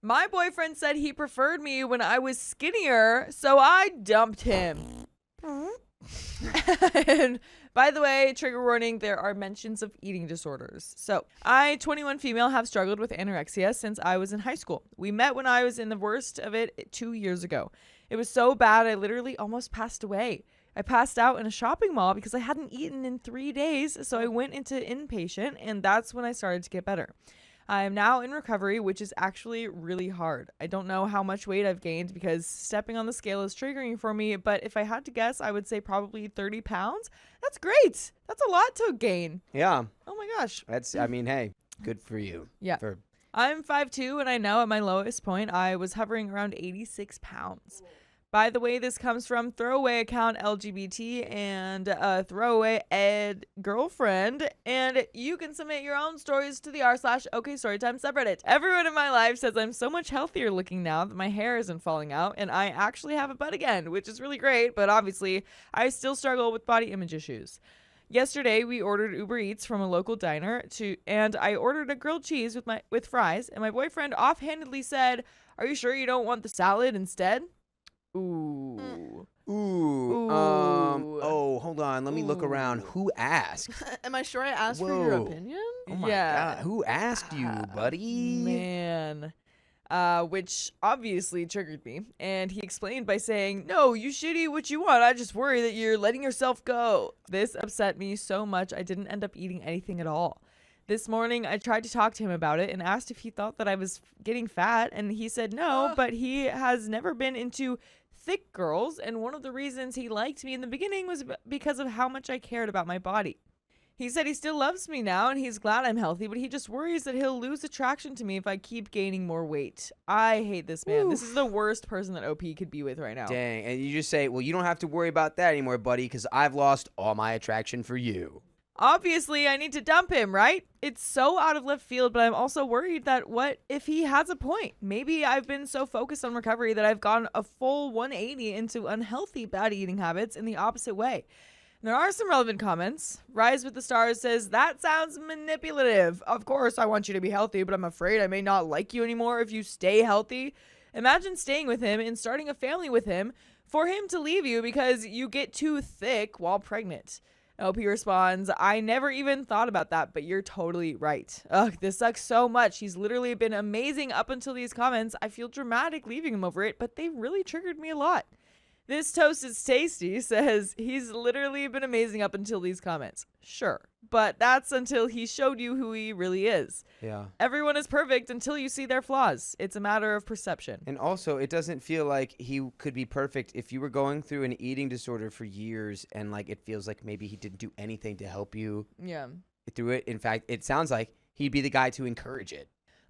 My boyfriend said he preferred me when I was skinnier, so I dumped him. And by the way, trigger warning, there are mentions of eating disorders. So, I, 21 female, have struggled with anorexia since I was in high school. We met when I was in the worst of it 2 years ago. It was so bad, I literally almost passed away. I passed out in a shopping mall because I hadn't eaten in 3 days, so I went into inpatient, and that's when I started to get better. I am now in recovery, which is actually really hard. I don't know how much weight I've gained because stepping on the scale is triggering for me, but if I had to guess, I would say probably 30 pounds. That's great. That's a lot to gain. Yeah. Oh my gosh. Hey, good for you. Yeah. I'm 5'2", and I know at my lowest point, I was hovering around 86 pounds. By the way, this comes from throwaway account LGBT and throwaway ed girlfriend. And you can submit your own stories to the r/OKStorytime subreddit. Everyone in my life says I'm so much healthier looking now that my hair isn't falling out. And I actually have a butt again, which is really great. But obviously, I still struggle with body image issues. Yesterday, we ordered Uber Eats from a local diner and I ordered a grilled cheese with fries. And my boyfriend offhandedly said, "Are you sure you don't want the salad instead?" Ooh. Oh, hold on. Let me look around. Who asked? Am I sure I asked for your opinion? Oh my God. Who asked you, buddy? Man. Which obviously triggered me. And he explained by saying, "No, you should eat what you want. I just worry that you're letting yourself go." This upset me so much I didn't end up eating anything at all. This morning, I tried to talk to him about it and asked if he thought that I was getting fat. And he said no, but he has never been into thick girls. And one of the reasons he liked me in the beginning was because of how much I cared about my body. He said he still loves me now and he's glad I'm healthy, but he just worries that he'll lose attraction to me if I keep gaining more weight. I hate this man. Oof. This is the worst person that OP could be with right now. Dang. And you just say, well, you don't have to worry about that anymore, buddy, because I've lost all my attraction for you. Obviously, I need to dump him, right? It's so out of left field, but I'm also worried that what if he has a point? Maybe I've been so focused on recovery that I've gone a full 180 into unhealthy bad eating habits in the opposite way. There are some relevant comments. Rise with the Stars says, "That sounds manipulative. Of course, I want you to be healthy, but I'm afraid I may not like you anymore if you stay healthy. Imagine staying with him and starting a family with him for him to leave you because you get too thick while pregnant." LP responds, "I never even thought about that, but you're totally right. Ugh, this sucks so much. He's literally been amazing up until these comments. I feel dramatic leaving him over it, but they really triggered me a lot." This Toast is Tasty says, "He's literally been amazing up until these comments." Sure, but that's until he showed you who he really is. Yeah. Everyone is perfect until you see their flaws. It's a matter of perception. And also, it doesn't feel like he could be perfect if you were going through an eating disorder for years and like it feels like maybe he didn't do anything to help you through it. In fact, it sounds like he'd be the guy to encourage it.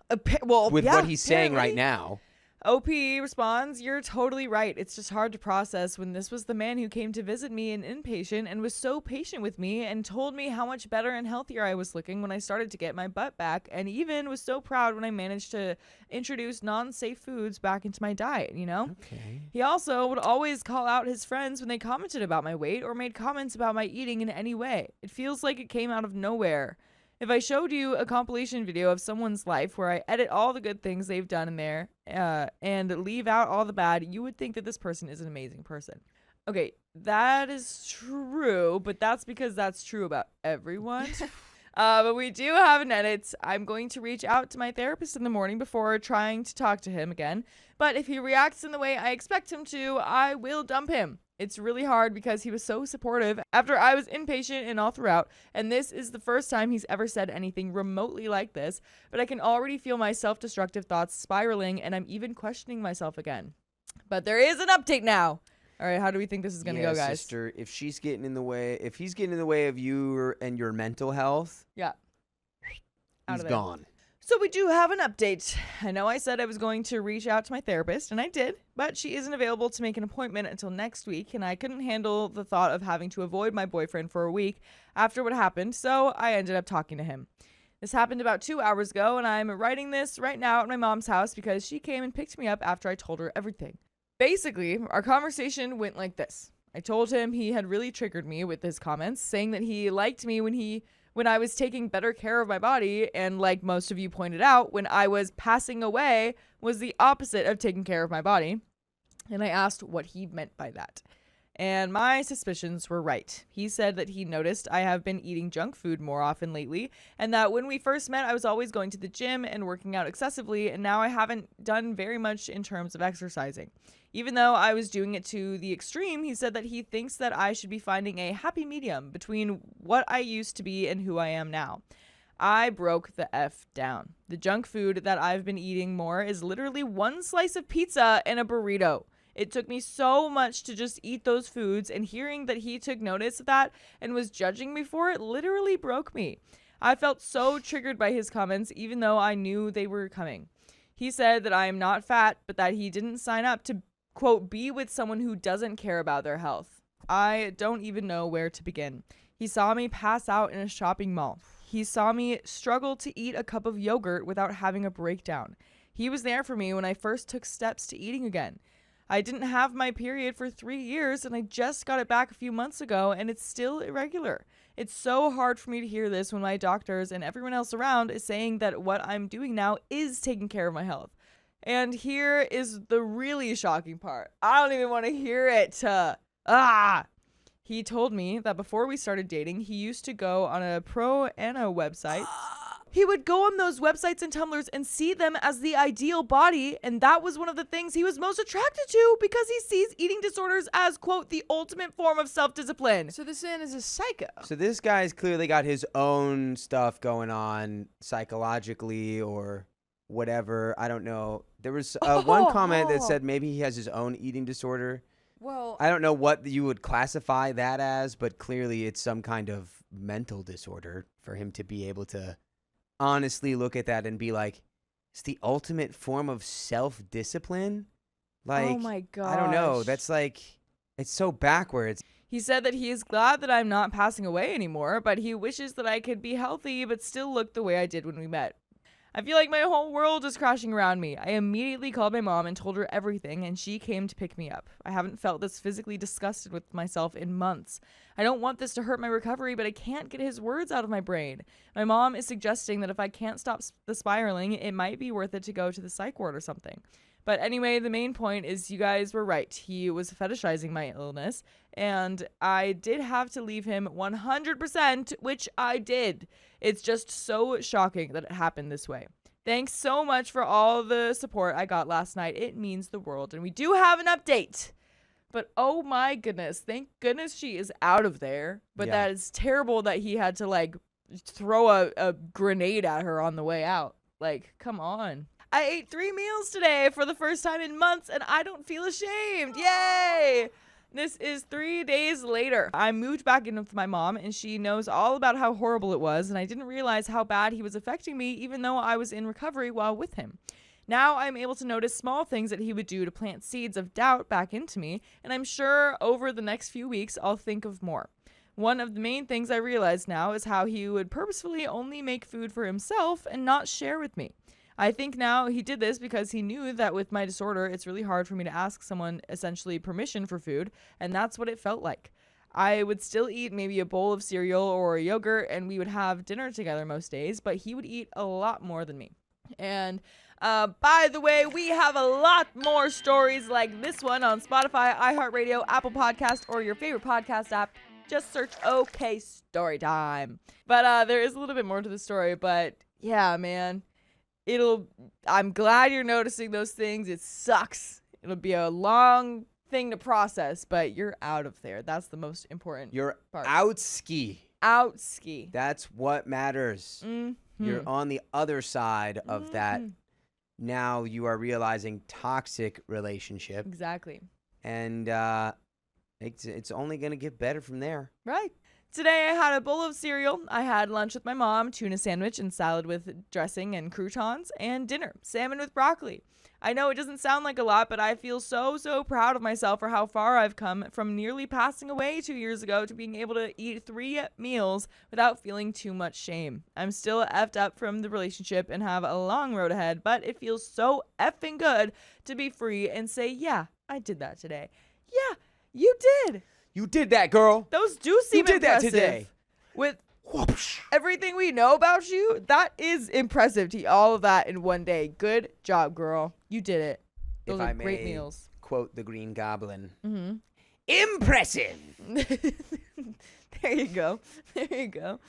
With what he's saying right now. OP responds, "You're totally right. It's just hard to process when this was the man who came to visit me in inpatient and was so patient with me and told me how much better and healthier I was looking when I started to get my butt back, and even was so proud when I managed to introduce non-safe foods back into my diet, you know?" Okay. He also would always call out his friends when they commented about my weight or made comments about my eating in any way. It feels like it came out of nowhere. If I showed you a compilation video of someone's life where I edit all the good things they've done in there and leave out all the bad, you would think that this person is an amazing person. Okay, that is true, but that's because that's true about everyone. But we do have an edit. I'm going to reach out to my therapist in the morning before trying to talk to him again. But if he reacts in the way I expect him to, I will dump him. It's really hard because he was so supportive after I was inpatient and all throughout, and this is the first time he's ever said anything remotely like this, but I can already feel my self-destructive thoughts spiraling, and I'm even questioning myself again. But there is an update now. All right, how do we think this is going to go, guys? Sister, if he's getting in the way of you and your mental health, He's gone. So we do have an update. I know I said I was going to reach out to my therapist, and I did, but she isn't available to make an appointment until next week, and I couldn't handle the thought of having to avoid my boyfriend for a week after what happened, so I ended up talking to him. This happened about 2 hours ago, and I'm writing this right now at my mom's house because she came and picked me up after I told her everything. Basically, our conversation went like this. I told him he had really triggered me with his comments, saying that he liked me when he when I was taking better care of my body, and like most of you pointed out, when I was passing away was the opposite of taking care of my body. And I asked what he meant by that. And my suspicions were right. He said that he noticed I have been eating junk food more often lately, and that when we first met, I was always going to the gym and working out excessively, and now I haven't done very much in terms of exercising. Even though I was doing it to the extreme, he said that he thinks that I should be finding a happy medium between what I used to be and who I am now. I broke the F down. The junk food that I've been eating more is literally one slice of pizza and a burrito. It took me so much to just eat those foods, and hearing that he took notice of that and was judging me for it literally broke me. I felt so triggered by his comments, even though I knew they were coming. He said that I am not fat, but that he didn't sign up to, quote, be with someone who doesn't care about their health. I don't even know where to begin. He saw me pass out in a shopping mall. He saw me struggle to eat a cup of yogurt without having a breakdown. He was there for me when I first took steps to eating again. I didn't have my period for 3 years, and I just got it back a few months ago, and it's still irregular. It's so hard for me to hear this when my doctors and everyone else around is saying that what I'm doing now is taking care of my health. And here is the really shocking part. I don't even want to hear it. He told me that before we started dating, he used to go on a pro-ana website. He would go on those websites and Tumblrs and see them as the ideal body, and that was one of the things he was most attracted to because he sees eating disorders as, quote, the ultimate form of self-discipline. So this man is a psycho. So this guy's clearly got his own stuff going on psychologically or whatever. I don't know. There was one comment that said maybe he has his own eating disorder. Well, I don't know what you would classify that as, but clearly it's some kind of mental disorder for him to be able to honestly look at that and be like, it's the ultimate form of self-discipline. Like, oh my gosh. I don't know. That's like, it's so backwards. He said that he is glad that I'm not passing away anymore, but he wishes that I could be healthy but still look the way I did when we met. I feel like my whole world is crashing around me. I immediately called my mom and told her everything, and she came to pick me up. I haven't felt this physically disgusted with myself in months. I don't want this to hurt my recovery, but I can't get his words out of my brain. My mom is suggesting that if I can't stop the spiraling, it might be worth it to go to the psych ward or something. But anyway, the main point is you guys were right. He was fetishizing my illness, and I did have to leave him 100%, which I did. It's just so shocking that it happened this way. Thanks so much for all the support I got last night. It means the world. And we do have an update. But oh my goodness, thank goodness she is out of there. But that is terrible that he had to like throw a grenade at her on the way out. Like, come on. I ate 3 meals today for the first time in months, and I don't feel ashamed. Yay! This is 3 days later. I moved back in with my mom, and she knows all about how horrible it was, and I didn't realize how bad he was affecting me, even though I was in recovery while with him. Now I'm able to notice small things that he would do to plant seeds of doubt back into me, and I'm sure over the next few weeks I'll think of more. One of the main things I realize now is how he would purposefully only make food for himself and not share with me. I think now he did this because he knew that with my disorder, it's really hard for me to ask someone essentially permission for food, and that's what it felt like. I would still eat maybe a bowl of cereal or a yogurt, and we would have dinner together most days, but he would eat a lot more than me. And by the way, we have a lot more stories like this one on Spotify, iHeartRadio, Apple Podcast, or your favorite podcast app. Just search OK Storytime. But there is a little bit more to the story, but yeah, man. I'm glad you're noticing those things. It sucks. It'll be a long thing to process, but you're out of there. That's the most important You're part. out ski. Out ski. That's what matters. Mm-hmm. You're on the other side of that. Now you are realizing toxic relationship. Exactly. And it's only going to get better from there. Right. Today I had a bowl of cereal, I had lunch with my mom, tuna sandwich and salad with dressing and croutons, and dinner, salmon with broccoli. I know it doesn't sound like a lot, but I feel so proud of myself for how far I've come from nearly passing away 2 years ago to being able to eat 3 meals without feeling too much shame. I'm still effed up from the relationship and have a long road ahead, but it feels so effing good to be free and say, yeah, I did that today. Yeah, you did. You did that, girl. Those do seem You did that impressive. today. With Whoopsh. Everything we know about you, that is impressive to eat all of that in one day. Good job, girl. You did it. Those If are I great may meals. quote the Green Goblin. Mm-hmm. Impressive. There you go. There you go.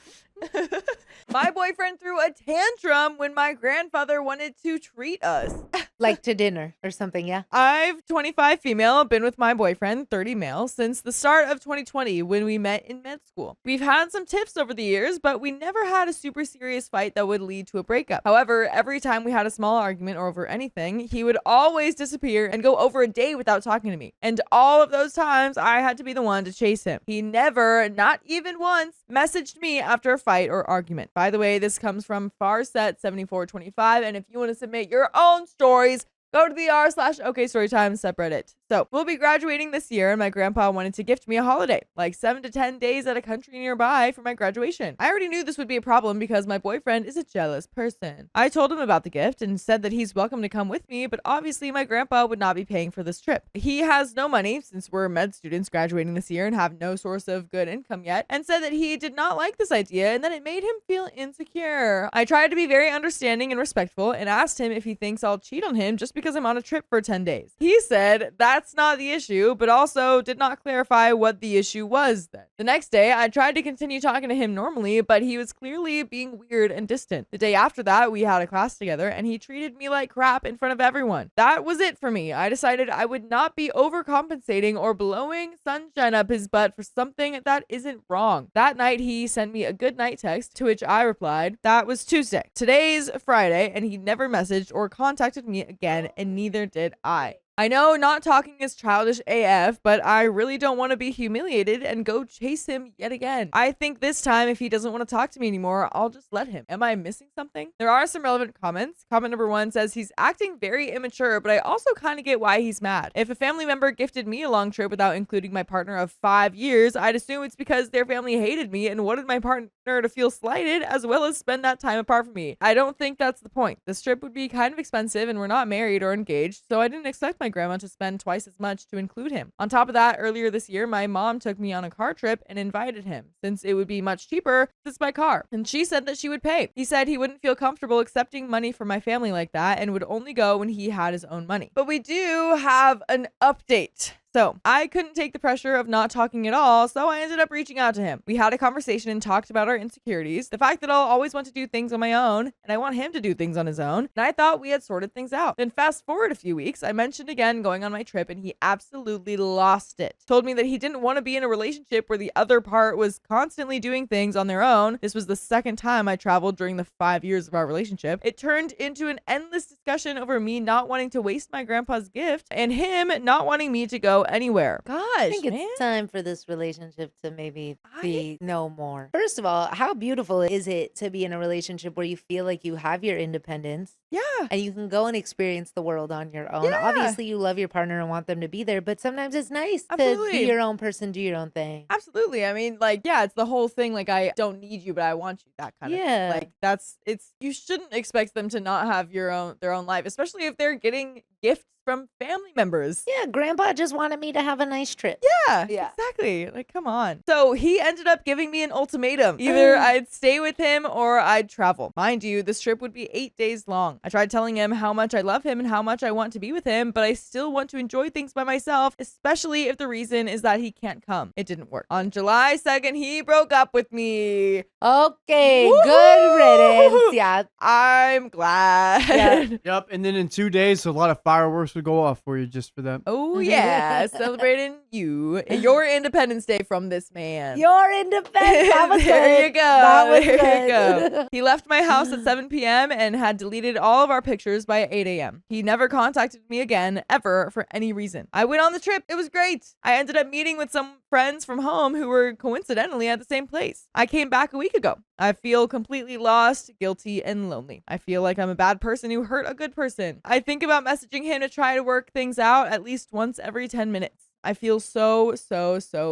My boyfriend threw a tantrum when my grandfather wanted to treat us. Like to dinner or something, yeah? I've 25 female, been with my boyfriend, 30 male, since the start of 2020 when we met in med school. We've had some tiffs over the years, but we never had a super serious fight that would lead to a breakup. However, every time we had a small argument or over anything, he would always disappear and go over a day without talking to me. And all of those times, I had to be the one to chase him. He never, not even once, messaged me after a fight or argument. By the way, this comes from Farset7425, and if you want to submit your own stories, go to the r/OKStorytime subreddit. So we'll be graduating this year, and my grandpa wanted to gift me a holiday, like 7 to 10 days at a country nearby for my graduation. I already knew this would be a problem because my boyfriend is a jealous person. I told him about the gift and said that he's welcome to come with me, but obviously my grandpa would not be paying for this trip. He has no money since we're med students graduating this year and have no source of good income yet, and said that he did not like this idea and that it made him feel insecure. I tried to be very understanding and respectful and asked him if he thinks I'll cheat on him just because I'm on a trip for 10 days. He said that's not the issue, but also did not clarify what the issue was then. The next day, I tried to continue talking to him normally, but he was clearly being weird and distant. The day after that, we had a class together and he treated me like crap in front of everyone. That was it for me. I decided I would not be overcompensating or blowing sunshine up his butt for something that isn't wrong. That night, he sent me a good night text, to which I replied, that was Tuesday. Today's Friday, and he never messaged or contacted me again, and neither did I. I know not talking is childish AF, but I really don't want to be humiliated and go chase him yet again. I think this time, if he doesn't want to talk to me anymore, I'll just let him. Am I missing something? There are some relevant comments. Comment number 1 says he's acting very immature, but I also kind of get why he's mad. If a family member gifted me a long trip without including my partner of 5 years, I'd assume it's because their family hated me and wanted my partner to feel slighted as well as spend that time apart from me. I don't think that's the point. This trip would be kind of expensive and we're not married or engaged, so I didn't expect my grandma to spend twice as much to include him. On top of that, earlier this year, my mom took me on a car trip and invited him, since it would be much cheaper since by car. And she said that she would pay. He said he wouldn't feel comfortable accepting money from my family like that and would only go when he had his own money. But we do have an update. So I couldn't take the pressure of not talking at all, so I ended up reaching out to him. We had a conversation and talked about our insecurities, the fact that I'll always want to do things on my own, and I want him to do things on his own, and I thought we had sorted things out. Then fast forward a few weeks, I mentioned again going on my trip, and he absolutely lost it. Told me that he didn't want to be in a relationship where the other part was constantly doing things on their own. This was the second time I traveled during the 5 years of our relationship. It turned into an endless discussion over me not wanting to waste my grandpa's gift, and him not wanting me to go anywhere. Gosh, I think man. it's time for this relationship to maybe be no more. First of all, how beautiful is it to be in a relationship where you feel like you have your independence? Yeah. And you can go and experience the world on your own. Yeah. Obviously, you love your partner and want them to be there, but sometimes it's nice to Absolutely. be your own person, do your own thing. Absolutely. I mean, like, yeah, it's the whole thing. Like, I don't need you, but I want you. That kind of Yeah. thing. Like, you shouldn't expect them to not have their own life, especially if they're getting gifts from family members. Yeah, grandpa just wanted me to have a nice trip. Yeah, Yeah. exactly. Like, come on. So he ended up giving me an ultimatum. Either I'd stay with him or I'd travel. Mind you, this trip would be 8 days long. I tried telling him how much I love him and how much I want to be with him, but I still want to enjoy things by myself, especially if the reason is that he can't come. It didn't work. On July 2nd, he broke up with me. Okay, Woo-hoo! good riddance. Yeah. I'm glad. Yeah. Yep, and then in 2 days, a lot of fireworks would go off for you just for that. Oh, yeah. Celebrating your Independence Day from this man. You're independent. That was There good. you go. That was There you good. go. He left my house at 7 p.m. and had deleted all of our pictures by 8 a.m. He never contacted me again, ever, for any reason. I went on the trip. It was great. I ended up meeting with some friends from home who were coincidentally at the same place. I came back a week ago. I feel completely lost, guilty, and lonely. I feel like I'm a bad person who hurt a good person. I think about messaging him to try to work things out at least once every 10 minutes. I feel so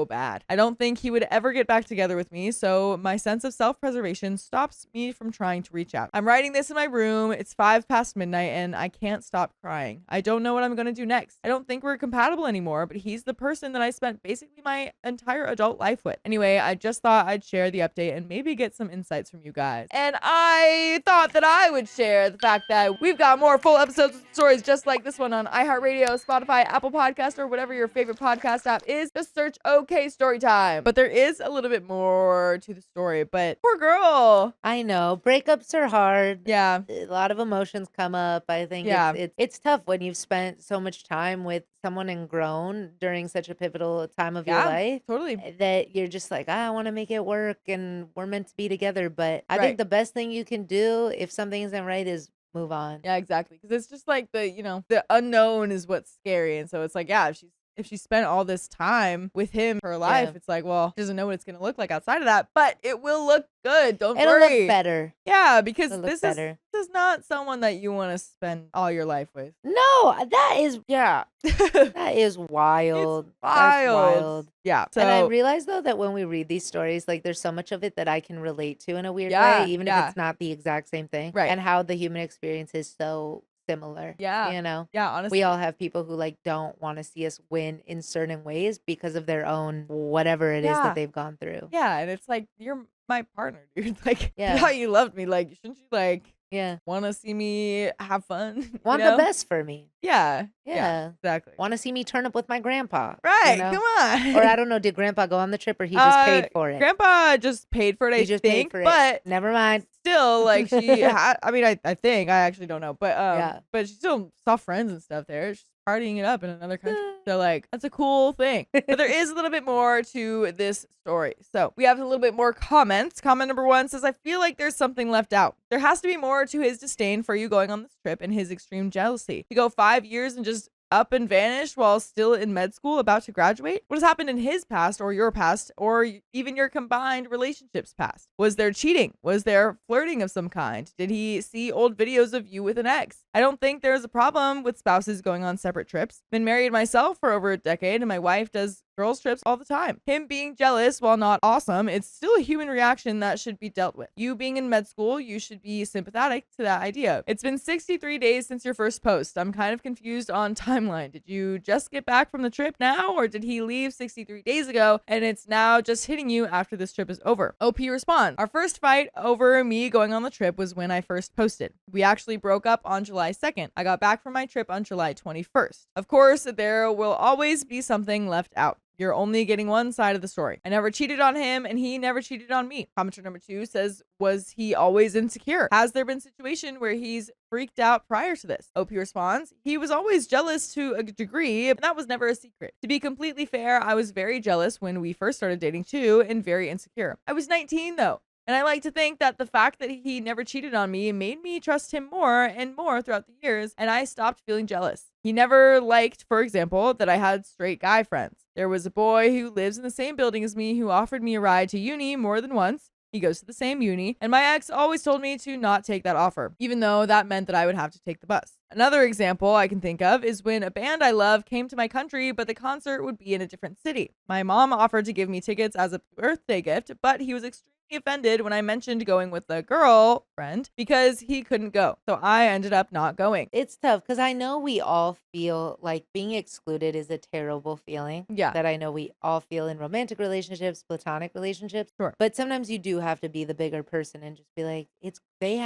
bad. I don't think he would ever get back together with me, so my sense of self-preservation stops me from trying to reach out. I'm writing this in my room. It's 5 past midnight and I can't stop crying. I don't know what I'm going to do next. I don't think we're compatible anymore, but he's the person that I spent basically my entire adult life with. Anyway, I just thought I'd share the update and maybe get some insights from you guys. And I thought that I would share the fact that we've got more full episodes of stories just like this one on iHeartRadio, Spotify, Apple Podcast, or whatever your favorite podcast app is. Just search OK Storytime. But there is a little bit more to the story, but poor girl. I know. Breakups are hard. Yeah. A lot of emotions come up. I think it's tough when you've spent so much time with someone and grown during such a pivotal time of your life. Totally. That you're just like, I want to make it work and we're meant to be together. But I think the best thing you can do if something isn't right is move on. Yeah, exactly. Because it's just like the unknown is what's scary. And so it's like, yeah, if she spent all this time with him for her life, it's like, well, she doesn't know what it's going to look like outside of that, but it will look good. It'll look better. Yeah, because this is not someone that you want to spend all your life with. No, that is that is wild. It's wild. Yeah. So, and I realize though that when we read these stories, like there's so much of it that I can relate to in a weird way, even if it's not the exact same thing. Right. And how the human experience is so similar. Yeah. You know? Yeah, honestly. We all have people who like don't want to see us win in certain ways because of their own whatever it is that they've gone through. Yeah. And it's like, you're my partner, dude. Like, you thought you loved me. Like, shouldn't you want to see me have fun? Want the best for me. Yeah. Yeah. Exactly. Want to see me turn up with my grandpa. Right. You know? Come on. Or I don't know, did grandpa go on the trip or he just paid for it? Grandpa just paid for it, I think. But never mind. Still, like, she had, I mean, I think, I actually don't know. But but she still saw friends and stuff there. She's partying it up in another country. So, like, that's a cool thing. But there is a little bit more to this story. So we have a little bit more comments. Comment number 1 says, I feel like there's something left out. There has to be more to his disdain for you going on this trip and his extreme jealousy. To go 5 years and just up and vanish while still in med school about to graduate? What has happened in his past or your past or even your combined relationships past? Was there cheating? Was there flirting of some kind? Did he see old videos of you with an ex? I don't think there's a problem with spouses going on separate trips. Been married myself for over a decade and my wife does girls trips all the time. Him being jealous, while not awesome, it's still a human reaction that should be dealt with. You being in med school, you should be sympathetic to that idea. It's been 63 days since your first post. I'm kind of confused on timeline. Did you just get back from the trip now, or did he leave 63 days ago and it's now just hitting you after this trip is over? OP responds, our first fight over me going on the trip was when I first posted. We actually broke up on July 2nd. I got back from my trip on July 21st. Of course, there will always be something left out. You're only getting one side of the story. I never cheated on him and he never cheated on me. Commenter number 2 says, was he always insecure? Has there been a situation where he's freaked out prior to this? OP responds, he was always jealous to a degree, but that was never a secret. To be completely fair, I was very jealous when we first started dating too and very insecure. I was 19 though. And I like to think that the fact that he never cheated on me made me trust him more and more throughout the years, and I stopped feeling jealous. He never liked, for example, that I had straight guy friends. There was a boy who lives in the same building as me who offered me a ride to uni more than once. He goes to the same uni, and my ex always told me to not take that offer, even though that meant that I would have to take the bus. Another example I can think of is when a band I love came to my country, but the concert would be in a different city. My mom offered to give me tickets as a birthday gift, but he was extremely offended when I mentioned going with a girlfriend because he couldn't go. So I ended up not going. It's tough because I know we all feel like being excluded is a terrible feeling. Yeah. That I know we all feel in romantic relationships, platonic relationships. Sure. But sometimes you do have to be the bigger person and just be like, everybody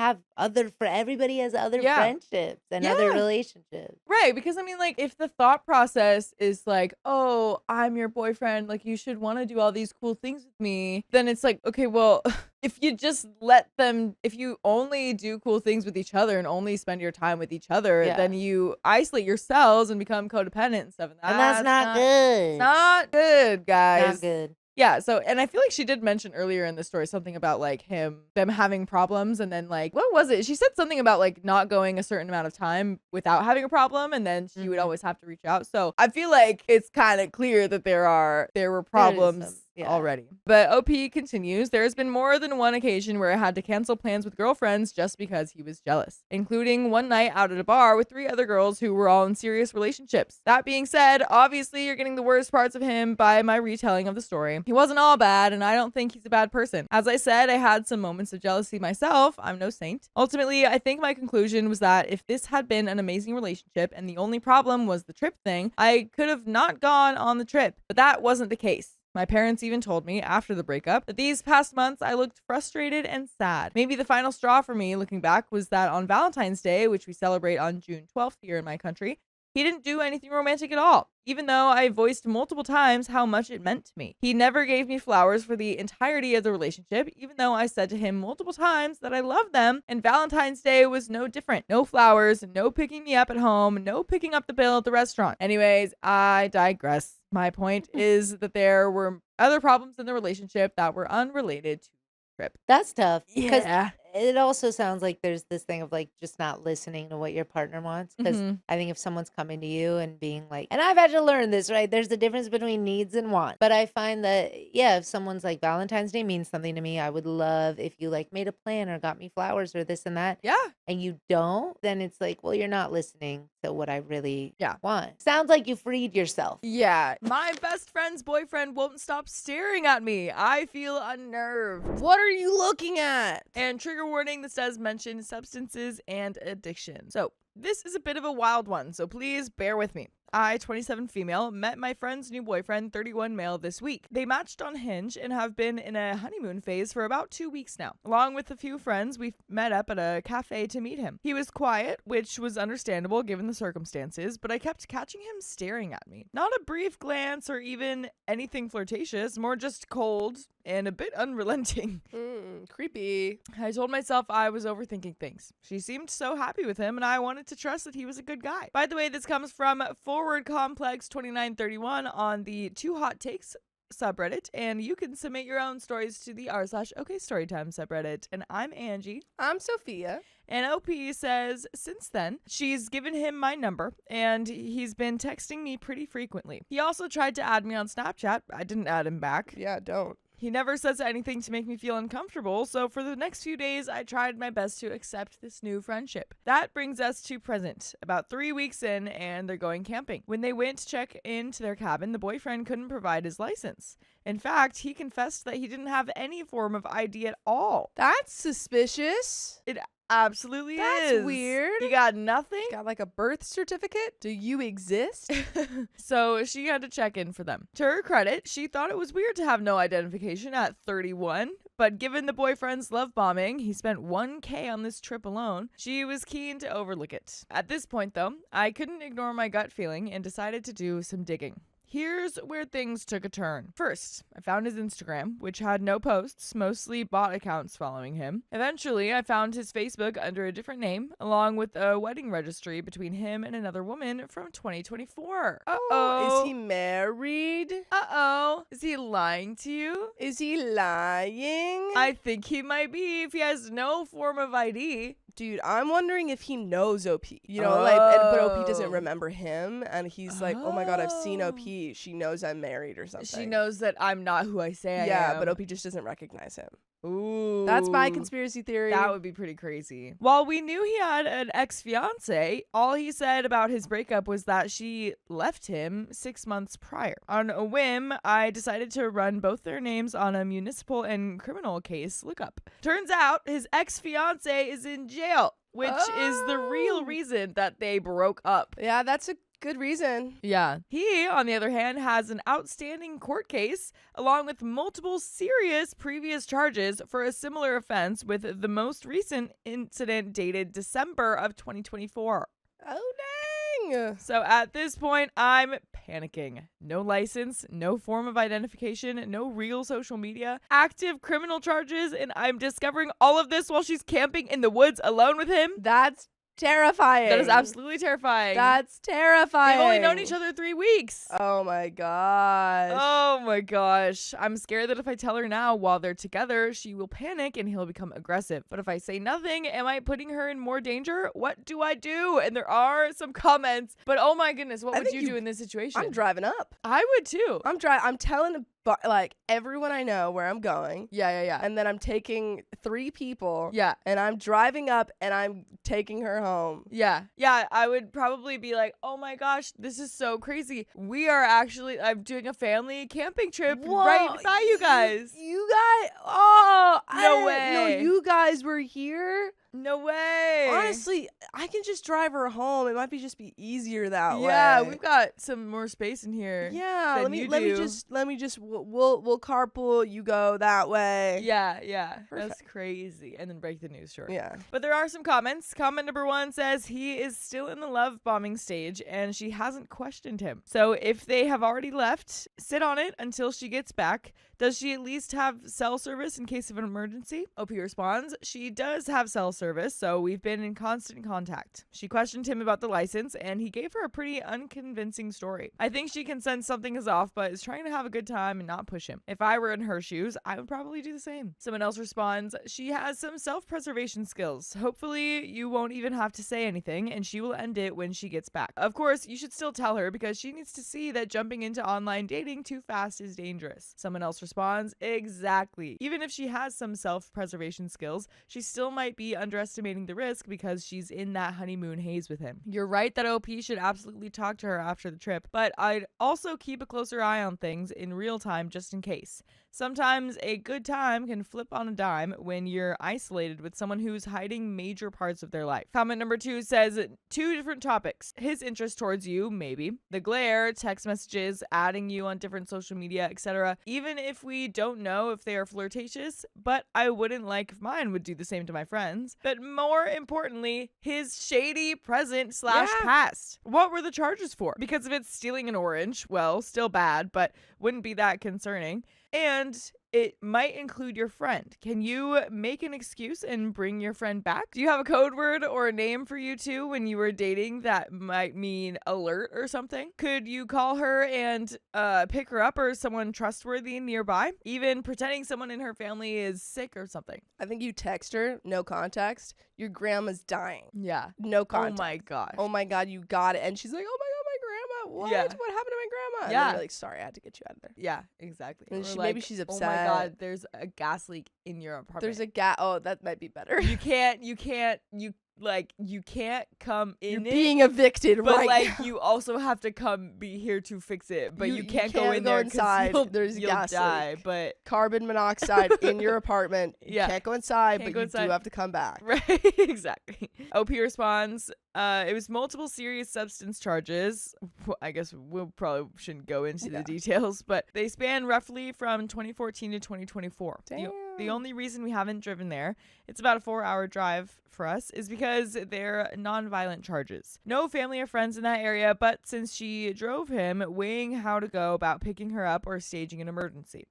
has other friendships and other relationships. Right. Because I mean, like, if the thought process is like, oh, I'm your boyfriend, like, you should want to do all these cool things with me, then it's like, okay, well, if you just let them, if you only do cool things with each other and only spend your time with each other, then you isolate yourselves and become codependent and stuff. And that's not good. Not good, guys. Not good. Yeah, so, and I feel like she did mention earlier in the story something about, like, them having problems, and then, like, what was it? She said something about, like, not going a certain amount of time without having a problem, and then she would always have to reach out. So I feel like it's kind of clear that there were problems already. But OP continues, there has been more than one occasion where I had to cancel plans with girlfriends just because he was jealous, including one night out at a bar with 3 other girls who were all in serious relationships. That being said, obviously you're getting the worst parts of him by my retelling of the story. He wasn't all bad, and I don't think he's a bad person. As I said, I had some moments of jealousy myself. I'm no saint. Ultimately, I think my conclusion was that if this had been an amazing relationship and the only problem was the trip thing, I could have not gone on the trip. But that wasn't the case. My parents even told me after the breakup that these past months I looked frustrated and sad. Maybe the final straw for me looking back was that on Valentine's Day, which we celebrate on June 12th here in my country, he didn't do anything romantic at all, even though I voiced multiple times how much it meant to me. He never gave me flowers for the entirety of the relationship, even though I said to him multiple times that I loved them, and Valentine's Day was no different. No flowers, no picking me up at home, no picking up the bill at the restaurant. Anyways, I digress. My point is that there were other problems in the relationship that were unrelated to the trip. That's tough. Because Yeah. it also sounds like there's this thing of like just not listening to what your partner wants. Because I think if someone's coming to you and being like, and I've had to learn this, right? There's a difference between needs and wants. But I find that, yeah, if someone's like, Valentine's Day means something to me, I would love if you like made a plan or got me flowers or this and that. Yeah. And you don't, then it's like, well, you're not listening to what I really Yeah. want. Sounds like you freed yourself. Yeah. My best friend's boyfriend won't stop staring at me. I feel unnerved. What are you looking at? And trigger warning, this does mention substances and addiction. So this is a bit of a wild one, so please bear with me. I, 27 female, met my friend's new boyfriend, 31 male, this week. They matched on Hinge and have been in a honeymoon phase for about 2 weeks now. Along with a few friends, we met up at a cafe to meet him. He was quiet, which was understandable given the circumstances, but I kept catching him staring at me. Not a brief glance or even anything flirtatious, more just cold and a bit unrelenting. Creepy. I told myself I was overthinking things. She seemed so happy with him, and I wanted to trust that he was a good guy. By the way, this comes from Forward Complex 2931 on the 2 Hot Takes subreddit, and you can submit your own stories to the r/OKStorytime subreddit. And I'm Angie. I'm Sophia. And OP says, since then, she's given him my number, and he's been texting me pretty frequently. He also tried to add me on Snapchat. I didn't add him back. Yeah, don't. He never says anything to make me feel uncomfortable, so for the next few days, I tried my best to accept this new friendship. That brings us to present, about 3 weeks in, and they're going camping. When they went to check into their cabin, the boyfriend couldn't provide his license. In fact, he confessed that he didn't have any form of ID at all. That's suspicious. It absolutely is. That's weird. You got nothing? Got like a birth certificate? Do you exist? So she had to check in for them. To her credit, she thought it was weird to have no identification at 31, but given the boyfriend's love bombing, he spent $1,000 on this trip alone, she was keen to overlook it. At this point, though, I couldn't ignore my gut feeling and decided to do some digging. Here's where things took a turn. First, I found his Instagram, which had no posts, mostly bot accounts following him. Eventually, I found his Facebook under a different name, along with a wedding registry between him and another woman from 2024. Uh-oh. Is he married? Uh-oh. Is he lying to you? Is he lying? I think he might be if he has no form of ID. Dude, I'm wondering if he knows OP. You know, but OP doesn't Oh. remember him, and he's like, oh my god, I've seen OP. She knows I'm married or something. She knows that I'm not who I say I am. Yeah, but OP just doesn't recognize him. Ooh. That's my conspiracy theory. That would be pretty crazy. While we knew he had an ex-fiance, all he said about his breakup was that she left him 6 months prior. On a whim, I decided to run both their names on a municipal and criminal case lookup. Turns out his ex-fiance is in jail, which is the real reason that they broke up. Yeah, that's a good reason. Yeah. He, on the other hand, has an outstanding court case along with multiple serious previous charges for a similar offense, with the most recent incident dated December of 2024. Oh, dang. So at this point, I'm panicking. No license, no form of identification, no real social media, active criminal charges, and I'm discovering all of this while she's camping in the woods alone with him. That's terrifying. That is absolutely terrifying. That's terrifying. They've only known each other 3 weeks. Oh my gosh. Oh my gosh. I'm scared that if I tell her now while they're together, she will panic and he'll become aggressive. But if I say nothing, am I putting her in more danger? What do I do? And there are some comments, but oh my goodness, what would you do in this situation? I'm driving up. I would too. I'm telling but like everyone I know where I'm going. Yeah. And then I'm taking 3 people. Yeah. And I'm driving up and I'm taking her home. Yeah. I would probably be like, oh my gosh, this is so crazy. I'm doing a family camping trip right by you guys. You guys? Oh, No way. No, you guys were here. No way. Honestly, I can just drive her home. It might be easier that way. Yeah, we've got some more space in here. Yeah, than let me just we'll carpool. You go that way. Yeah. Perfect. That's crazy. And then break the news short. Yeah. But there are some comments. Comment number 1 says he is still in the love bombing stage and she hasn't questioned him. So if they have already left, sit on it until she gets back. Does she at least have cell service in case of an emergency? OP responds, she does have cell service, so we've been in constant contact. She questioned him about the license, and he gave her a pretty unconvincing story. I think she can sense something is off, but is trying to have a good time and not push him. If I were in her shoes, I would probably do the same. Someone else responds, she has some self-preservation skills. Hopefully, you won't even have to say anything, and she will end it when she gets back. Of course, you should still tell her because she needs to see that jumping into online dating too fast is dangerous. Someone else responds, exactly. Even if she has some self-preservation skills, she still might be underestimating the risk because she's in that honeymoon haze with him. You're right that OP should absolutely talk to her after the trip, but I'd also keep a closer eye on things in real time just in case. Sometimes a good time can flip on a dime when you're isolated with someone who's hiding major parts of their life. Comment number 2 says 2 different topics. His interest towards you, maybe. The glare, text messages, adding you on different social media, etc. Even if we don't know if they are flirtatious, but I wouldn't like if mine would do the same to my friends. But more importantly, his shady present / past. What were the charges for? Because if it's stealing an orange, well, still bad, but wouldn't be that concerning. And it might include your friend. Can you make an excuse and bring your friend back? Do you have a code word or a name for you two when you were dating that might mean alert or something? Could you call her and pick her up or someone trustworthy nearby? Even pretending someone in her family is sick or something. I think you text her, no context. Your grandma's dying. Yeah. No context. Oh my gosh. Oh my God, you got it. And she's like, oh my God, my grandma. What? Yeah. What happened to my grandma? And Yeah. then you're like, sorry, I had to get you out of there. Yeah, exactly. And Or maybe she's upset. Oh my God, there's a gas leak in your apartment. There's a gas. Oh, that might be better. You can't come in. You're being evicted, but right? like you also have to come be here to fix it. But you can't go in there 'cause inside. There's you'll gas die. leak. But Carbon monoxide in your apartment. Yeah. You can't go inside, Can't but go you inside. do have to come back. right, exactly. OP responds, it was multiple serious substance charges. I guess we probably shouldn't go into the details, but they span roughly from 2014 to 2024. The only reason we haven't driven there, it's about a 4-hour drive for us, is because they're non-violent charges. No family or friends in that area, but since she drove him, weighing how to go about picking her up or staging an emergency.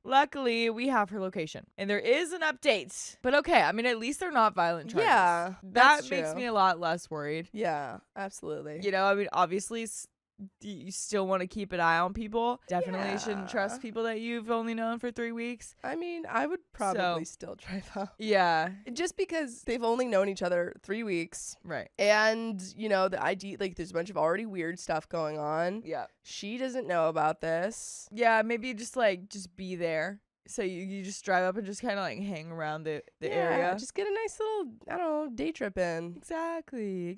Luckily, we have her location. And there is an update. But okay, I mean, at least they're not violent charges. Yeah, That that's makes true. me a lot less worried. Yeah, absolutely. You know, I mean, obviously, you still want to keep an eye on people. Definitely Yeah. shouldn't trust people that you've only known for 3 weeks. I mean, I would probably still drive out. Yeah, Just because they've only known each other 3 weeks. right. And, you know, the ID, like, there's a bunch of already weird stuff going on. Yeah. She doesn't know about this. Yeah, maybe just be there. So you just drive up and just kind of like hang around the area. Just get a nice little, I don't know, day trip in. Exactly.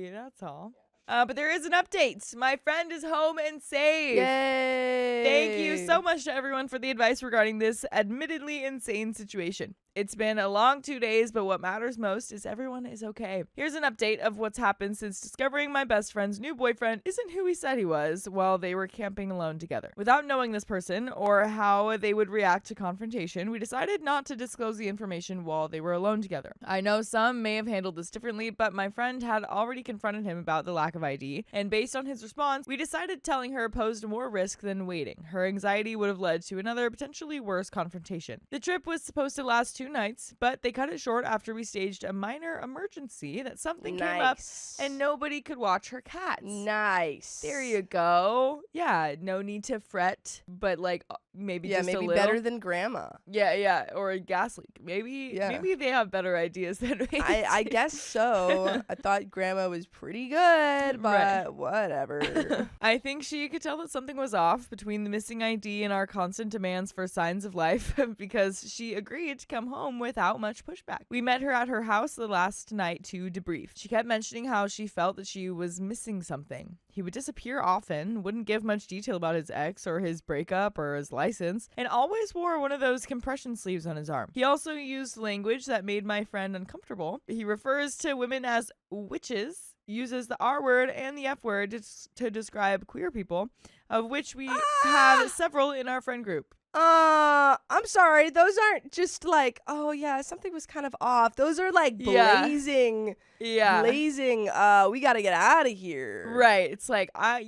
That's all. But there is an update. My friend is home and safe. Yay! Thank you so much to everyone for the advice regarding this admittedly insane situation. It's been a long 2 days, but what matters most is everyone is okay. Here's an update of what's happened since discovering my best friend's new boyfriend isn't who he said he was while they were camping alone together. Without knowing this person or how they would react to confrontation, we decided not to disclose the information while they were alone together. I know some may have handled this differently, but my friend had already confronted him about the lack of ID, and based on his response, we decided telling her posed more risk than waiting. Her anxiety would have led to another potentially worse confrontation. The trip was supposed to last 2 2 nights, but they cut it short after we staged a minor emergency that something came up and nobody could watch her cats. Nice. There you go. Yeah, no need to fret, but like maybe just a little. better than grandma. Yeah, or a gas leak. Maybe they have better ideas than me. I guess so. I thought grandma was pretty good, but whatever. I think she could tell that something was off between the missing ID and our constant demands for signs of life because she agreed to come home without much pushback. We met her at her house the last night to debrief. She kept mentioning how she felt that she was missing something. He would disappear often, wouldn't give much detail about his ex or his breakup or his license, and always wore one of those compression sleeves on his arm. He also used language that made my friend uncomfortable. He refers to women as witches, uses the R word and the F word to describe queer people, of which we have several in our friend group. I'm sorry. Those aren't just like, oh yeah, something was kind of off. Those are like blazing. Yeah. Blazing. We got to get out of here. Right. It's like, I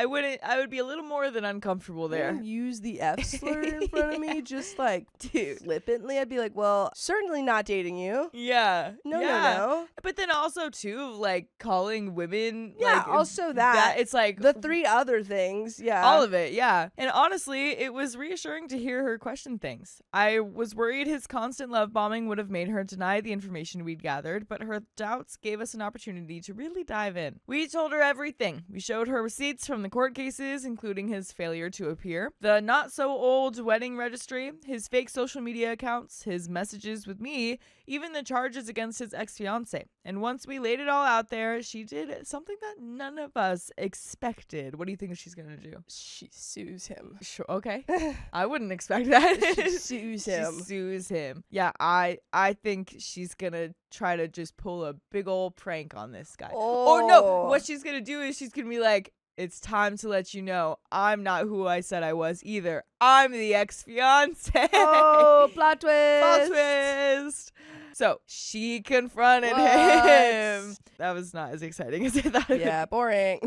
would be a little more than uncomfortable there. Use the F slur in front of me just like flippantly. I'd be like, well, certainly not dating you. Yeah. No. But then also too, like calling women. Yeah, like, also that. It's like the 3 other things. Yeah. All of it. Yeah. And honestly, it was reassuring to hear her question things. I was worried his constant love bombing would have made her deny the information we'd gathered, but her doubts gave us an opportunity to really dive in. We told her everything. We showed her receipts from the court cases, including his failure to appear, the not so old wedding registry, his fake social media accounts, his messages with me, even the charges against his ex-fiance. And once we laid it all out there, she did something that none of us expected. What do you think she's gonna do? She sues him. Sure. Okay. I wouldn't expect that. She sues him. She sues him. Yeah, I think she's gonna try to just pull a big old prank on this guy. Or no, what she's gonna do is she's gonna be like, it's time to let you know I'm not who I said I was either. I'm the ex-fiance. Oh, plot twist. Plot twist. So she confronted him. That was not as exciting as I thought it Yeah, boring.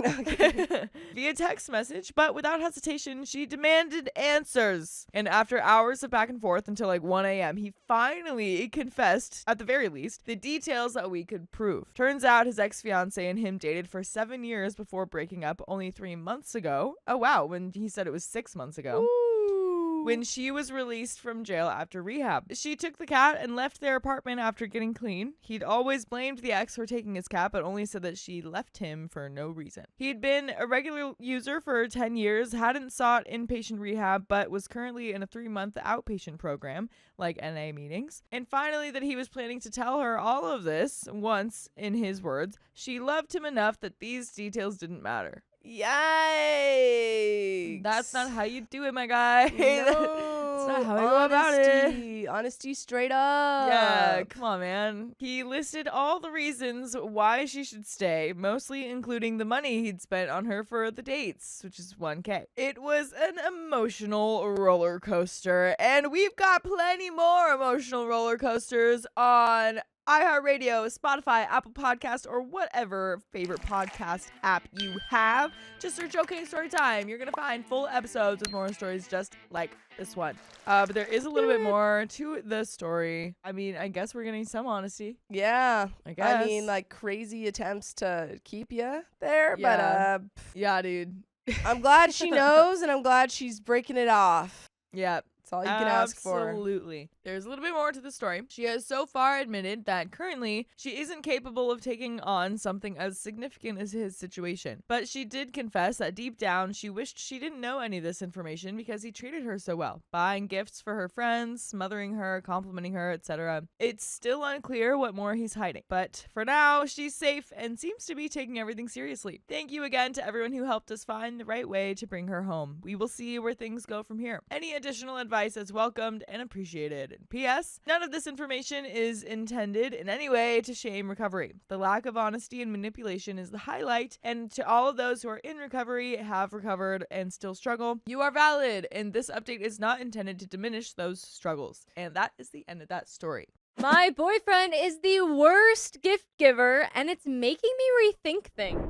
Via text message, but without hesitation, she demanded answers. And after hours of back and forth until like 1 a.m., he finally confessed, at the very least, the details that we could prove. Turns out his ex-fiance and him dated for 7 years before breaking up only 3 months ago. Oh, wow. When he said it was 6 months ago. When she was released from jail after rehab. She took the cat and left their apartment after getting clean. He'd always blamed the ex for taking his cat, but only said that she left him for no reason. He'd been a regular user for 10 years, hadn't sought inpatient rehab, but was currently in a 3-month outpatient program, like NA meetings. And finally, that he was planning to tell her all of this once, in his words, she loved him enough that these details didn't matter. Yikes. That's not how you do it, my guy. No. That's not how I go about it. Honesty straight up. Yeah, come on, man. He listed all the reasons why she should stay, mostly including the money he'd spent on her for the dates, which is $1,000. It was an emotional roller coaster, and we've got plenty more emotional roller coasters on iHeartRadio, Spotify, Apple Podcast, or whatever favorite podcast app you have. Just search OK Storytime. You're going to find full episodes with more stories just like this one. But there is a little bit more to the story. I mean, I guess we're getting some honesty. Yeah. I guess. I mean, like crazy attempts to keep you there. Yeah. But yeah, dude. I'm glad she knows, and I'm glad she's breaking it off. Yeah. That's all you can ask for. Absolutely. There's a little bit more to the story. She has so far admitted that currently she isn't capable of taking on something as significant as his situation. But she did confess that deep down she wished she didn't know any of this information because he treated her so well, buying gifts for her friends, smothering her, complimenting her, etc. It's still unclear what more he's hiding. But for now, she's safe and seems to be taking everything seriously. Thank you again to everyone who helped us find the right way to bring her home. We will see where things go from here. Any additional advice is welcomed and appreciated. P.S. None of this information is intended in any way to shame recovery. The lack of honesty and manipulation is the highlight, and to all of those who are in recovery, have recovered, and still struggle, you are valid, and this update is not intended to diminish those struggles. And that is the end of that story. My boyfriend is the worst gift giver, and it's making me rethink things.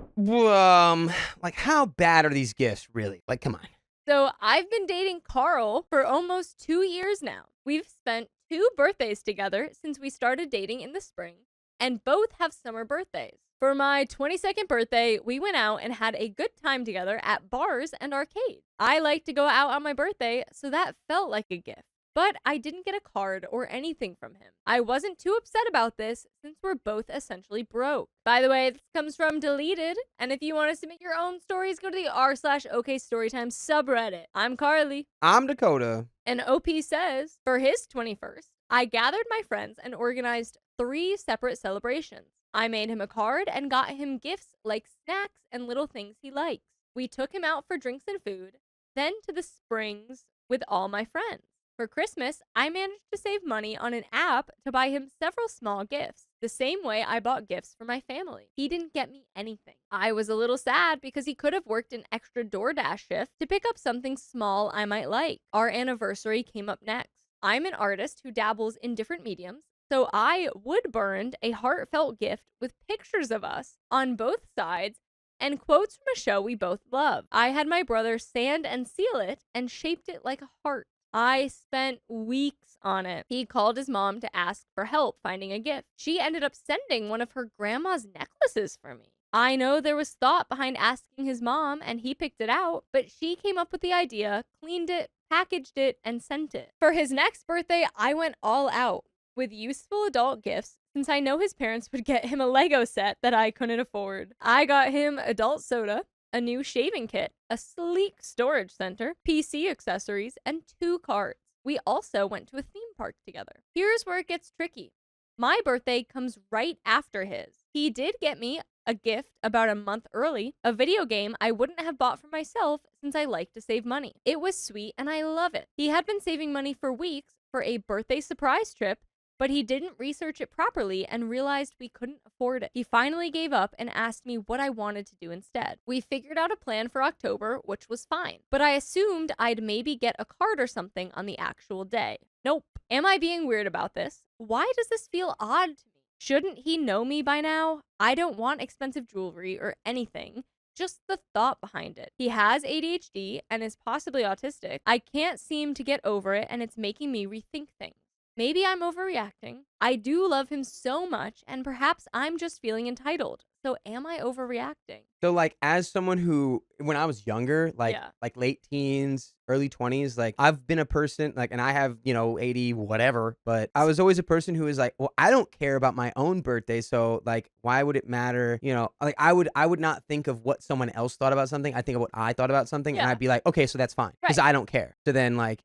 Like how bad are these gifts really? Like, come on. So I've been dating Carl for almost 2 years now. We've spent 2 birthdays together since we started dating in the spring, and both have summer birthdays. For my 22nd birthday, we went out and had a good time together at bars and arcades. I like to go out on my birthday, so that felt like a gift. But I didn't get a card or anything from him. I wasn't too upset about this since we're both essentially broke. By the way, this comes from Deleted, and if you want to submit your own stories, go to the r/OKStorytime subreddit. I'm Carly. I'm Dakota. And OP says, for his 21st, I gathered my friends and organized 3 separate celebrations. I made him a card and got him gifts like snacks and little things he likes. We took him out for drinks and food, then to the Springs with all my friends. For Christmas, I managed to save money on an app to buy him several small gifts, the same way I bought gifts for my family. He didn't get me anything. I was a little sad because he could have worked an extra DoorDash shift to pick up something small I might like. Our anniversary came up next. I'm an artist who dabbles in different mediums, so I wood burned a heartfelt gift with pictures of us on both sides and quotes from a show we both love. I had my brother sand and seal it and shaped it like a heart. I spent weeks on it. He called his mom to ask for help finding a gift. She ended up sending one of her grandma's necklaces for me. I know there was thought behind asking his mom and he picked it out, but she came up with the idea, cleaned it, packaged it, and sent it. For his next birthday, I went all out with useful adult gifts since I know his parents would get him a Lego set that I couldn't afford. I got him adult soda, a new shaving kit, a sleek storage center, PC accessories, and 2 cards. We also went to a theme park together. Here's where it gets tricky. My birthday comes right after his. He did get me a gift about a month early, a video game I wouldn't have bought for myself since I like to save money. It was sweet and I love it. He had been saving money for weeks for a birthday surprise trip, but he didn't research it properly and realized we couldn't afford it. He finally gave up and asked me what I wanted to do instead. We figured out a plan for October, which was fine, but I assumed I'd maybe get a card or something on the actual day. Nope. Am I being weird about this? Why does this feel odd to me? Shouldn't he know me by now? I don't want expensive jewelry or anything. Just the thought behind it. He has ADHD and is possibly autistic. I can't seem to get over it and it's making me rethink things. Maybe I'm overreacting. I do love him so much, and perhaps I'm just feeling entitled. So am I overreacting? So like as someone who, when I was younger, like Yeah. like late teens, early 20s, like I've been a person like, and I have, 80 whatever, but I was always a person who was like, well, I don't care about my own birthday, so like why would it matter? Like I would not think of what someone else thought about something. I think of what I thought about something, and Yeah. I'd be like, okay, so that's fine because Right. I don't care. So then like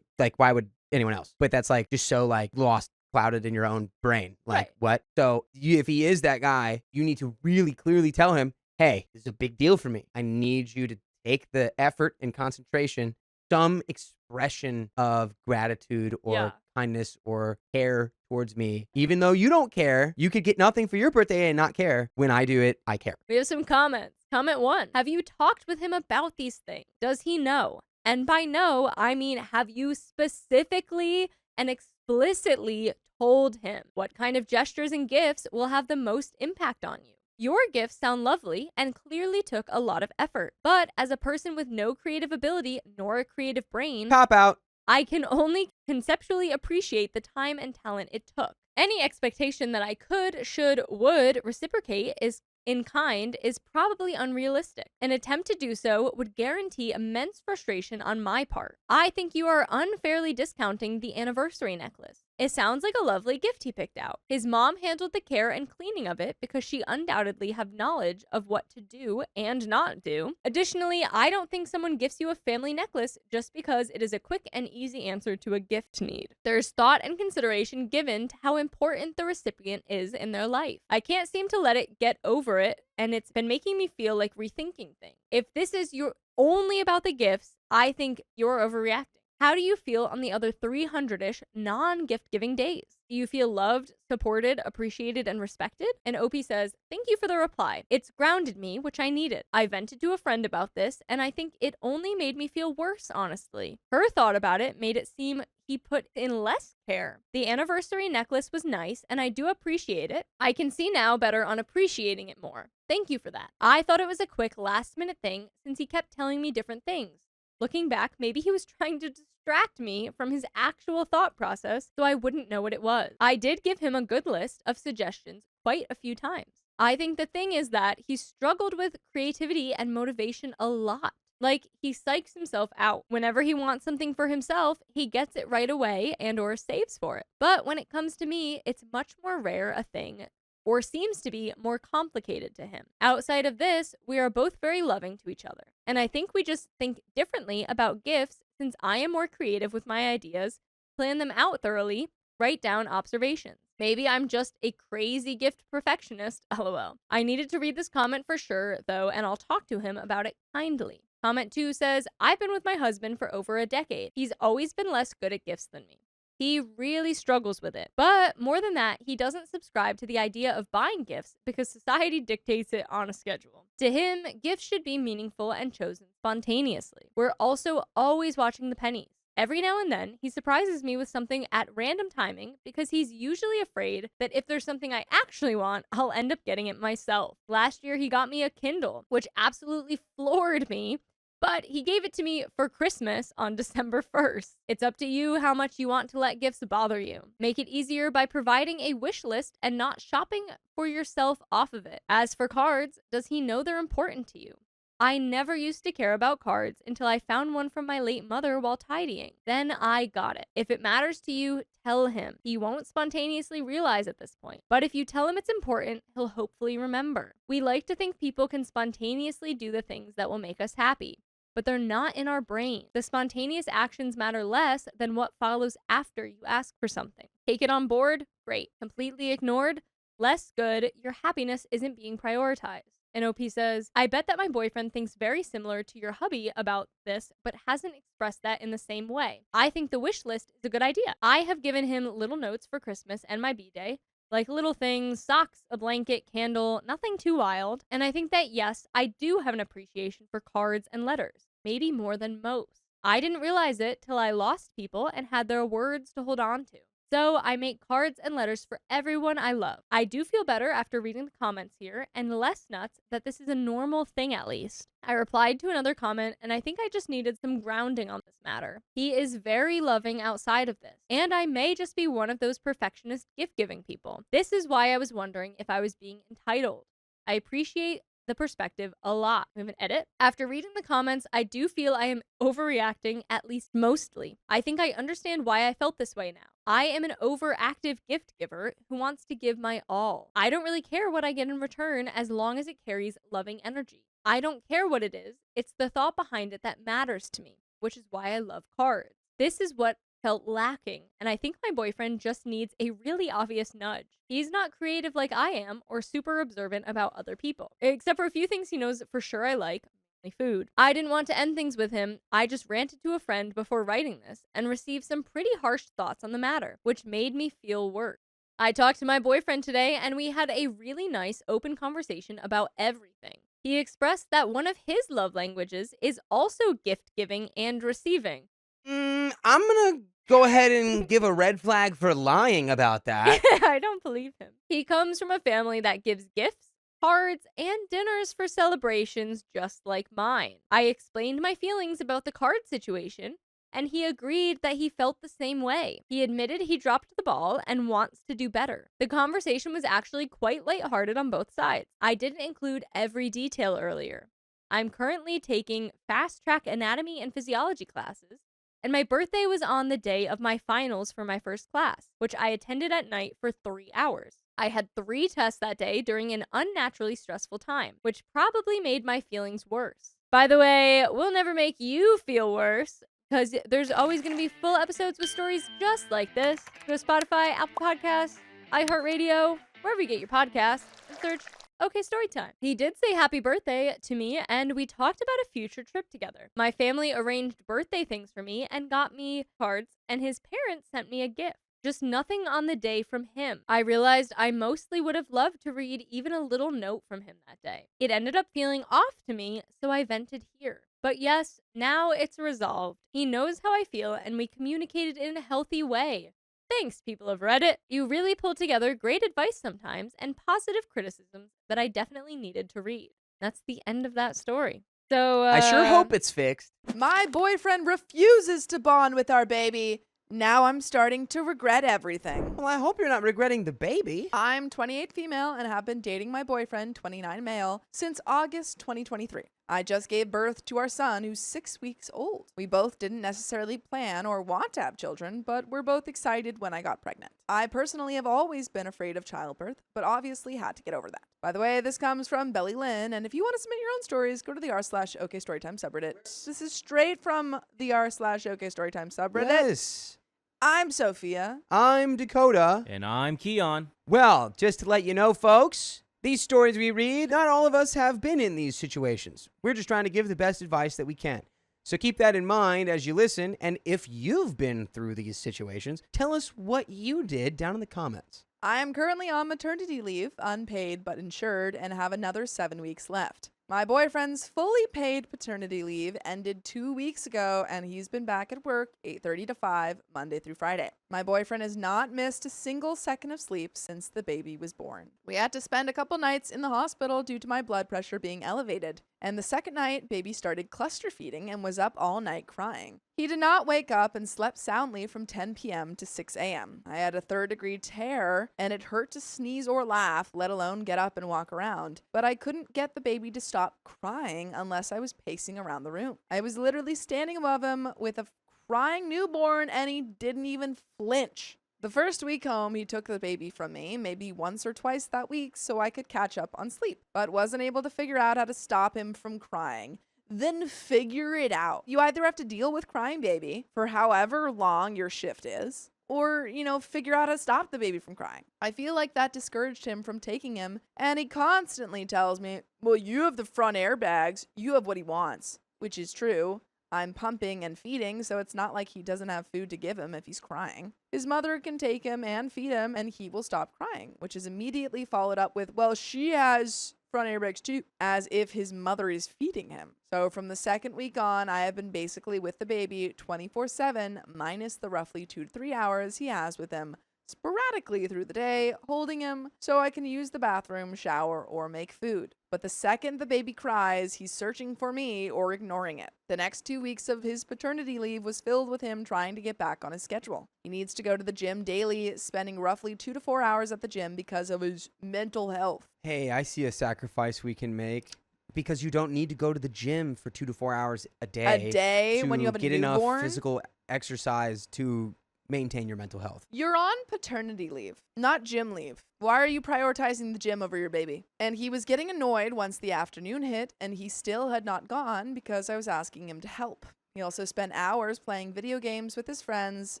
why would anyone else? But that's like just so like lost, clouded in your own brain. Like, Right. what? So if he is that guy, you need to really clearly tell him, hey, this is a big deal for me. I need you to take the effort and concentration, some expression of gratitude or Yeah. kindness or care towards me. Even though you don't care, you could get nothing for your birthday and not care. When I do it, I care. We have some comments. Comment 1. Have you talked with him about these things? Does he know? And by know, I mean, have you specifically and explicitly told him what kind of gestures and gifts will have the most impact on you? Your gifts sound lovely and clearly took a lot of effort. But as a person with no creative ability nor a creative brain, Cop out. I can only conceptually appreciate the time and talent it took. Any expectation that I could, should, would reciprocate in kind is probably unrealistic. An attempt to do so would guarantee immense frustration on my part. I think you are unfairly discounting the anniversary necklace. It sounds like a lovely gift he picked out. His mom handled the care and cleaning of it because she undoubtedly have knowledge of what to do and not do. Additionally, I don't think someone gifts you a family necklace just because it is a quick and easy answer to a gift need. There's thought and consideration given to how important the recipient is in their life. I can't seem to let it get over it, and it's been making me feel like rethinking things. If this is only about the gifts, I think you're overreacting. How do you feel on the other 300-ish non-gift giving days? Do you feel loved, supported, appreciated, and respected? And Opie says, thank you for the reply. It's grounded me, which I needed. I vented to a friend about this, and I think it only made me feel worse, honestly. Her thought about it made it seem he put in less care. The anniversary necklace was nice, and I do appreciate it. I can see now better on appreciating it more. Thank you for that. I thought it was a quick last-minute thing since he kept telling me different things. Looking back, maybe he was trying to distract me from his actual thought process so I wouldn't know what it was. I did give him a good list of suggestions quite a few times. I think the thing is that he struggled with creativity and motivation a lot. Like, he psychs himself out. Whenever he wants something for himself, he gets it right away and or saves for it. But when it comes to me, it's much more rare a thing, or seems to be more complicated to him. Outside of this, we are both very loving to each other. And I think we just think differently about gifts since I am more creative with my ideas, plan them out thoroughly, write down observations. Maybe I'm just a crazy gift perfectionist, lol. I needed to read this comment for sure, though, and I'll talk to him about it kindly. Comment 2 says, I've been with my husband for over a decade. He's always been less good at gifts than me. He really struggles with it. But more than that, he doesn't subscribe to the idea of buying gifts because society dictates it on a schedule. To him, gifts should be meaningful and chosen spontaneously. We're also always watching the pennies. Every now and then, he surprises me with something at random timing because he's usually afraid that if there's something I actually want, I'll end up getting it myself. Last year, he got me a Kindle, which absolutely floored me. But he gave it to me for Christmas on December 1st. It's up to you how much you want to let gifts bother you. Make it easier by providing a wish list and not shopping for yourself off of it. As for cards, does he know they're important to you? I never used to care about cards until I found one from my late mother while tidying. Then I got it. If it matters to you, tell him. He won't spontaneously realize at this point. But if you tell him it's important, he'll hopefully remember. We like to think people can spontaneously do the things that will make us happy, but they're not in our brain. The spontaneous actions matter less than what follows after you ask for something. Take it on board? Great. Completely ignored? Less good. Your happiness isn't being prioritized. And OP says, I bet that my boyfriend thinks very similar to your hubby about this, but hasn't expressed that in the same way. I think the wish list is a good idea. I have given him little notes for Christmas and my B-Day, like little things, socks, a blanket, candle, nothing too wild. And I think that, yes, I do have an appreciation for cards and letters, maybe more than most. I didn't realize it till I lost people and had their words to hold on to. So I make cards and letters for everyone I love. I do feel better after reading the comments here and less nuts that this is a normal thing at least. I replied to another comment and I think I just needed some grounding on this matter. He is very loving outside of this, and I may just be one of those perfectionist gift-giving people. This is why I was wondering if I was being entitled. I appreciate the perspective a lot. We have an edit. After reading the comments, I do feel I am overreacting, at least mostly. I think I understand why I felt this way now. I am an overactive gift giver who wants to give my all. I don't really care what I get in return as long as it carries loving energy. I don't care what it is. It's the thought behind it that matters to me, which is why I love cards. This is what felt lacking, and I think my boyfriend just needs a really obvious nudge. He's not creative like I am or super observant about other people, except for a few things he knows for sure I like, mainly food. I didn't want to end things with him. I just ranted to a friend before writing this and received some pretty harsh thoughts on the matter, which made me feel worse. I talked to my boyfriend today and we had a really nice open conversation about everything. He expressed that one of his love languages is also gift giving and receiving. I'm gonna go ahead and give a red flag for lying about that. I don't believe him. He comes from a family that gives gifts, cards, and dinners for celebrations just like mine. I explained my feelings about the card situation, and he agreed that he felt the same way. He admitted he dropped the ball and wants to do better. The conversation was actually quite lighthearted on both sides. I didn't include every detail earlier. I'm currently taking fast-track anatomy and physiology classes, and my birthday was on the day of my finals for my first class, which I attended at night for 3 hours. I had 3 tests that day during an unnaturally stressful time, which probably made my feelings worse. By the way, we'll never make you feel worse, because there's always going to be full episodes with stories just like this. Go to Spotify, Apple Podcasts, iHeartRadio, wherever you get your podcasts, and search Okay, story time. He did say happy birthday to me, and we talked about a future trip together. My family arranged birthday things for me and got me cards, and his parents sent me a gift. Just nothing on the day from him. I realized I mostly would have loved to read even a little note from him that day. It ended up feeling off to me, so I vented here. But yes, now it's resolved. He knows how I feel, and we communicated in a healthy way. Thanks, people of Reddit. You really pull together great advice sometimes and positive criticisms that I definitely needed to read. That's the end of that story. So, I sure hope it's fixed. My boyfriend refuses to bond with our baby. Now I'm starting to regret everything. Well, I hope you're not regretting the baby. I'm 28 female and have been dating my boyfriend, 29 male, since August 2023. I just gave birth to our son, who's 6 weeks old. We both didn't necessarily plan or want to have children, but we're both excited when I got pregnant. I personally have always been afraid of childbirth, but obviously had to get over that. By the way, this comes from Belly Lynn, and if you want to submit your own stories, go to the r/OKStorytime subreddit. This is straight from the r/OKStorytime subreddit. Yes. I'm Sophia. I'm Dakota. And I'm Keon. Well, just to let you know, folks, these stories we read, not all of us have been in these situations. We're just trying to give the best advice that we can. So keep that in mind as you listen, and if you've been through these situations, tell us what you did down in the comments. I am currently on maternity leave, unpaid but insured, and have another 7 weeks left. My boyfriend's fully paid paternity leave ended 2 weeks ago, and he's been back at work 8:30 to 5, Monday through Friday. My boyfriend has not missed a single second of sleep since the baby was born. We had to spend a couple nights in the hospital due to my blood pressure being elevated. And the second night, baby started cluster feeding and was up all night crying. He did not wake up and slept soundly from 10 p.m. to 6 a.m. I had a 3rd-degree tear, and it hurt to sneeze or laugh, let alone get up and walk around. But I couldn't get the baby to stop crying unless I was pacing around the room. I was literally standing above him with a crying newborn, and he didn't even flinch. The first week home, he took the baby from me, maybe once or twice that week, so I could catch up on sleep, but wasn't able to figure out how to stop him from crying. Then figure it out. You either have to deal with crying baby for however long your shift is, or, figure out how to stop the baby from crying. I feel like that discouraged him from taking him, and he constantly tells me, well, you have the front airbags, you have what he wants, which is true. I'm pumping and feeding, so it's not like he doesn't have food to give him if he's crying. His mother can take him and feed him, and he will stop crying, which is immediately followed up with, well, she has front airbags too, as if his mother is feeding him. So from the second week on, I have been basically with the baby 24/7, minus the roughly 2 to 3 hours he has with him sporadically through the day, holding him so I can use the bathroom, shower, or make food. But the second the baby cries, he's searching for me or ignoring it. The next 2 weeks of his paternity leave was filled with him trying to get back on his schedule. He needs to go to the gym daily, spending roughly 2 to 4 hours at the gym because of his mental health. Hey, I see a sacrifice we can make. Because you don't need to go to the gym for 2 to 4 hours a day. A day when you have a get newborn? enough physical exercise to maintain your mental health. You're on paternity leave, not gym leave. Why are you prioritizing the gym over your baby? And he was getting annoyed once the afternoon hit, and he still had not gone because I was asking him to help. He also spent hours playing video games with his friends,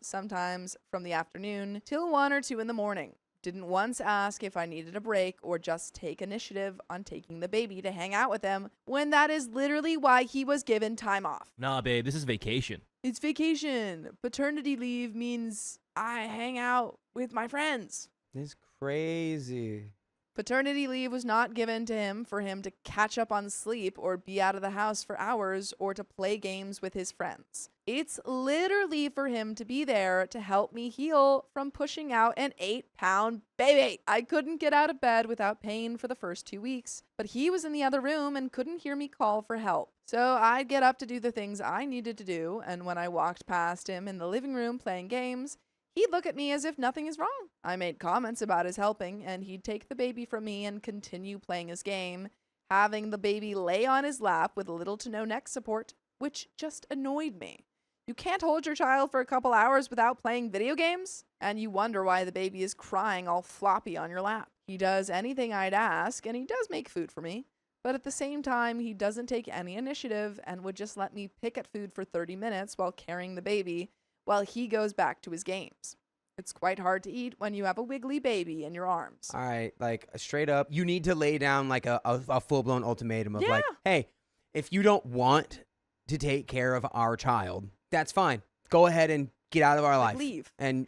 sometimes from the afternoon till 1 or 2 in the morning. Didn't once ask if I needed a break or just take initiative on taking the baby to hang out with him, when that is literally why he was given time off. Nah, babe, this is vacation. It's vacation. Paternity leave means I hang out with my friends. It's crazy. Paternity leave was not given to him for him to catch up on sleep or be out of the house for hours or to play games with his friends. It's literally for him to be there to help me heal from pushing out an 8-pound baby. I couldn't get out of bed without pain for the first 2 weeks, but he was in the other room and couldn't hear me call for help. So I'd get up to do the things I needed to do, and when I walked past him in the living room playing games, he'd look at me as if nothing is wrong. I made comments about his helping, and he'd take the baby from me and continue playing his game, having the baby lay on his lap with little to no neck support, which just annoyed me. You can't hold your child for a couple hours without playing video games? And you wonder why the baby is crying all floppy on your lap. He does anything I'd ask, and he does make food for me. But at the same time, he doesn't take any initiative and would just let me pick at food for 30 minutes while carrying the baby while he goes back to his games. It's quite hard to eat when you have a wiggly baby in your arms. All right, like straight up, you need to lay down like a full-blown ultimatum of like, hey, if you don't want to take care of our child, that's fine. Go ahead and get out of our life. Leave. And,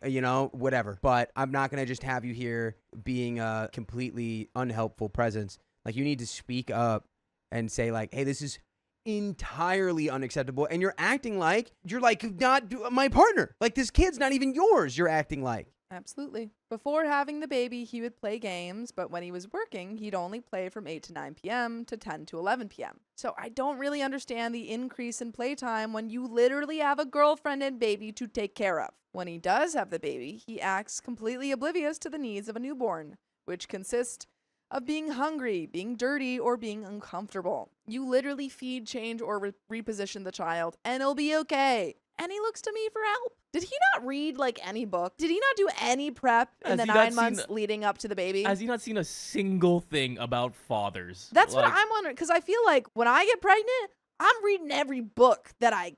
whatever. But I'm not going to just have you here being a completely unhelpful presence. Like, you need to speak up and say, like, hey, this is entirely unacceptable. And you're acting like you're, like, not my partner. Like, this kid's not even yours, you're acting like. Absolutely. Before having the baby, he would play games, but when he was working, he'd only play from 8 to 9 p.m. to 10 to 11 p.m. So I don't really understand the increase in playtime when you literally have a girlfriend and baby to take care of. When he does have the baby, he acts completely oblivious to the needs of a newborn, which consist of being hungry, being dirty, or being uncomfortable. You literally feed, change, or reposition the child, and it'll be okay. And he looks to me for help. Did he not read like any book? Did he not do any prep in the 9 months leading up to the baby? Has he not seen a single thing about fathers? That's what I'm wondering, because I feel like when I get pregnant, I'm reading every book that I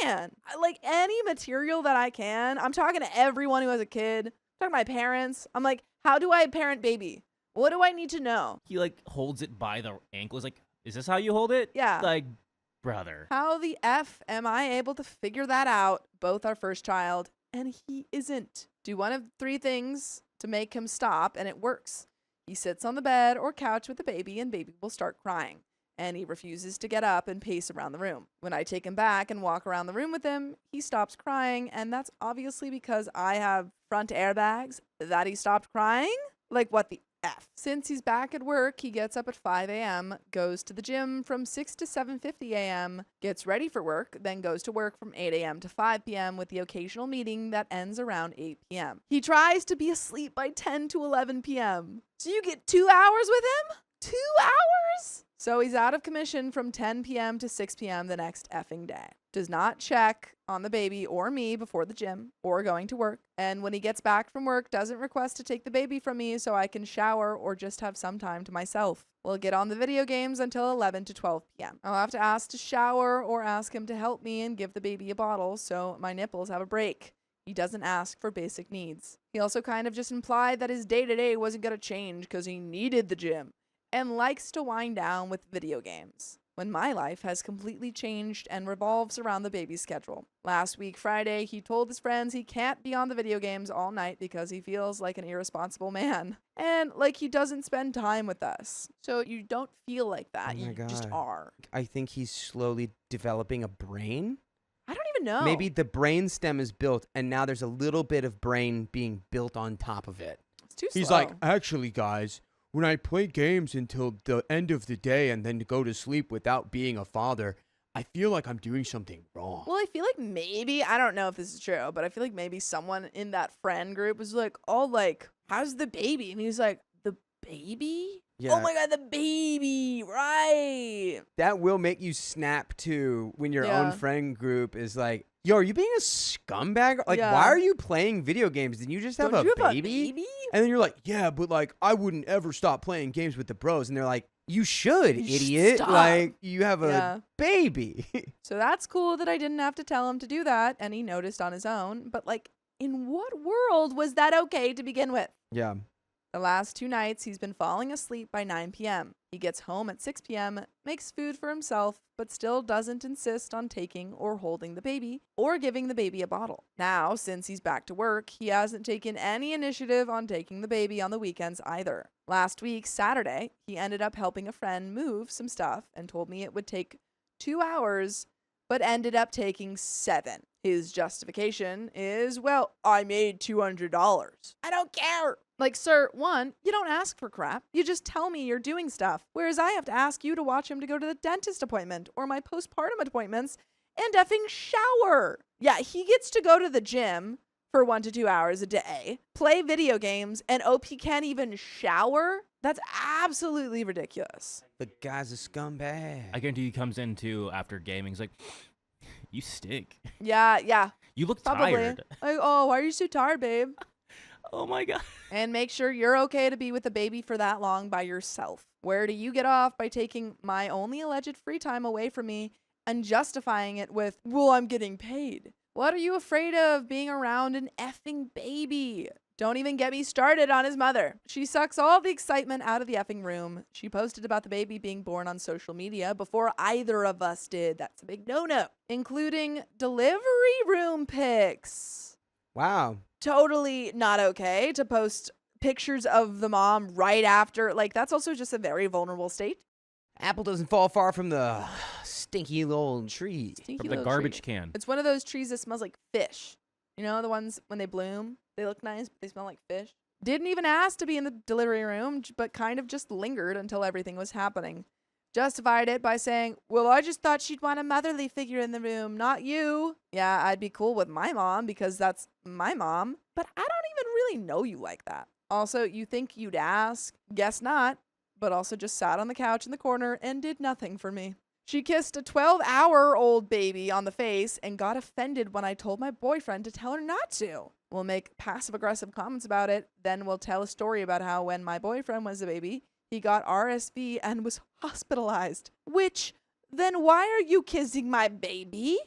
can. Like any material that I can. I'm talking to everyone who has a kid. I'm talking to my parents. I'm like, how do I parent baby? What do I need to know? He like holds it by the ankles. Like, is this how you hold it? Yeah. Like, brother. How the F am I able to figure that out? Both our first child, and he isn't. Do one of 3 things to make him stop, and it works. He sits on the bed or couch with the baby, and baby will start crying. And he refuses to get up and pace around the room. When I take him back and walk around the room with him, he stops crying, and that's obviously because I have front airbags that he stopped crying? Like, what the F? Since he's back at work, he gets up at 5 a.m., goes to the gym from 6 to 7:50 a.m., gets ready for work, then goes to work from 8 a.m. to 5 p.m. with the occasional meeting that ends around 8 p.m. He tries to be asleep by 10 to 11 p.m. So you get 2 hours with him? 2 hours? So he's out of commission from 10 p.m. to 6 p.m. the next effing day. Does not check on the baby or me before the gym or going to work. And when he gets back from work, doesn't request to take the baby from me so I can shower or just have some time to myself. We'll get on the video games until 11 to 12 p.m. I'll have to ask to shower or ask him to help me and give the baby a bottle so my nipples have a break. He doesn't ask for basic needs. He also kind of just implied that his day-to-day wasn't going to change because he needed the gym and likes to wind down with video games, when my life has completely changed and revolves around the baby's schedule. Last week, Friday, he told his friends he can't be on the video games all night because he feels like an irresponsible man and like he doesn't spend time with us. So you don't feel like that. Oh my You just God. are. I think he's slowly developing a brain. I don't even know. Maybe the brain stem is built, and now there's a little bit of brain being built on top of it. It's too He's slow. like, actually, guys, when I play games until the end of the day and then go to sleep without being a father, I feel like I'm doing something wrong. Well, I feel like maybe, I don't know if this is true, but I feel like maybe someone in that friend group was like, oh, like, how's the baby? And he's like, the baby? Yeah. Oh my God, the baby, right. That will make you snap too when your Yeah. own friend group is like, yo, are you being a scumbag? Like, Yeah. why are you playing video games? Did you just have, Don't a, you have baby? a baby? And then you're like, yeah, but like, I wouldn't ever stop playing games with the bros. And they're like, you should, You should idiot. stop. Like, you have a Yeah. baby. So that's cool that I didn't have to tell him to do that, and he noticed on his own. But like, in what world was that okay to begin with? Yeah. The last 2 nights, he's been falling asleep by 9 p.m. He gets home at 6 p.m., makes food for himself, but still doesn't insist on taking or holding the baby or giving the baby a bottle. Now, since he's back to work, he hasn't taken any initiative on taking the baby on the weekends either. Last week, Saturday, he ended up helping a friend move some stuff and told me it would take 2 hours, but ended up taking 7. His justification is, well, I made $200. I don't care. Like, sir, 1, you don't ask for crap. You just tell me you're doing stuff. Whereas I have to ask you to watch him to go to the dentist appointment or my postpartum appointments and effing shower. Yeah, he gets to go to the gym for 1 to 2 hours a day, play video games, and he can't even shower? That's absolutely ridiculous. The guy's a scumbag. I guarantee he comes in too after gaming. He's like, you stink. Yeah. You look Probably. tired. Like, oh, why are you so tired, babe? Oh my God. And make sure you're okay to be with the baby for that long by yourself. Where do you get off by taking my only alleged free time away from me and justifying it with, well, I'm getting paid? What are you afraid of being around an effing baby? Don't even get me started on his mother. She sucks all the excitement out of the effing room. She posted about the baby being born on social media before either of us did. That's a big no-no. Including delivery room pics. Wow. Totally not okay to post pictures of the mom right after. Like, that's also just a very vulnerable state. Apple doesn't fall far from the stinky little tree. Stinky From the little garbage tree. can. It's one of those trees that smells like fish. You know, the ones when they bloom, they look nice, but they smell like fish. Didn't even ask to be in the delivery room, but kind of just lingered until everything was happening. Justified it by saying, well, I just thought she'd want a motherly figure in the room, not you. Yeah, I'd be cool with my mom because that's my mom, but I don't even really know you like that. Also, you think you'd ask? Guess not, but also just sat on the couch in the corner and did nothing for me. She kissed a 12-hour-old baby on the face and got offended when I told my boyfriend to tell her not to. We'll make passive-aggressive comments about it, then we'll tell a story about how when my boyfriend was a baby, he got RSV and was hospitalized. Which, then why are you kissing my baby?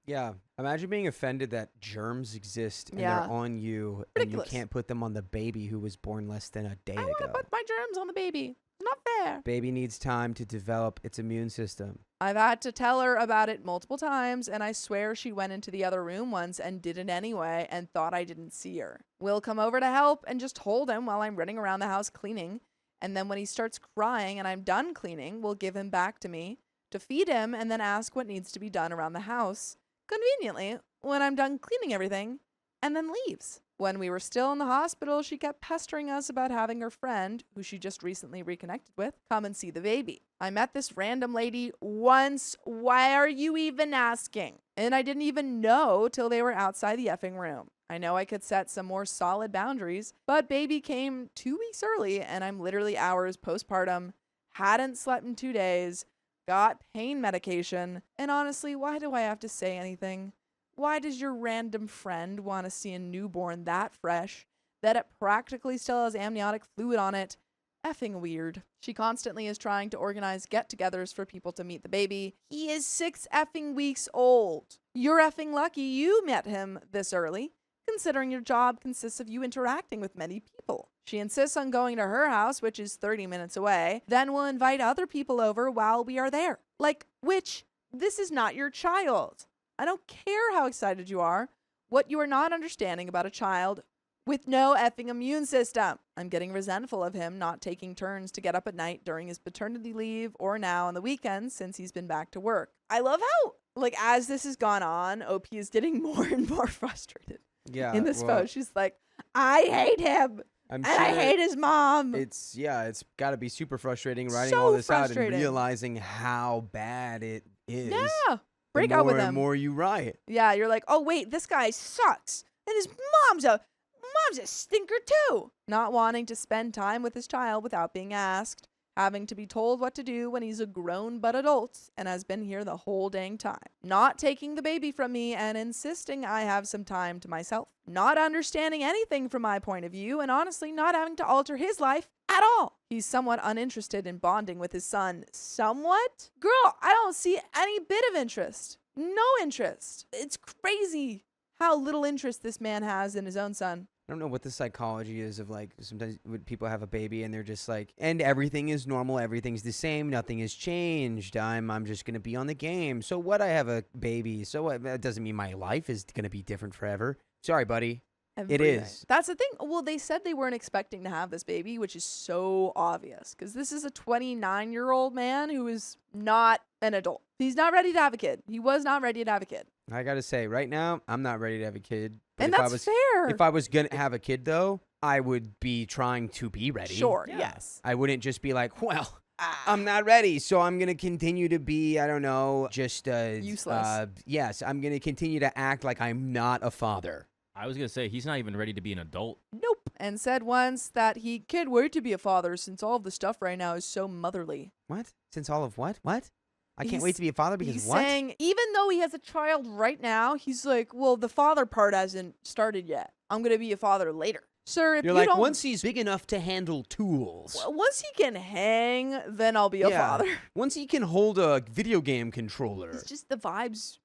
Yeah. Imagine being offended that germs exist and Yeah. they're on you Ridiculous. and you can't put them on the baby who was born less than a day I want to ago. put my germs on the baby. Not fair. Baby needs time to develop its immune system. I've had to tell her about it multiple times, and I swear she went into the other room once and did it anyway and thought I didn't see her. We'll come over to help and just hold him while I'm running around the house cleaning. And then when he starts crying and I'm done cleaning, we'll give him back to me to feed him and then ask what needs to be done around the house. Conveniently, when I'm done cleaning everything, and then leaves. When we were still in the hospital, she kept pestering us about having her friend, who she just recently reconnected with, come and see the baby. I met this random lady once. Why are you even asking? And I didn't even know till they were outside the effing room. I know I could set some more solid boundaries, but baby came 2 weeks early, and I'm literally hours postpartum, hadn't slept in 2 days, got pain medication, and honestly, why do I have to say anything? Why does your random friend want to see a newborn that fresh, that it practically still has amniotic fluid on it? Effing weird. She constantly is trying to organize get-togethers for people to meet the baby. He is 6 effing weeks old. You're effing lucky you met him this early, considering your job consists of you interacting with many people. She insists on going to her house, which is 30 minutes away, then will invite other people over while we are there. This is not your child. I don't care how excited you are, what you are not understanding about a child with no effing immune system. I'm getting resentful of him not taking turns to get up at night during his paternity leave or now on the weekends since he's been back to work. I love how, as this has gone on, OP is getting more and more frustrated. Yeah. In this post, she's like, I hate him. I'm And I hate his mom. It's got to be super frustrating writing So all this out frustrating. and realizing how bad it is. Yeah. Break up with The him. more you write. Yeah, you're like, oh wait, this guy sucks, and his mom's a stinker too. Not wanting to spend time with his child without being asked, having to be told what to do when he's a grown but adult and has been here the whole dang time. Not taking the baby from me and insisting I have some time to myself. Not understanding anything from my point of view and honestly not having to alter his life at all. He's somewhat uninterested in bonding with his son. Somewhat? Girl, I don't see any bit of interest. No interest. It's crazy how little interest this man has in his own son. I don't know what the psychology is of sometimes when people have a baby and they're just like, and everything is normal, everything's the same, nothing has changed. I'm just gonna be on the game. So what? I have a baby. So what? That doesn't mean my life is gonna be different forever. Sorry, buddy. It is. That's the thing. Well, they said they weren't expecting to have this baby, which is so obvious because this is a 29-year-old man who is not an adult. He's not ready to have a kid. He was not ready to have a kid. I gotta say, right now, I'm not ready to have a kid. But And if that's I was, fair. If I was gonna have a kid, though, I would be trying to be ready. Sure, Yeah. yes. I wouldn't just be like, well, I'm not ready, so I'm gonna continue to be, I don't know, just Useless. Yes, I'm gonna continue to act like I'm not a father. I was gonna say he's not even ready to be an adult. Nope. And said once that he can't wait to be a father since all of the stuff right now is so motherly. What? Since all of what? What? I can't He's- wait to be a father because He's what? saying even though he has a child right now, he's like, well, the father part hasn't started yet. I'm going to be a father later. Sir, if You're you like, don't... once he's big enough to handle tools. Once he can hang, then I'll be a father. Once he can hold a video game controller. It's just the vibes.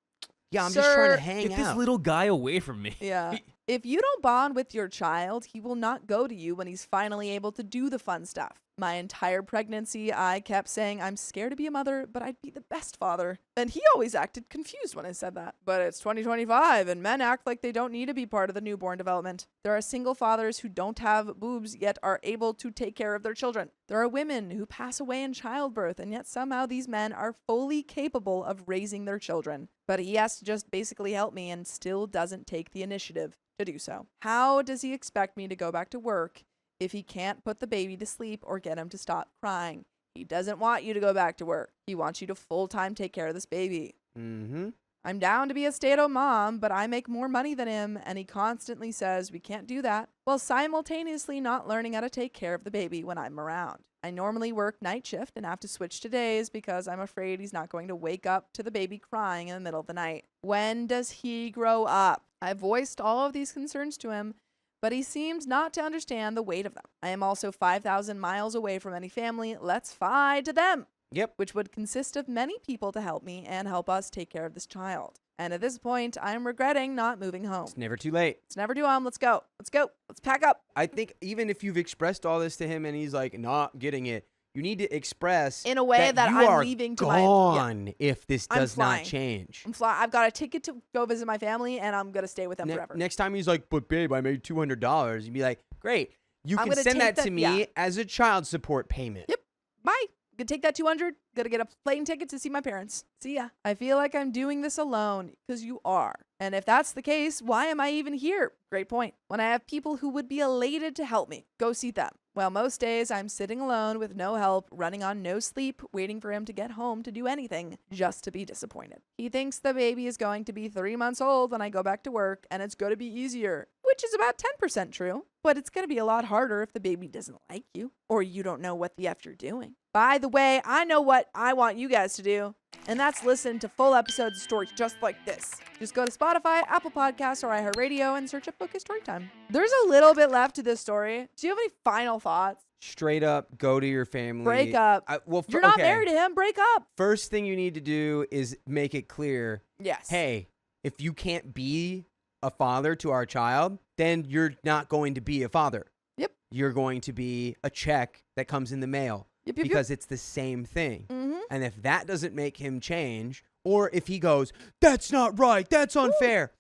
Yeah, I'm just trying Sir, to hang Get out. this little guy away from me. Yeah. If you don't bond with your child, he will not go to you when he's finally able to do the fun stuff. My entire pregnancy, I kept saying I'm scared to be a mother, but I'd be the best father. And he always acted confused when I said that. But it's 2025 and men act like they don't need to be part of the newborn development. There are single fathers who don't have boobs yet are able to take care of their children. There are women who pass away in childbirth and yet somehow these men are fully capable of raising their children. But he has to just basically help me and still doesn't take the initiative to do so. How does he expect me to go back to work if he can't put the baby to sleep or get him to stop crying? He doesn't want you to go back to work. He wants you to full-time take care of this baby. Mm-hmm. I'm down to be a stay-at-home mom, but I make more money than him, and he constantly says we can't do that, while simultaneously not learning how to take care of the baby when I'm around. I normally work night shift and have to switch to days because I'm afraid he's not going to wake up to the baby crying in the middle of the night. When does he grow up? I voiced all of these concerns to him, but he seems not to understand the weight of them. I am also 5,000 miles away from any family. Let's fly to them. Yep. Which would consist of many people to help me and help us take care of this child. And at this point, I'm regretting not moving home. It's never too late. It's never too home. Let's go. Let's go. Let's pack up. I think even if you've expressed all this to him and he's like not getting it, you need to express in a way that you I'm are leaving to gone if this I'm does not flying. change. I'm flying. I've got a ticket to go visit my family, and I'm gonna stay with them forever. Next time he's like, but babe, I made $200. You'd be like, great. You I'm can gonna send take that to that- me yeah. as a child support payment. Yep. Bye. Gonna take that 200. Gonna get a plane ticket to see my parents. See ya. I feel like I'm doing this alone because you are. And if that's the case, why am I even here? Great point. When I have people who would be elated to help me, go see them. Well, most days I'm sitting alone with no help, running on no sleep, waiting for him to get home to do anything, just to be disappointed. He thinks the baby is going to be 3 months old when I go back to work, and it's going to be easier, which is about 10% true. But it's going to be a lot harder if the baby doesn't like you, or you don't know what the F you're doing. By the way, I know what I want you guys to do, and that's listen to full episodes of stories just like this. Just go to Spotify, Apple Podcasts, or iHeartRadio and search up Focus Storytime. There's a little bit left to this story. Do you have any final thoughts? Straight up, go to your family. Break up. You're not married to him. Break up. First thing you need to do is make it clear. Yes. Hey, if you can't be a father to our child, then you're not going to be a father. Yep. You're going to be a check that comes in the mail. Yep, because it's the same thing. Mm-hmm. And if that doesn't make him change, or if he goes, that's not right, that's unfair,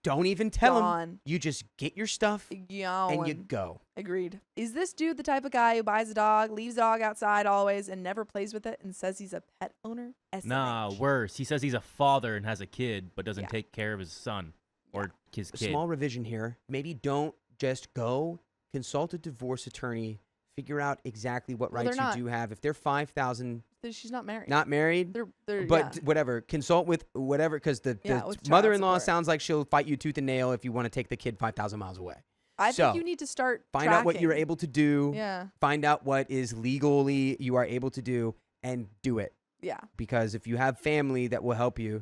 don't even tell him. You just get your stuff and you go. Agreed. Is this dude the type of guy who buys a dog, leaves the dog outside always, and never plays with it and says he's a pet owner? SMH. Nah, worse. He says he's a father and has a kid, but doesn't take care of his son or his kid. Small revision here. Maybe don't just go consult a divorce attorney. Figure out exactly what rights you do have. If they're 5,000, she's not married. Not married. They're but whatever. Consult with whatever, because the mother-in-law sounds like she'll fight you tooth and nail if you want to take the kid 5,000 miles away. I think you need to start find out what you're able to do. Yeah. Find out what is legally you are able to do and do it. Yeah. Because if you have family that will help you,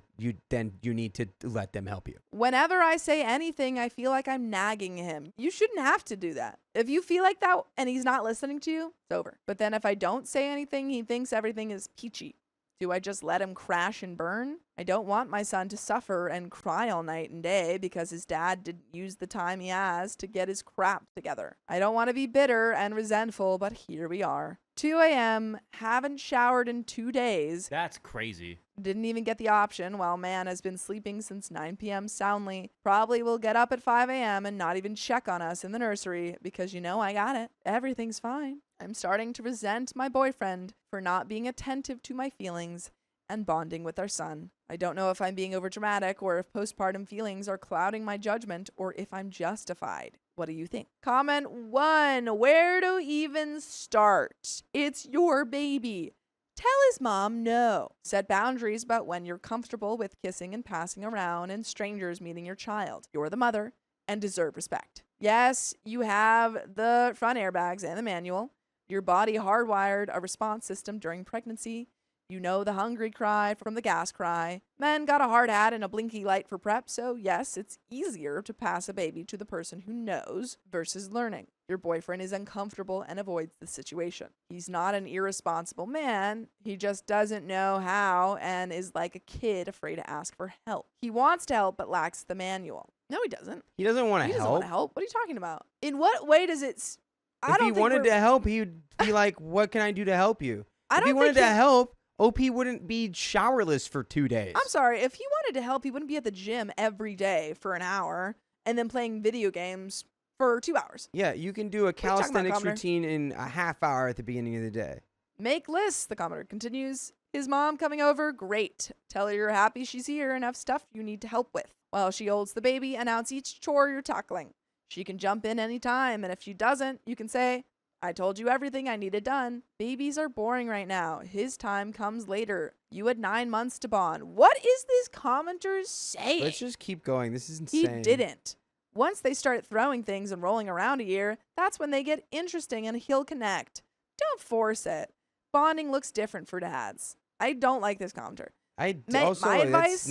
then you need to let them help you. Whenever I say anything, I feel like I'm nagging him. You shouldn't have to do that. If you feel like that and he's not listening to you, it's over. But then if I don't say anything, he thinks everything is peachy. Do I just let him crash and burn? I don't want my son to suffer and cry all night and day because his dad didn't use the time he has to get his crap together. I don't want to be bitter and resentful, but here we are. 2 a.m., haven't showered in 2 days. That's crazy. Didn't even get the option while man has been sleeping since 9 p.m. soundly. Probably will get up at 5 a.m. and not even check on us in the nursery because I got it. Everything's fine. I'm starting to resent my boyfriend for not being attentive to my feelings and bonding with our son. I don't know if I'm being overdramatic or if postpartum feelings are clouding my judgment or if I'm justified. What do you think? Comment 1. Where to even start? It's your baby. Tell his mom no. Set boundaries about when you're comfortable with kissing and passing around and strangers meeting your child. You're the mother and deserve respect. Yes, you have the front airbags and the manual. Your body hardwired a response system during pregnancy. You know the hungry cry from the gas cry. Men got a hard hat and a blinky light for prep, so yes, it's easier to pass a baby to the person who knows versus learning. Your boyfriend is uncomfortable and avoids the situation. He's not an irresponsible man. He just doesn't know how and is like a kid afraid to ask for help. He wants to help but lacks the manual. No, he doesn't. He doesn't want He to doesn't want help. to help. What are you talking about? In what way does it? I If don't he think wanted we're- to help, he would be like, "What can I do to help you?" I If he don't wanted think to help, OP wouldn't be showerless for 2 days. I'm sorry. If he wanted to help, he wouldn't be at the gym every day for an hour and then playing video games for 2 hours. Yeah, you can do a you talking about, calisthenics Commoner? routine in a half hour at the beginning of the day. Make lists, the commenter continues. His mom coming over? Great. Tell her you're happy she's here and have stuff you need to help with. While she holds the baby, announce each chore you're tackling. She can jump in anytime, and if she doesn't, you can say, I told you everything I needed done. Babies are boring right now. His time comes later. You had 9 months to bond. What is this commenter saying? Let's just keep going. This is insane. He didn't. Once they start throwing things and rolling around a year, that's when they get interesting and he'll connect. Don't force it. Bonding looks different for dads. I don't like this commenter. My advice,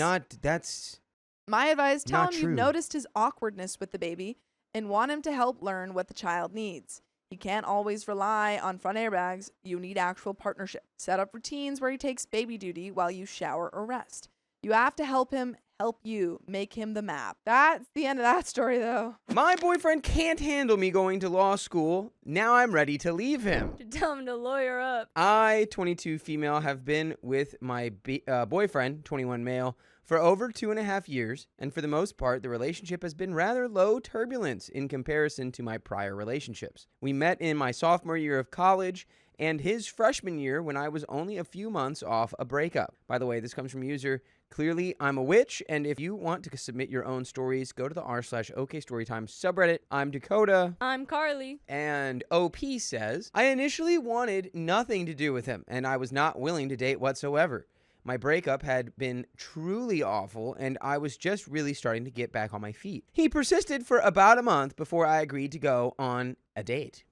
tell Not him true. you've noticed his awkwardness with the baby and want him to help learn what the child needs. You can't always rely on front airbags. You need actual partnership. Set up routines where he takes baby duty while you shower or rest. You have to help him help you. Make him the map. That's the end of that story, though. My boyfriend can't handle me going to law school. Now I'm ready to leave him. To tell him to lawyer up. I, 22 female, have been with my boyfriend, 21 male, for over 2.5 years, and for the most part, the relationship has been rather low turbulence in comparison to my prior relationships. We met in my sophomore year of college and his freshman year when I was only a few months off a breakup. By the way, this comes from user Clearly I'm a Witch, and if you want to submit your own stories, go to the r/OKStorytime subreddit. I'm Dakota. I'm Carly. And OP says, I initially wanted nothing to do with him, and I was not willing to date whatsoever. My breakup had been truly awful, and I was just really starting to get back on my feet. He persisted for about a month before I agreed to go on a date.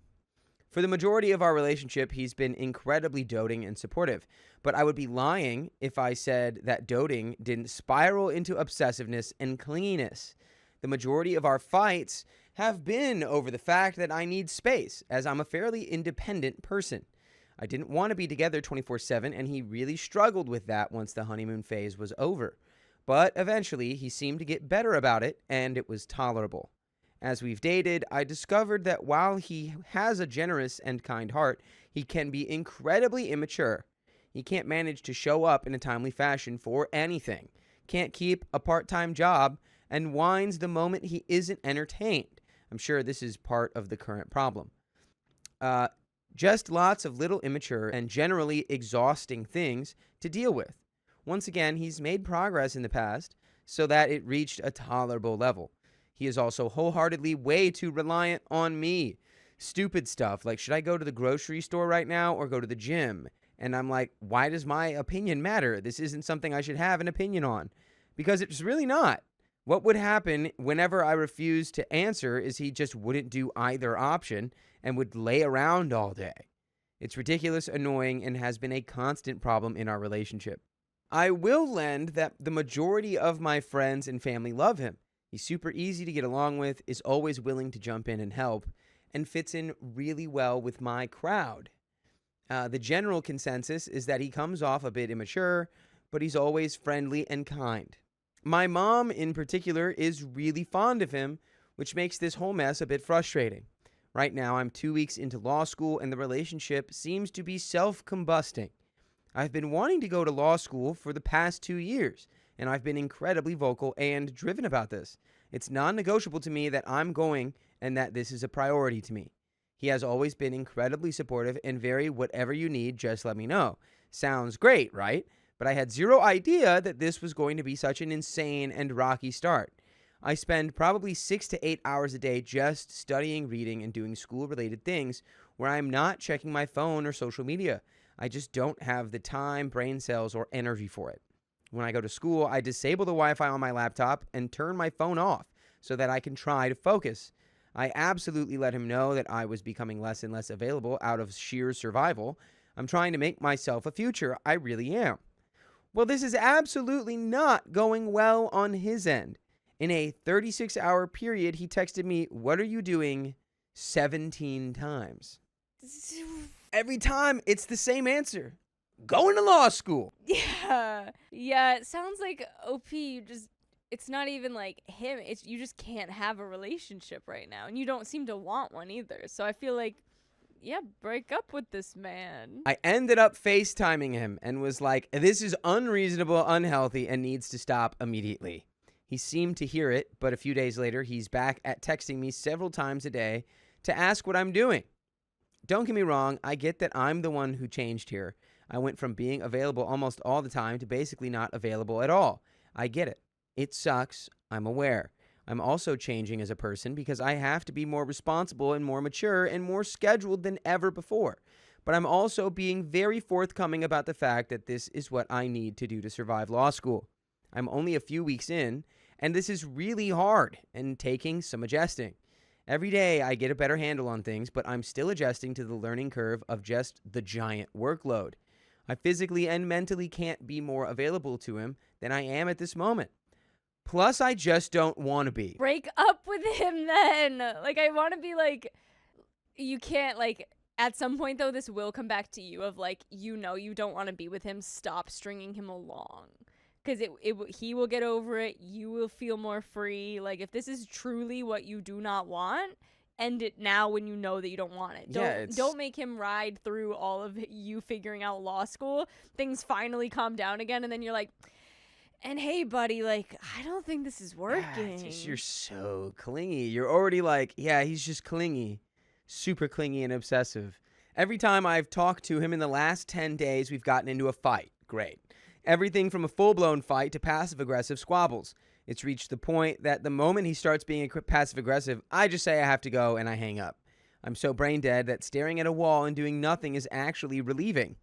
For the majority of our relationship, he's been incredibly doting and supportive, but I would be lying if I said that doting didn't spiral into obsessiveness and clinginess. The majority of our fights have been over the fact that I need space, as I'm a fairly independent person. I didn't want to be together 24/7, and he really struggled with that once the honeymoon phase was over. But eventually, he seemed to get better about it, and it was tolerable. As we've dated, I discovered that while he has a generous and kind heart, he can be incredibly immature. He can't manage to show up in a timely fashion for anything, can't keep a part-time job, and whines the moment he isn't entertained. I'm sure this is part of the current problem. Just lots of little immature and generally exhausting things to deal with. Once again, he's made progress in the past so that it reached a tolerable level. He is also wholeheartedly way too reliant on me. Stupid stuff like, should I go to the grocery store right now or go to the gym? And I'm like, why does my opinion matter? This isn't something I should have an opinion on. Because it's really not. What would happen whenever I refused to answer is he just wouldn't do either option and would lay around all day. It's ridiculous, annoying, and has been a constant problem in our relationship. I will lend that the majority of my friends and family love him. He's super easy to get along with, is always willing to jump in and help, and fits in really well with my crowd. The general consensus is that he comes off a bit immature, but he's always friendly and kind. My mom, in particular, is really fond of him, which makes this whole mess a bit frustrating. Right now, I'm 2 weeks into law school, and the relationship seems to be self-combusting. I've been wanting to go to law school for the past 2 years, and I've been incredibly vocal and driven about this. It's non-negotiable to me that I'm going and that this is a priority to me. He has always been incredibly supportive and very whatever you need, just let me know. Sounds great, right? But I had zero idea that this was going to be such an insane and rocky start. I spend probably 6 to 8 hours a day just studying, reading, and doing school-related things where I'm not checking my phone or social media. I just don't have the time, brain cells, or energy for it. When I go to school, I disable the Wi-Fi on my laptop and turn my phone off so that I can try to focus. I absolutely let him know that I was becoming less and less available out of sheer survival. I'm trying to make myself a future. I really am. Well, this is absolutely not going well on his end. In a 36-hour period, he texted me, "What are you doing?" 17 times. Every time, it's the same answer. Going to law school. Yeah. Yeah, it sounds like OP, you just it's not even like him. It's you just can't have a relationship right now, and you don't seem to want one either. So I feel like, yeah, break up with this man. I ended up FaceTiming him and was like, this is unreasonable, unhealthy, and needs to stop immediately. He seemed to hear it, but a few days later, he's back at texting me several times a day to ask what I'm doing. Don't get me wrong, I get that I'm the one who changed here. I went from being available almost all the time to basically not available at all. I get it. It sucks. I'm aware. I'm also changing as a person because I have to be more responsible and more mature and more scheduled than ever before. But I'm also being very forthcoming about the fact that this is what I need to do to survive law school. I'm only a few weeks in, and this is really hard and taking some adjusting. Every day I get a better handle on things, but I'm still adjusting to the learning curve of just the giant workload. I physically and mentally can't be more available to him than I am at this moment. Plus, I just don't want to be. Break up with him then. Like, I want to be like, you can't, like, at some point, though, this will come back to you of, like, you don't want to be with him. Stop stringing him along. Because he will get over it. You will feel more free. Like, if this is truly what you do not want, end it now when you know that you don't want it. Don't make him ride through all of you figuring out law school. Things finally calm down again, and then you're like, and hey, buddy, like, I don't think this is working. You're so clingy. You're already like, yeah, he's just clingy. Super clingy and obsessive. Every time I've talked to him in the last 10 days, we've gotten into a fight. Great. Everything from a full-blown fight to passive-aggressive squabbles. It's reached the point that the moment he starts being passive-aggressive, I just say I have to go and I hang up. I'm so brain dead that staring at a wall and doing nothing is actually relieving.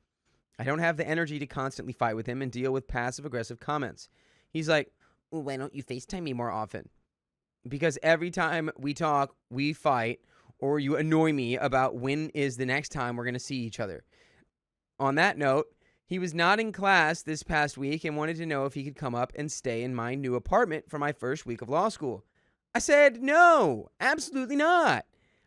I don't have the energy to constantly fight with him and deal with passive-aggressive comments. He's like, why don't you FaceTime me more often? Because every time we talk, we fight, or you annoy me about when is the next time we're going to see each other. On that note, he was not in class this past week and wanted to know if he could come up and stay in my new apartment for my first week of law school. I said, no, absolutely not.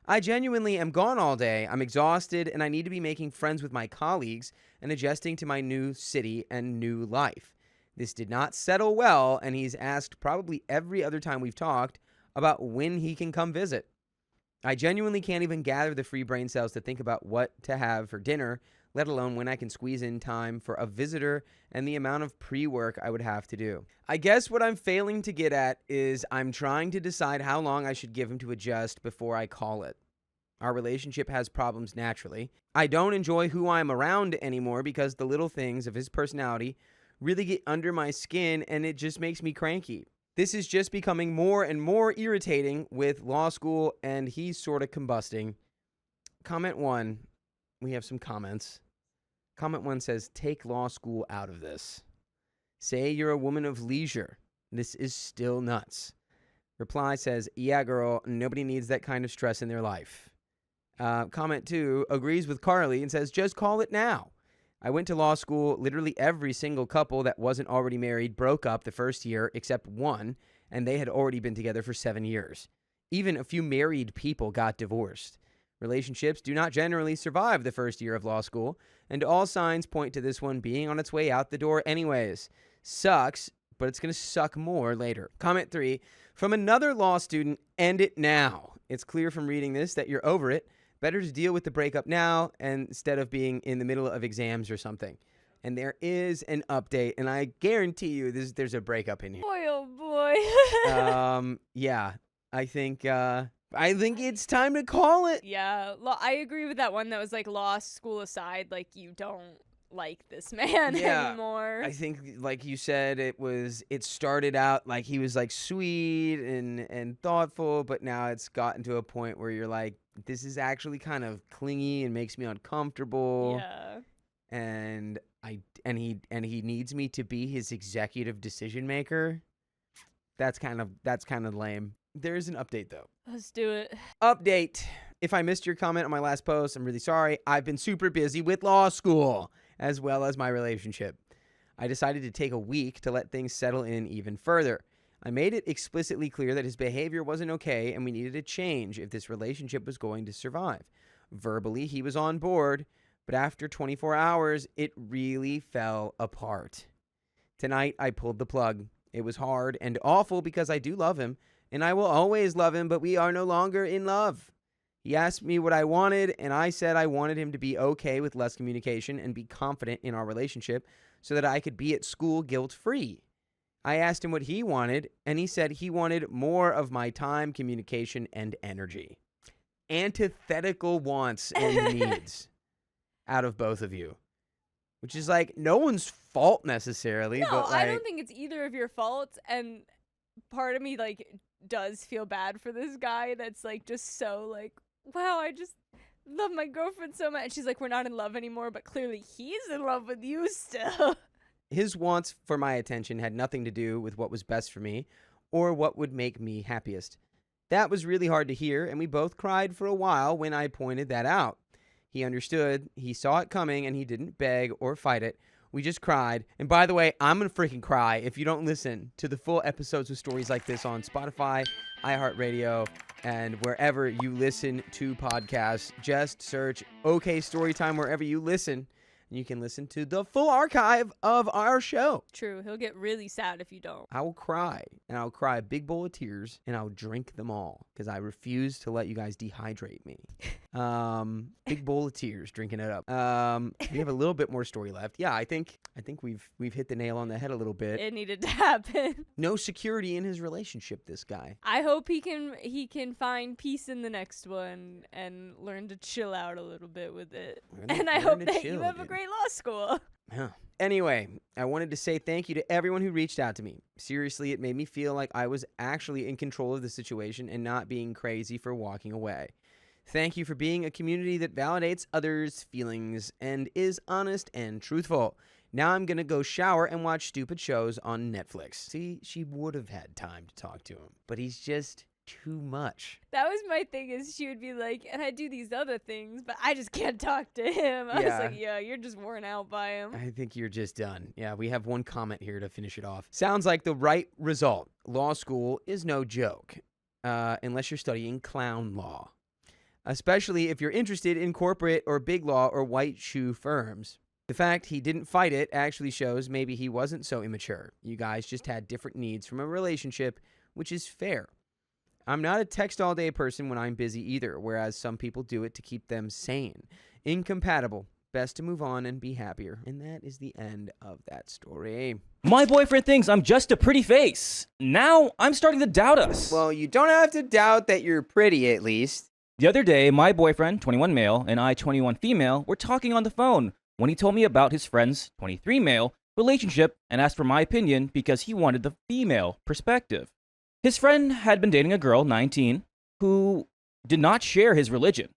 I genuinely am gone all day. I'm exhausted, and I need to be making friends with my colleagues and adjusting to my new city and new life. This did not settle well, and he's asked probably every other time we've talked about when he can come visit. I genuinely can't even gather the free brain cells to think about what to have for dinner, let alone when I can squeeze in time for a visitor and the amount of pre-work I would have to do. I guess what I'm failing to get at is I'm trying to decide how long I should give him to adjust before I call it. Our relationship has problems naturally. I don't enjoy who I'm around anymore because the little things of his personality really get under my skin and it just makes me cranky. This is just becoming more and more irritating with law school and he's sort of combusting. Comment 1. We have some comments. Comment 1 says, take law school out of this. Say you're a woman of leisure. This is still nuts. Reply says, yeah, girl, nobody needs that kind of stress in their life. Comment 2 agrees with Carly and says, just call it now. I went to law school. Literally every single couple that wasn't already married broke up the first year except one, and they had already been together for 7 years. Even a few married people got divorced. Relationships do not generally survive the first year of law school, and all signs point to this one being on its way out the door anyways. Sucks, but it's going to suck more later. Comment 3, from another law student, end it now. It's clear from reading this that you're over it. Better to deal with the breakup now instead of being in the middle of exams or something. And there is an update, and I guarantee you there's a breakup in here. Boy, oh boy. Yeah, I think it's time to call it. Yeah, I agree with that one that was like law school aside, like you don't like this man anymore. I think, like you said, it started out like he was like sweet and thoughtful, but now it's gotten to a point where you're like, this is actually kind of clingy and makes me uncomfortable. Yeah. And he needs me to be his executive decision maker. That's kind of lame. There is an update though. Let's do it. Update. If I missed your comment on my last post, I'm really sorry. I've been super busy with law school as well as my relationship. I decided to take a week to let things settle in even further. I made it explicitly clear that his behavior wasn't okay and we needed a change if this relationship was going to survive. Verbally, he was on board, but after 24 hours, it really fell apart. Tonight, I pulled the plug. It was hard and awful because I do love him, and I will always love him, but we are no longer in love. He asked me what I wanted, and I said I wanted him to be okay with less communication and be confident in our relationship so that I could be at school guilt-free. I asked him what he wanted, and he said he wanted more of my time, communication, and energy. Antithetical wants and needs out of both of you. Which is like no one's fault necessarily. No, but like, I don't think it's either of your faults. And part of me like does feel bad for this guy that's like just so like, wow, I just love my girlfriend so much. She's like, we're not in love anymore, but clearly he's in love with you still. His wants for my attention had nothing to do with what was best for me or what would make me happiest. That was really hard to hear, and we both cried for a while when I pointed that out. He understood, he saw it coming, and he didn't beg or fight it. We just cried. And by the way, I'm going to freaking cry if you don't listen to the full episodes of stories like this on Spotify, iHeartRadio, and wherever you listen to podcasts. Just search OK Storytime wherever you listen. And you can listen to the full archive of our show. True. He'll get really sad if you don't. I will cry, and I'll cry a big bowl of tears, and I'll drink them all because I refuse to let you guys dehydrate me. Big bowl of tears, drinking it up. We have a little bit more story left. Yeah, I think we've hit the nail on the head a little bit. It needed to happen. No security in his relationship, this guy. I hope he can find peace in the next one and learn to chill out a little bit with it. And I hope that you have a great law school. Yeah. Anyway, I wanted to say thank you to everyone who reached out to me. Seriously, it made me feel like I was actually in control of the situation and not being crazy for walking away. Thank you for being a community that validates others' feelings and is honest and truthful. Now I'm going to go shower and watch stupid shows on Netflix. See, she would have had time to talk to him, but he's just too much. That was my thing, is she would be like, and I do these other things, but I just can't talk to him. I was like, yeah, you're just worn out by him. I think you're just done. Yeah, we have one comment here to finish it off. Sounds like the right result. Law school is no joke, unless you're studying clown law, especially if you're interested in corporate or big law or white shoe firms. The fact he didn't fight it actually shows maybe he wasn't so immature. You guys just had different needs from a relationship, which is fair. I'm not a text all day person when I'm busy either, whereas some people do it to keep them sane. Incompatible. Best to move on and be happier. And that is the end of that story. My boyfriend thinks I'm just a pretty face. Now I'm starting to doubt us. Well, you don't have to doubt that you're pretty, at least. The other day, my boyfriend, 21 male, and I, 21 female, were talking on the phone when he told me about his friend's, 23 male, relationship and asked for my opinion because he wanted the female perspective. His friend had been dating a girl, 19, who did not share his religion.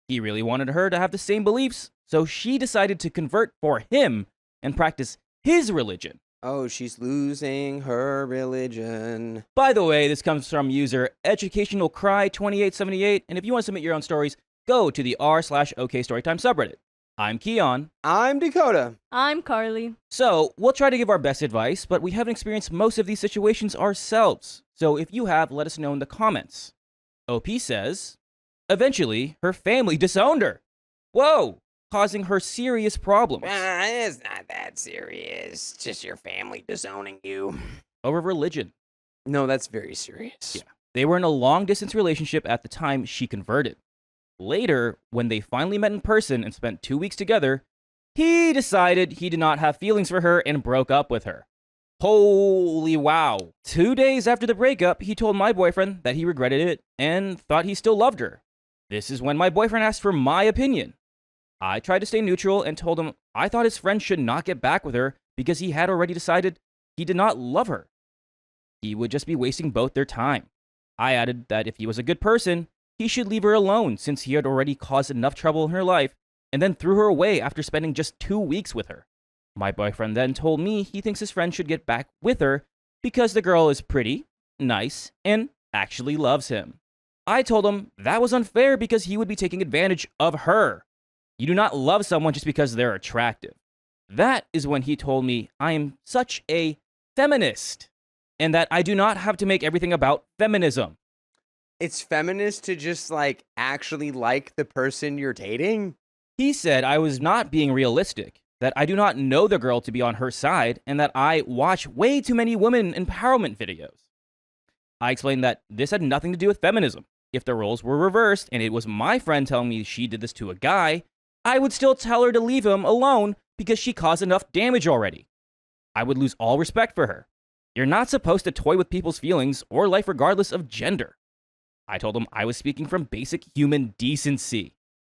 He really wanted her to have the same beliefs, so she decided to convert for him and practice his religion. Oh, she's losing her religion. By the way, this comes from user educationalcry2878, and if you want to submit your own stories, go to the r/OK Storytime subreddit. I'm Keon. I'm Dakota. I'm Carly. So, we'll try to give our best advice, but we haven't experienced most of these situations ourselves. So if you have, let us know in the comments. OP says, eventually, her family disowned her. Whoa! Causing her serious problems. It's not that serious. Just your family disowning you. Over religion. No, that's very serious. Yeah. They were in a long-distance relationship at the time she converted. Later, when they finally met in person and spent 2 weeks together, he decided he did not have feelings for her and broke up with her. Holy wow. 2 days after the breakup, he told my boyfriend that he regretted it and thought he still loved her. This is when my boyfriend asked for my opinion. I tried to stay neutral and told him I thought his friend should not get back with her because he had already decided he did not love her. He would just be wasting both their time. I added that if he was a good person, he should leave her alone since he had already caused enough trouble in her life and then threw her away after spending just 2 weeks with her. My boyfriend then told me he thinks his friend should get back with her because the girl is pretty, nice, and actually loves him. I told him that was unfair because he would be taking advantage of her. You do not love someone just because they're attractive. That is when he told me I am such a feminist and that I do not have to make everything about feminism. It's feminist to just, actually like the person you're dating? He said I was not being realistic, that I do not know the girl to be on her side, and that I watch way too many women empowerment videos. I explained that this had nothing to do with feminism. If the roles were reversed and it was my friend telling me she did this to a guy, I would still tell her to leave him alone because she caused enough damage already. I would lose all respect for her. You're not supposed to toy with people's feelings or life regardless of gender. I told him I was speaking from basic human decency.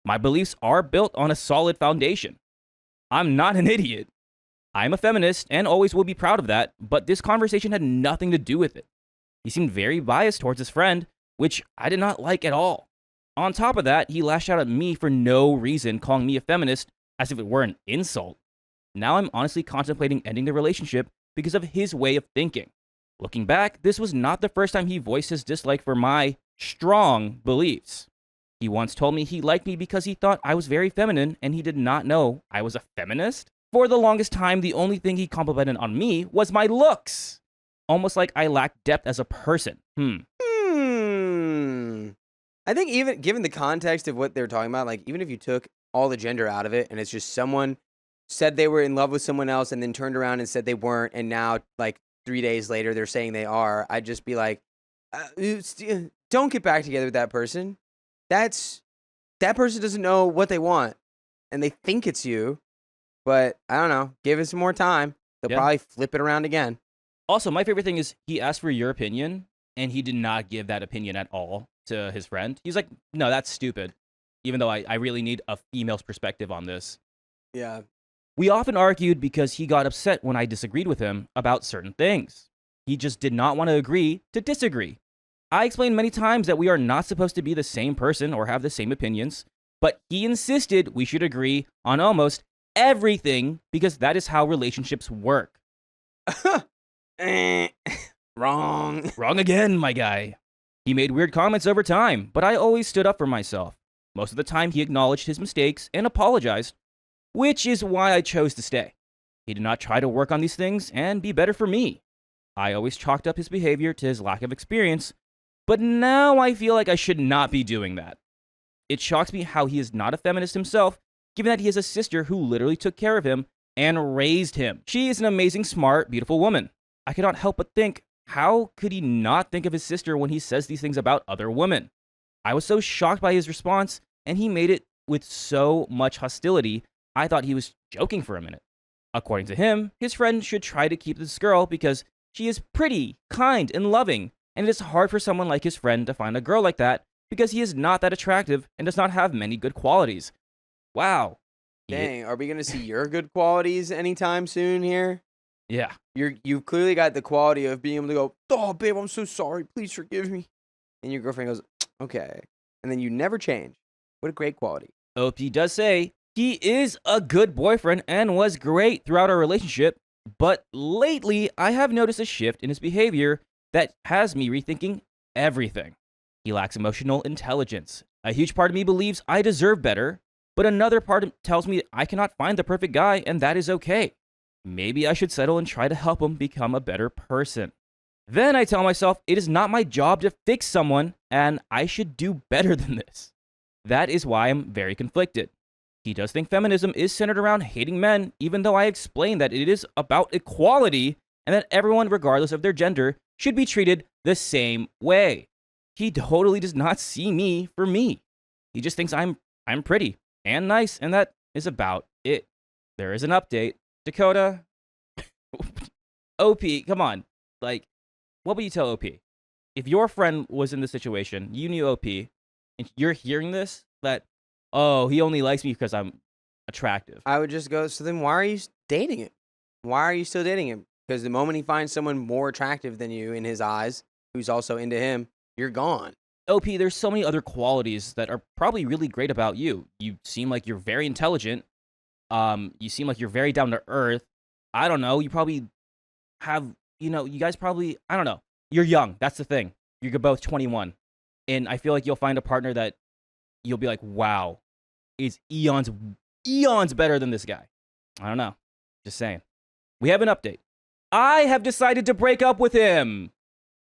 My beliefs are built on a solid foundation. I'm not an idiot. I'm a feminist and always will be proud of that, but this conversation had nothing to do with it. He seemed very biased towards his friend, which I did not like at all. On top of that, he lashed out at me for no reason, calling me a feminist as if it were an insult. Now I'm honestly contemplating ending the relationship because of his way of thinking. Looking back, this was not the first time he voiced his dislike for my strong beliefs. He once told me he liked me because he thought I was very feminine and he did not know I was a feminist. For the longest time, the only thing he complimented on me was my looks. Almost like I lacked depth as a person. I think even given the context of what they're talking about, like even if you took all the gender out of it and it's just someone said they were in love with someone else and then turned around and said they weren't, and now like 3 days later they're saying they are, I'd just be like, don't get back together with that person. That person doesn't know what they want and they think it's you, but I don't know, give it some more time. They'll probably flip it around again. Also, my favorite thing is he asked for your opinion and he did not give that opinion at all to his friend. He's like, no, that's stupid. Even though I really need a female's perspective on this. Yeah. We often argued because he got upset when I disagreed with him about certain things. He just did not want to agree to disagree. I explained many times that we are not supposed to be the same person or have the same opinions, but he insisted we should agree on almost everything because that is how relationships work. Wrong. Wrong again, my guy. He made weird comments over time, but I always stood up for myself. Most of the time, he acknowledged his mistakes and apologized, which is why I chose to stay. He did not try to work on these things and be better for me. I always chalked up his behavior to his lack of experience, but now I feel like I should not be doing that. It shocks me how he is not a feminist himself, given that he has a sister who literally took care of him and raised him. She is an amazing, smart, beautiful woman. I cannot help but think, how could he not think of his sister when he says these things about other women? I was so shocked by his response, and he made it with so much hostility, I thought he was joking for a minute. According to him, his friend should try to keep this girl because she is pretty, kind, and loving, and it is hard for someone like his friend to find a girl like that because he is not that attractive and does not have many good qualities. Wow. Dang, are we going to see your good qualities anytime soon here? Yeah. You've clearly got the quality of being able to go, oh, babe, I'm so sorry. Please forgive me. And your girlfriend goes, okay. And then you never change. What a great quality. OP does say he is a good boyfriend and was great throughout our relationship, but lately I have noticed a shift in his behavior that has me rethinking everything. He lacks emotional intelligence. A huge part of me believes I deserve better, but another part tells me I cannot find the perfect guy, and that is okay. Maybe I should settle and try to help him become a better person. Then I tell myself it is not my job to fix someone, and I should do better than this. That is why I'm very conflicted. He does think feminism is centered around hating men, even though I explain that it is about equality and that everyone, regardless of their gender, should be treated the same way. He totally does not see me for me. He just thinks I'm pretty and nice, and that is about it. There is an update. Dakota, OP, come on. Like, what would you tell OP? If your friend was in this situation, you knew OP, and you're hearing this, that, oh, he only likes me because I'm attractive. I would just go, so then why are you dating him? Why are you still dating him? Because the moment he finds someone more attractive than you in his eyes, who's also into him, you're gone. OP, there's so many other qualities that are probably really great about you. You seem like you're very intelligent. You seem like you're very down to earth. I don't know. You probably have, you guys probably, I don't know. You're young. That's the thing. You're both 21. And I feel like you'll find a partner that you'll be like, wow, it's eons better than this guy. I don't know. Just saying. We have an update. I have decided to break up with him.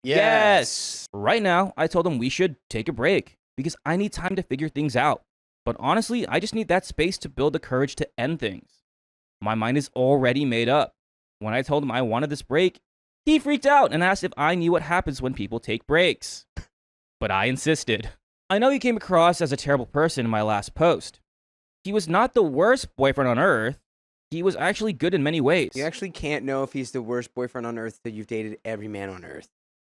Yes. Right now, I told him we should take a break because I need time to figure things out. But honestly, I just need that space to build the courage to end things. My mind is already made up. When I told him I wanted this break, he freaked out and asked if I knew what happens when people take breaks. But I insisted. I know he came across as a terrible person in my last post. He was not the worst boyfriend on earth. He was actually good in many ways. You actually can't know if he's the worst boyfriend on earth till you've dated every man on earth.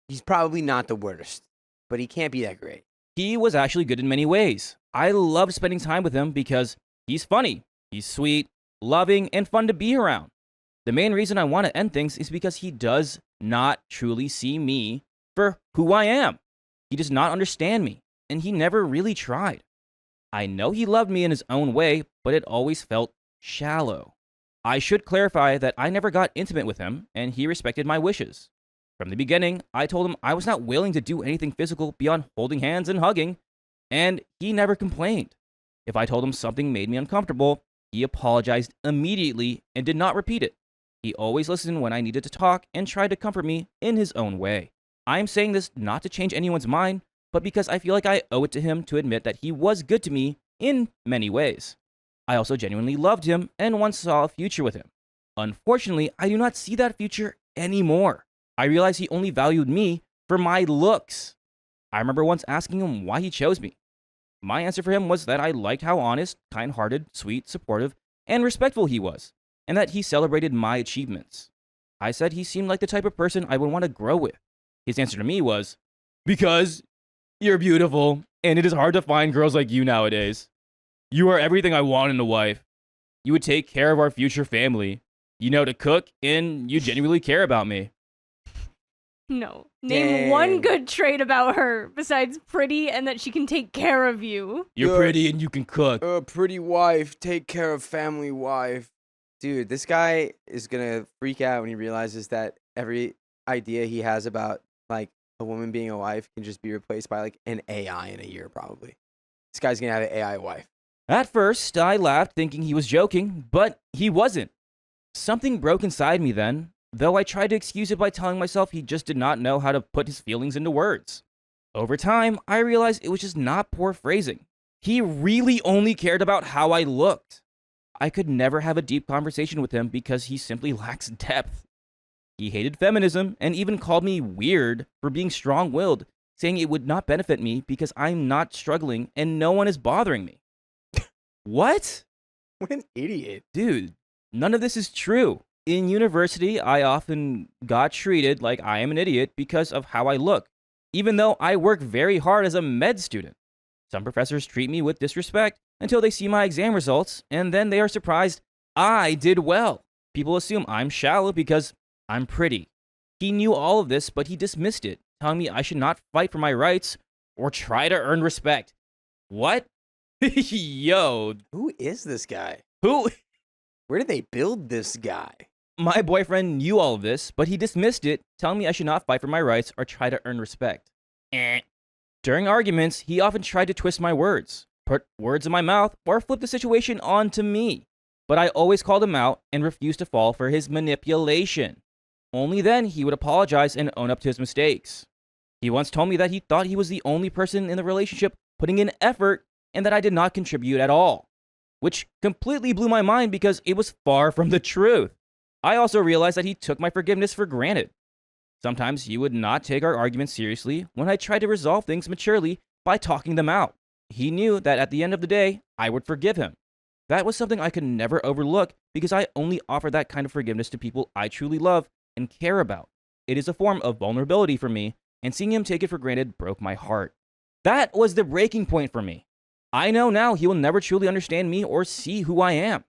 He's probably not the worst, but he can't be that great. He was actually good in many ways. I loved spending time with him because he's funny, he's sweet, loving, and fun to be around. The main reason I want to end things is because he does not truly see me for who I am. He does not understand me, and he never really tried. I know he loved me in his own way, but it always felt shallow. I should clarify that I never got intimate with him, and he respected my wishes. From the beginning, I told him I was not willing to do anything physical beyond holding hands and hugging, and he never complained. If I told him something made me uncomfortable, he apologized immediately and did not repeat it. He always listened when I needed to talk and tried to comfort me in his own way. I am saying this not to change anyone's mind, but because I feel like I owe it to him to admit that he was good to me in many ways. I also genuinely loved him and once saw a future with him. Unfortunately, I do not see that future anymore. I realize he only valued me for my looks. I remember once asking him why he chose me. My answer for him was that I liked how honest, kind-hearted, sweet, supportive, and respectful he was, and that he celebrated my achievements. I said he seemed like the type of person I would want to grow with. His answer to me was, "Because you're beautiful, and it is hard to find girls like you nowadays. You are everything I want in a wife. You would take care of our future family. You know to cook, and you genuinely care about me." No. Name one good trait about her besides pretty and that she can take care of you. You're pretty and you can cook. Pretty wife, take care of family wife. Dude, this guy is gonna freak out when he realizes that every idea he has about like a woman being a wife can just be replaced by like an AI in a year probably. This guy's gonna have an AI wife. At first, I laughed thinking he was joking, but he wasn't. Something broke inside me then, though I tried to excuse it by telling myself he just did not know how to put his feelings into words. Over time, I realized it was just not poor phrasing. He really only cared about how I looked. I could never have a deep conversation with him because he simply lacks depth. He hated feminism and even called me weird for being strong-willed, saying it would not benefit me because I'm not struggling and no one is bothering me. What? What an idiot. Dude, none of this is true. In university, I often got treated like I am an idiot because of how I look, even though I work very hard as a med student. Some professors treat me with disrespect until they see my exam results, and then they are surprised I did well. People assume I'm shallow because I'm pretty. He knew all of this, but he dismissed it, telling me I should not fight for my rights or try to earn respect. What? Yo. Who is this guy? Who? Where did they build this guy? My boyfriend knew all of this, but he dismissed it, telling me I should not fight for my rights or try to earn respect. During arguments, he often tried to twist my words, put words in my mouth, or flip the situation onto me. But I always called him out and refused to fall for his manipulation. Only then he would apologize and own up to his mistakes. He once told me that he thought he was the only person in the relationship putting in effort and that I did not contribute at all, which completely blew my mind because it was far from the truth. I also realized that he took my forgiveness for granted. Sometimes he would not take our arguments seriously when I tried to resolve things maturely by talking them out. He knew that at the end of the day, I would forgive him. That was something I could never overlook because I only offer that kind of forgiveness to people I truly love and care about. It is a form of vulnerability for me, and seeing him take it for granted broke my heart. That was the breaking point for me. I know now he will never truly understand me or see who I am.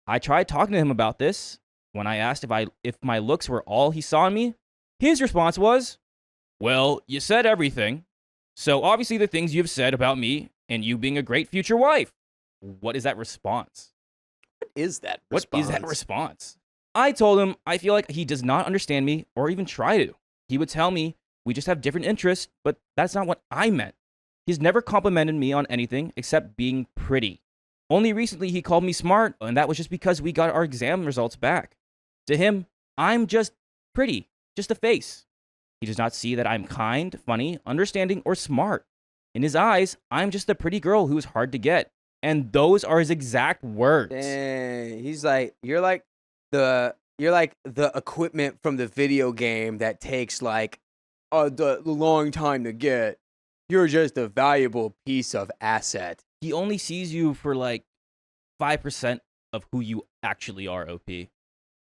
I tried talking to him about this. When I asked if my looks were all he saw in me, his response was, "Well, you said everything. So obviously the things you've said about me and you being a great future wife." What is that response? What is that response? What is that response? I told him I feel like he does not understand me or even try to. He would tell me we just have different interests, but that's not what I meant. He's never complimented me on anything except being pretty. Only recently he called me smart, and that was just because we got our exam results back. To him, I'm just pretty, just a face. He does not see that I'm kind, funny, understanding, or smart. In his eyes, I'm just a pretty girl who is hard to get, And those are his exact words. Dang. He's like, you're like the equipment from the video game that takes like the long time to get. You're just a valuable piece of asset. He only sees you for like 5% of who you actually are, OP.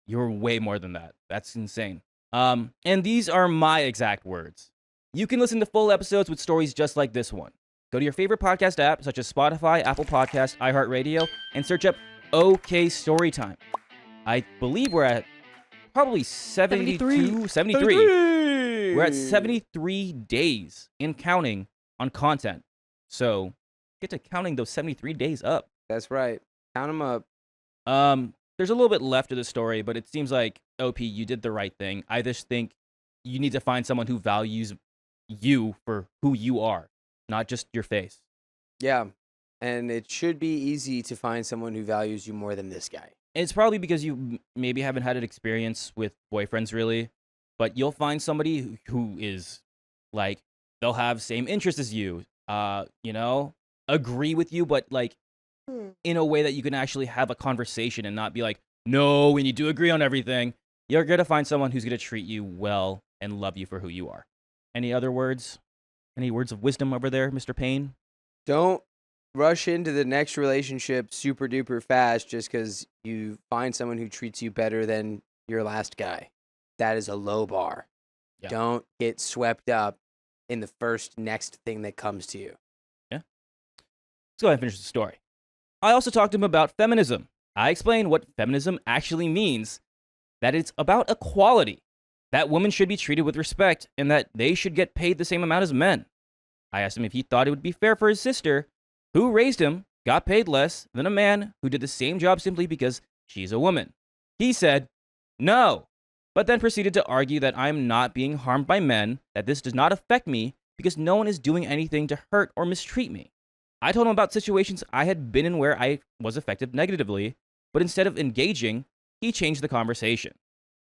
You're way more than that. That's insane. And these are my exact words. You can listen to full episodes with stories just like this one. Go to your favorite podcast app, such as Spotify, Apple Podcasts, iHeartRadio, and search up OK Storytime. I believe we're at probably 73. We're at 73 days in counting on content. So get to counting those 73 days up. That's right. Count them up. There's a little bit left of the story, but it seems like, OP, you did the right thing. I just think you need to find someone who values you for who you are, not just your face. Yeah. And it should be easy to find someone who values you more than this guy. It's probably because you maybe haven't had an experience with boyfriends, really. But you'll find somebody who is, like, they'll have same interests as you, agree with you, but, like, in a way that you can actually have a conversation and not be like, no, we need to agree on everything. You're going to find someone who's going to treat you well and love you for who you are. Any other words? Any words of wisdom over there, Mr. Payne? Don't rush into the next relationship super duper fast just because you find someone who treats you better than your last guy. That is a low bar. Yeah. Don't get swept up in the first next thing that comes to you. Yeah. Let's go ahead and finish the story. I also talked to him about feminism. I explained what feminism actually means, that it's about equality, that women should be treated with respect, and that they should get paid the same amount as men. I asked him if he thought it would be fair for his sister, who raised him, got paid less than a man who did the same job simply because she's a woman. He said, no, but then proceeded to argue that I'm not being harmed by men, that this does not affect me because no one is doing anything to hurt or mistreat me. I told him about situations I had been in where I was affected negatively, but instead of engaging, he changed the conversation.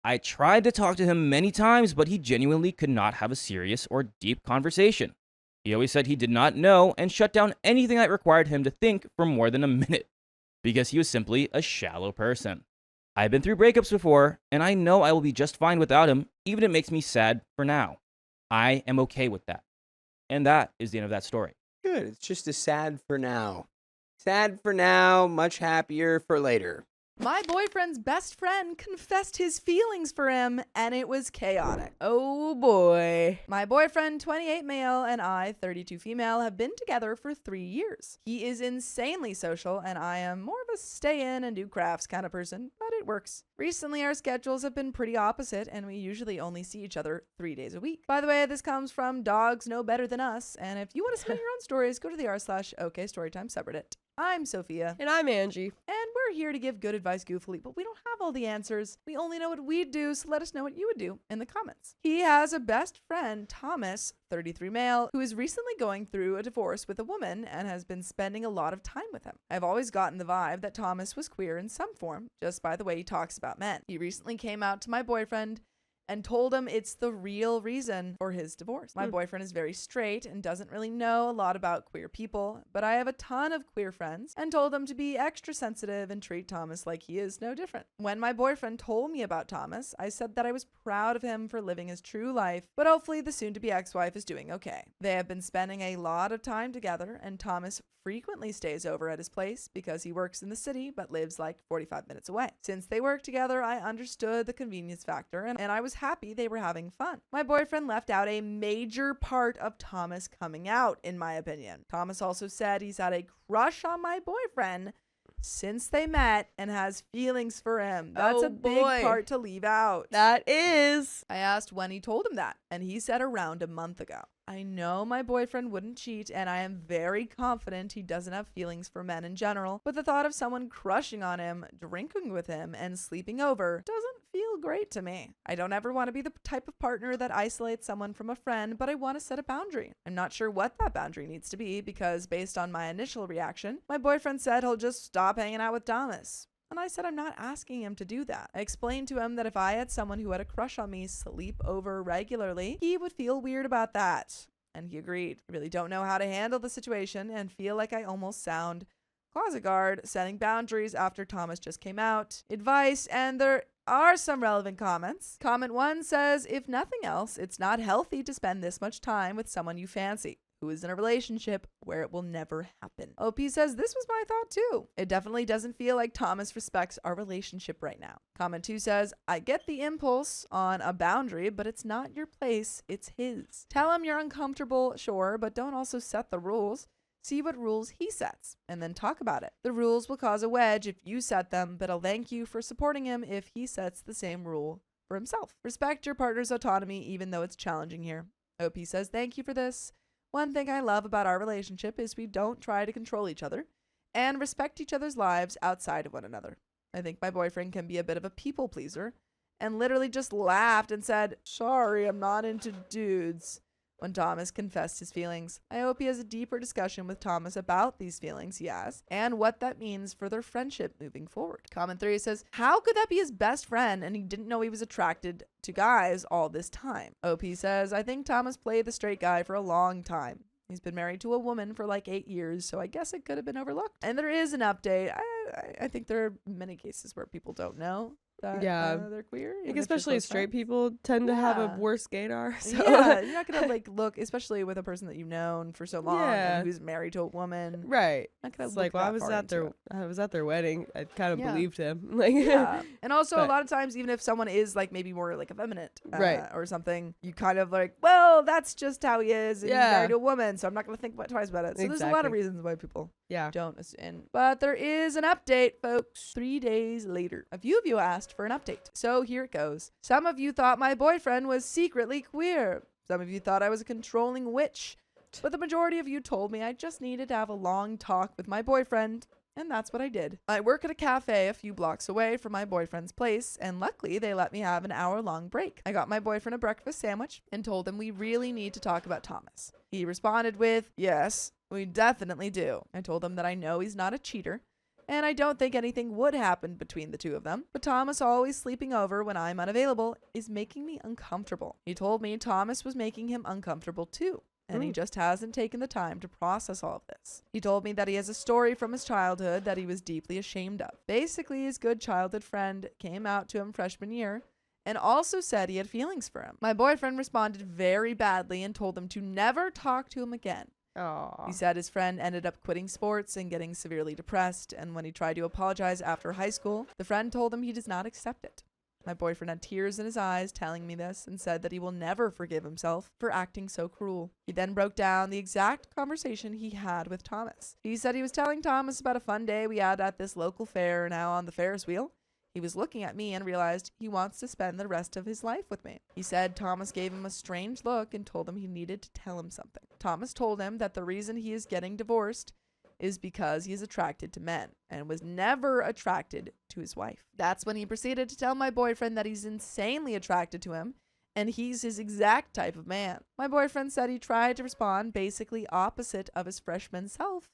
I tried to talk to him many times, but he genuinely could not have a serious or deep conversation. He always said he did not know and shut down anything that required him to think for more than a minute, because he was simply a shallow person. I've been through breakups before, and I know I will be just fine without him, even if it makes me sad for now. I am okay with that. And that is the end of that story. Good. It's just a sad for now. Sad for now, much happier for later. My boyfriend's best friend confessed his feelings for him, and it was chaotic. Oh boy. My boyfriend, 28 male, and I, 32 female, have been together for 3 years. He is insanely social, and I am more of a stay in and do crafts kind of person, but it works. Recently, our schedules have been pretty opposite, and we usually only see each other 3 days a week. By the way, this comes from Dogs Know Better Than Us, and if you want to submit your own stories, go to the r/OK Storytime subreddit. I'm Sophia. And I'm Angie. And we're here to give good advice goofily, but we don't have all the answers. We only know what we'd do, so let us know what you would do in the comments. He has a best friend, Thomas, 33 male, who is recently going through a divorce with a woman and has been spending a lot of time with him. I've always gotten the vibe that Thomas was queer in some form, just by the way he talks about men. He recently came out to my boyfriend and told him it's the real reason for his divorce. My boyfriend is very straight and doesn't really know a lot about queer people, but I have a ton of queer friends and told them to be extra sensitive and treat Thomas like he is no different. When my boyfriend told me about Thomas, I said that I was proud of him for living his true life, but hopefully the soon-to-be ex-wife is doing okay. They have been spending a lot of time together, and Thomas frequently stays over at his place because he works in the city but lives like 45 minutes away. Since they work together, I understood the convenience factor and I was happy they were having fun. My boyfriend left out a major part of Thomas coming out, in my opinion. Thomas also said he's had a crush on my boyfriend since they met and has feelings for him. That's a big part to leave out. That is. I asked when he told him that, and he said around a month ago. I know my boyfriend wouldn't cheat, and I am very confident he doesn't have feelings for men in general, but the thought of someone crushing on him, drinking with him, and sleeping over doesn't feel great to me. I don't ever want to be the type of partner that isolates someone from a friend, but I want to set a boundary. I'm not sure what that boundary needs to be because based on my initial reaction, my boyfriend said he'll just stop hanging out with Thomas. And I said I'm not asking him to do that. I explained to him that if I had someone who had a crush on me sleep over regularly, he would feel weird about that. And he agreed. I really don't know how to handle the situation and feel like I almost sound Closet guard, setting boundaries after Thomas just came out, advice, and there are some relevant comments. Comment 1 says, if nothing else, it's not healthy to spend this much time with someone you fancy, who is in a relationship where it will never happen. OP says, this was my thought too. It definitely doesn't feel like Thomas respects our relationship right now. Comment 2 says, I get the impulse on a boundary, but it's not your place, it's his. Tell him you're uncomfortable, sure, but don't also set the rules. See what rules he sets, and then talk about it. The rules will cause a wedge if you set them, but I'll thank you for supporting him if he sets the same rule for himself. Respect your partner's autonomy, even though it's challenging here. OP says, thank you for this. One thing I love about our relationship is we don't try to control each other and respect each other's lives outside of one another. I think my boyfriend can be a bit of a people pleaser and literally just laughed and said, sorry, I'm not into dudes, when Thomas confessed his feelings. I hope he has a deeper discussion with Thomas about these feelings he has and what that means for their friendship moving forward. Comment 3 says, how could that be his best friend and he didn't know he was attracted to guys all this time? OP says, I think Thomas played the straight guy for a long time. He's been married to a woman for like 8 years, so I guess it could have been overlooked. And there is an update. I think there are many cases where people don't know that they're queer. Like especially straight people tend to have a worse gaydar. So. Yeah, you're not gonna like look, especially with a person that you've known for so long and who's married to a woman. Right. It's like, well, I was at their wedding. I kind of believed him. Like, and also a lot of times, even if someone is like maybe more like effeminate, or something, you kind of like, well, that's just how he is. And he's married to a woman, so I'm not gonna think twice about it. So there's a lot of reasons why people don't assume. But there is an update, folks. 3 days later, a few of you asked for an update. So here it goes. Some of you thought my boyfriend was secretly queer. Some of you thought I was a controlling witch. But the majority of you told me I just needed to have a long talk with my boyfriend. And that's what I did. I work at a cafe a few blocks away from my boyfriend's place, and luckily they let me have an hour-long break. I got my boyfriend a breakfast sandwich and told him we really need to talk about Thomas. He responded with, yes, we definitely do. I told him that I know he's not a cheater, and I don't think anything would happen between the two of them. But Thomas always sleeping over when I'm unavailable is making me uncomfortable. He told me Thomas was making him uncomfortable too, and he just hasn't taken the time to process all of this. He told me that he has a story from his childhood that he was deeply ashamed of. Basically, his good childhood friend came out to him freshman year and also said he had feelings for him. My boyfriend responded very badly and told him to never talk to him again. He said his friend ended up quitting sports and getting severely depressed, and when he tried to apologize after high school, the friend told him he does not accept it. My boyfriend had tears in his eyes telling me this and said that he will never forgive himself for acting so cruel. He then broke down the exact conversation he had with Thomas. He said he was telling Thomas about a fun day we had at this local fair now on the Ferris wheel. He was looking at me and realized he wants to spend the rest of his life with me. He said Thomas gave him a strange look and told him he needed to tell him something. Thomas told him that the reason he is getting divorced is because he is attracted to men and was never attracted to his wife. That's when he proceeded to tell my boyfriend that he's insanely attracted to him and he's his exact type of man. My boyfriend said he tried to respond basically opposite of his freshman self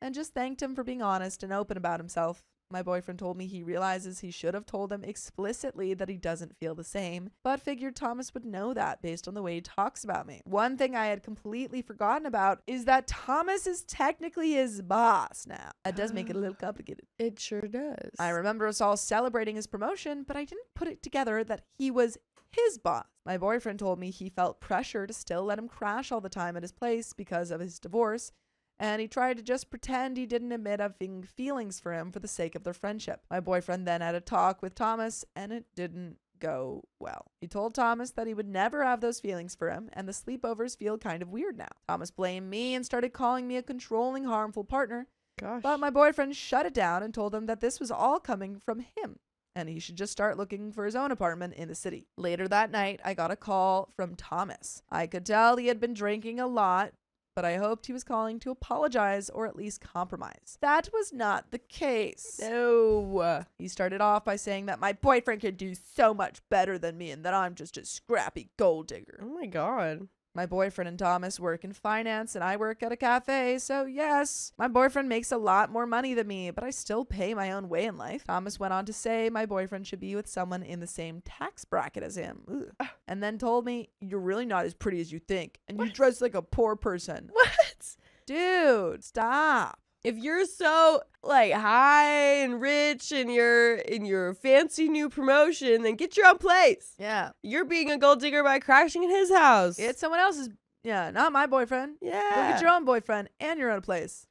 and just thanked him for being honest and open about himself. My boyfriend told me he realizes he should have told him explicitly that he doesn't feel the same, but figured Thomas would know that based on the way he talks about me. One thing I had completely forgotten about is that Thomas is technically his boss now. That does make it a little complicated. It sure does. I remember us all celebrating his promotion, but I didn't put it together that he was his boss. My boyfriend told me he felt pressure to still let him crash all the time at his place because of his divorce, and he tried to just pretend he didn't admit having feelings for him for the sake of their friendship. My boyfriend then had a talk with Thomas, and it didn't go well. He told Thomas that he would never have those feelings for him, and the sleepovers feel kind of weird now. Thomas blamed me and started calling me a controlling, harmful partner. Gosh. But my boyfriend shut it down and told him that this was all coming from him, and he should just start looking for his own apartment in the city. Later that night, I got a call from Thomas. I could tell he had been drinking a lot, but I hoped he was calling to apologize or at least compromise. That was not the case. No. He started off by saying that my boyfriend could do so much better than me and that I'm just a scrappy gold digger. Oh my God. My boyfriend and Thomas work in finance and I work at a cafe, so yes, my boyfriend makes a lot more money than me, but I still pay my own way in life. Thomas went on to say my boyfriend should be with someone in the same tax bracket as him. Ugh. And then told me, you're really not as pretty as you think, and you dress like a poor person. What? Dude, stop. if you're so like high and rich and you're in your fancy new promotion, then get your own place. Yeah. You're being a gold digger by crashing in his house. It's someone else's. Yeah, not my boyfriend. Yeah. Go get your own boyfriend and your own place.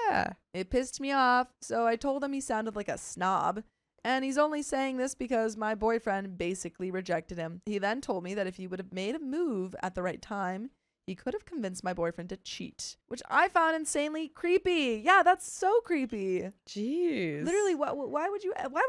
Yeah. It pissed me off, so I told him he sounded like a snob. And he's only saying this because my boyfriend basically rejected him. He then told me that if he would have made a move at the right time, he could have convinced my boyfriend to cheat, which I found insanely creepy. Yeah, that's so creepy. Jeez. Literally, why would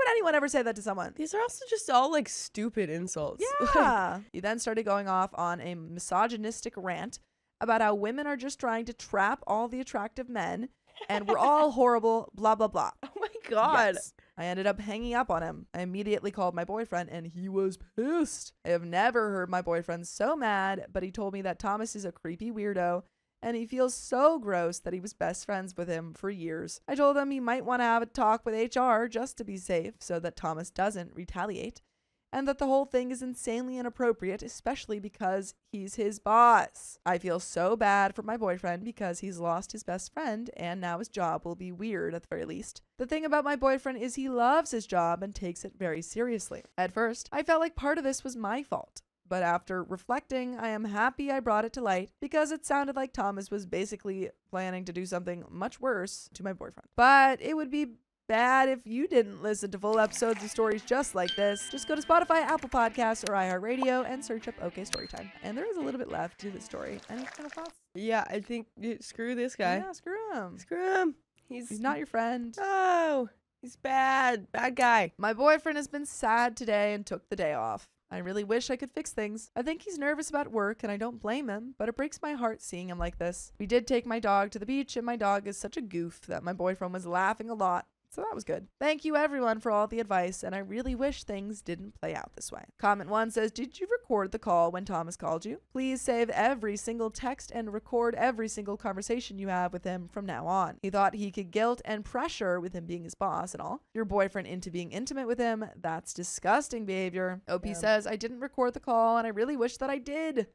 anyone ever say that to someone? These are also just all like stupid insults. Yeah. He then started going off on a misogynistic rant about how women are just trying to trap all the attractive men and we're all horrible, blah, blah, blah. Oh my God. Yes. I ended up hanging up on him. I immediately called my boyfriend and he was pissed. I have never heard my boyfriend so mad, but he told me that Thomas is a creepy weirdo and he feels so gross that he was best friends with him for years. I told him he might want to have a talk with HR just to be safe so that Thomas doesn't retaliate, and that the whole thing is insanely inappropriate, especially because he's his boss. I feel so bad for my boyfriend because he's lost his best friend and now his job will be weird at the very least. The thing about my boyfriend is he loves his job and takes it very seriously. At first, I felt like part of this was my fault. But after reflecting, I am happy I brought it to light because it sounded like Thomas was basically planning to do something much worse to my boyfriend. But it would be bad if you didn't listen to full episodes of stories just like this. Just go to Spotify, Apple Podcasts, or iHeartRadio and search up OK Storytime. And there is a little bit left to the story. Any kind of thoughts? Yeah, I think screw this guy. Yeah, screw him. Screw him. He's not your friend. No, he's bad. Bad guy. My boyfriend has been sad today and took the day off. I really wish I could fix things. I think he's nervous about work and I don't blame him, but it breaks my heart seeing him like this. We did take my dog to the beach and my dog is such a goof that my boyfriend was laughing a lot. So that was good. Thank you everyone for all the advice, and I really wish things didn't play out this way. Comment 1 says, did you record the call when Thomas called you? Please save every single text and record every single conversation you have with him from now on. He thought he could guilt and pressure with him being his boss and all. Your boyfriend into being intimate with him? That's disgusting behavior. OP says, I didn't record the call and I really wish that I did.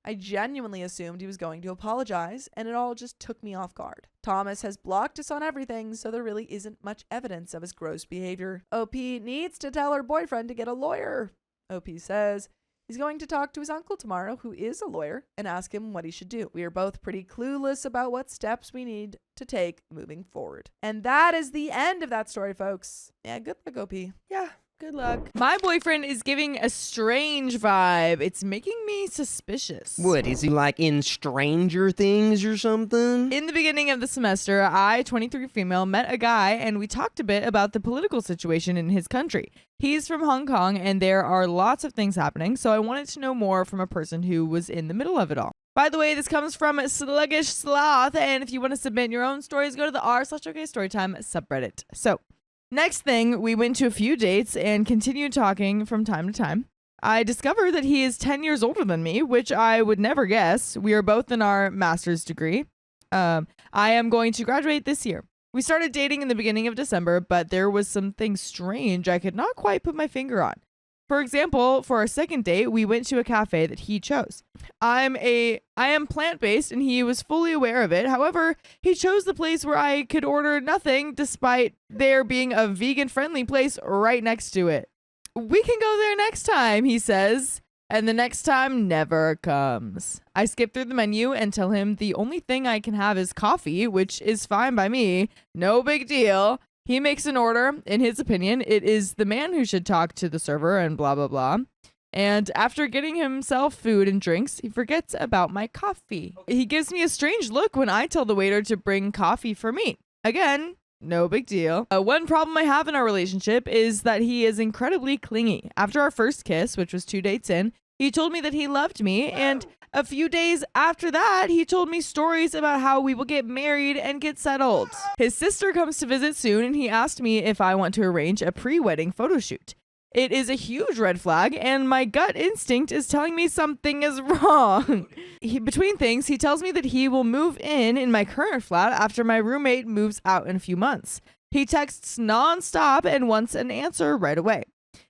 I genuinely assumed he was going to apologize, and it all just took me off guard. Thomas has blocked us on everything, so there really isn't much evidence of his gross behavior. OP needs to tell her boyfriend to get a lawyer. OP says he's going to talk to his uncle tomorrow, who is a lawyer, and ask him what he should do. We are both pretty clueless about what steps we need to take moving forward. And that is the end of that story, folks. Yeah, good luck, OP. Yeah. Good luck. My boyfriend is giving a strange vibe. It's making me suspicious. What, is he like in Stranger Things or something? In the beginning of the semester, I, 23 female, met a guy and we talked a bit about the political situation in his country. He's from Hong Kong and there are lots of things happening, so I wanted to know more from a person who was in the middle of it all. By the way, this comes from Sluggish Sloth, and if you want to submit your own stories, go to the r/OKStorytime subreddit. So, next thing, we went to a few dates and continued talking from time to time. I discovered that he is 10 years older than me, which I would never guess. We are both in our master's degree. I am going to graduate this year. We started dating in the beginning of December, but there was something strange I could not quite put my finger on. For example, for our second date, we went to a cafe that he chose. I am plant-based and he was fully aware of it. However, he chose the place where I could order nothing despite there being a vegan-friendly place right next to it. We can go there next time, he says, and the next time never comes. I skip through the menu and tell him the only thing I can have is coffee, which is fine by me. No big deal. He makes an order. In his opinion, it is the man who should talk to the server and blah, blah, blah. And after getting himself food and drinks, he forgets about my coffee. He gives me a strange look when I tell the waiter to bring coffee for me. Again, no big deal. One problem I have in our relationship is that he is incredibly clingy. After our first kiss, which was 2 dates in, he told me that he loved me, and a few days after that, he told me stories about how we will get married and get settled. His sister comes to visit soon, and he asked me if I want to arrange a pre-wedding photo shoot. It is a huge red flag, and my gut instinct is telling me something is wrong. Between things, he tells me that he will move in my current flat after my roommate moves out in a few months. He texts nonstop and wants an answer right away.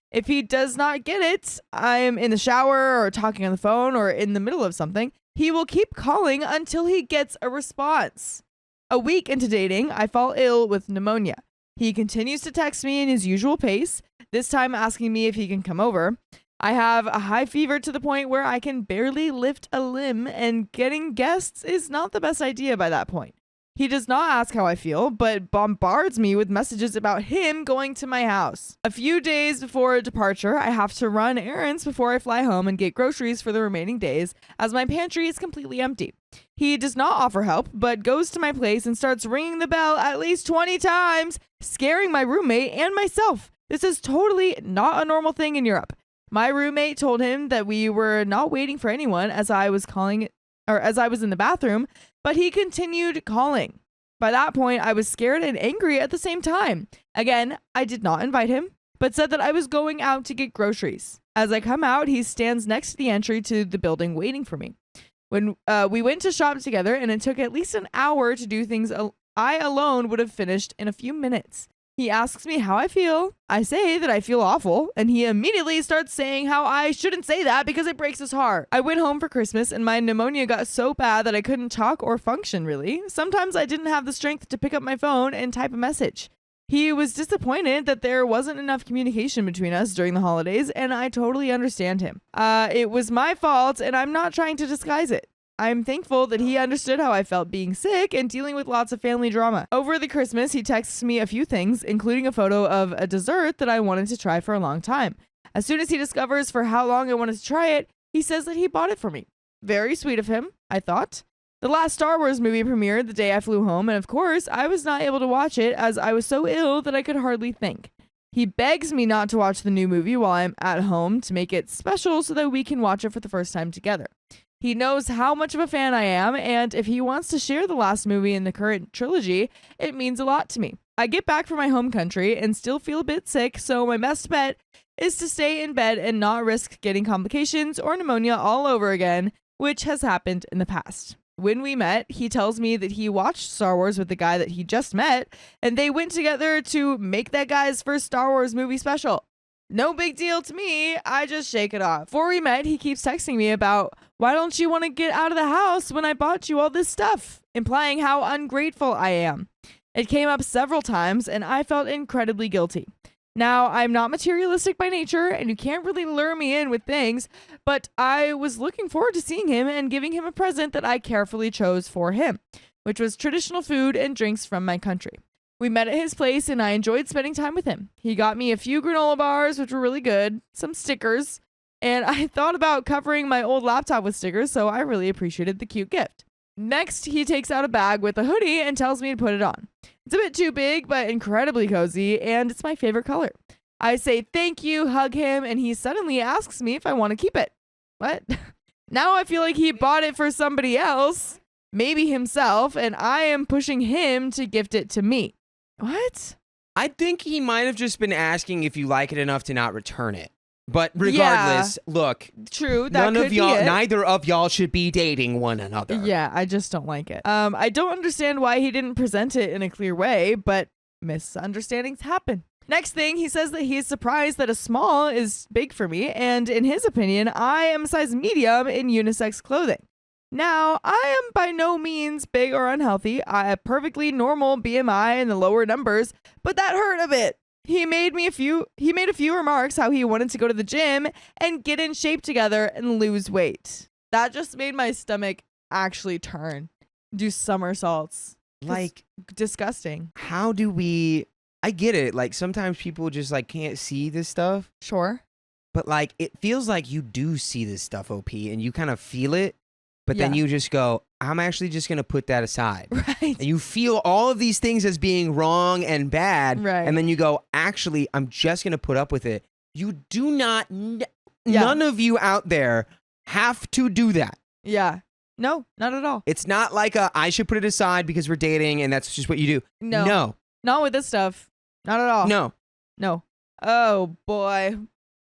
If he does not get it, I'm in the shower or talking on the phone or in the middle of something, he will keep calling until he gets a response. A week into dating, I fall ill with pneumonia. He continues to text me in his usual pace, this time asking me if he can come over. I have a high fever to the point where I can barely lift a limb, and getting guests is not the best idea by that point. He does not ask how I feel, but bombards me with messages about him going to my house. A few days before departure, I have to run errands before I fly home and get groceries for the remaining days, as my pantry is completely empty. He does not offer help, but goes to my place and starts ringing the bell at least 20 times, scaring my roommate and myself. This is totally not a normal thing in Europe. My roommate told him that we were not waiting for anyone as I was in the bathroom, but he continued calling. By that point, I was scared and angry at the same time. Again, I did not invite him, but said that I was going out to get groceries. As I come out, he stands next to the entry to the building waiting for me. When we went to shop together, and it took at least an hour to do things I alone would have finished in a few minutes. He asks me how I feel. I say that I feel awful, and he immediately starts saying how I shouldn't say that because it breaks his heart. I went home for Christmas, and my pneumonia got so bad that I couldn't talk or function, really. Sometimes I didn't have the strength to pick up my phone and type a message. He was disappointed that there wasn't enough communication between us during the holidays, and I totally understand him. It was my fault, and I'm not trying to disguise it. I'm thankful that he understood how I felt being sick and dealing with lots of family drama. Over the Christmas, he texts me a few things, including a photo of a dessert that I wanted to try for a long time. As soon as he discovers for how long I wanted to try it, he says that he bought it for me. Very sweet of him, I thought. The last Star Wars movie premiered the day I flew home, and of course, I was not able to watch it as I was so ill that I could hardly think. He begs me not to watch the new movie while I'm at home to make it special so that we can watch it for the first time together. He knows how much of a fan I am, and if he wants to share the last movie in the current trilogy, it means a lot to me. I get back from my home country and still feel a bit sick, so my best bet is to stay in bed and not risk getting complications or pneumonia all over again, which has happened in the past. When we met, he tells me that he watched Star Wars with the guy that he just met, and they went together to make that guy's first Star Wars movie special. No big deal to me, I just shake it off. Before we met, he keeps texting me about, why don't you want to get out of the house when I bought you all this stuff? Implying how ungrateful I am. It came up several times, and I felt incredibly guilty. Now, I'm not materialistic by nature, and you can't really lure me in with things, but I was looking forward to seeing him and giving him a present that I carefully chose for him, which was traditional food and drinks from my country. We met at his place, and I enjoyed spending time with him. He got me a few granola bars, which were really good, some stickers, and I thought about covering my old laptop with stickers, so I really appreciated the cute gift. Next, he takes out a bag with a hoodie and tells me to put it on. It's a bit too big, but incredibly cozy, and it's my favorite color. I say thank you, hug him, and he suddenly asks me if I want to keep it. What? Now I feel like he bought it for somebody else, maybe himself, and I am pushing him to gift it to me. What? I think he might have just been asking if you like it enough to not return it. But regardless, look. True, that could be it. Neither of y'all should be dating one another. Yeah, I just don't like it. I don't understand why he didn't present it in a clear way, but misunderstandings happen. Next thing, he says that he is surprised that a small is big for me, and in his opinion, I am a size medium in unisex clothing. Now, I am by no means big or unhealthy. I have perfectly normal BMI in the lower numbers, but that hurt a bit. He made a few remarks how he wanted to go to the gym and get in shape together and lose weight. That just made my stomach actually turn, do somersaults. Like, disgusting. How do we... I get it. Like, sometimes people just, like, can't see this stuff. Sure. But, like, it feels like you do see this stuff, OP, and you kind of feel it. But then you just go, I'm actually just going to put that aside. Right. And you feel all of these things as being wrong and bad. Right. And then you go, actually, I'm just going to put up with it. You do not, none of you out there have to do that. Yeah. No, not at all. It's not like I should put it aside because we're dating and that's just what you do. No. Not with this stuff. Not at all. No. Oh, boy.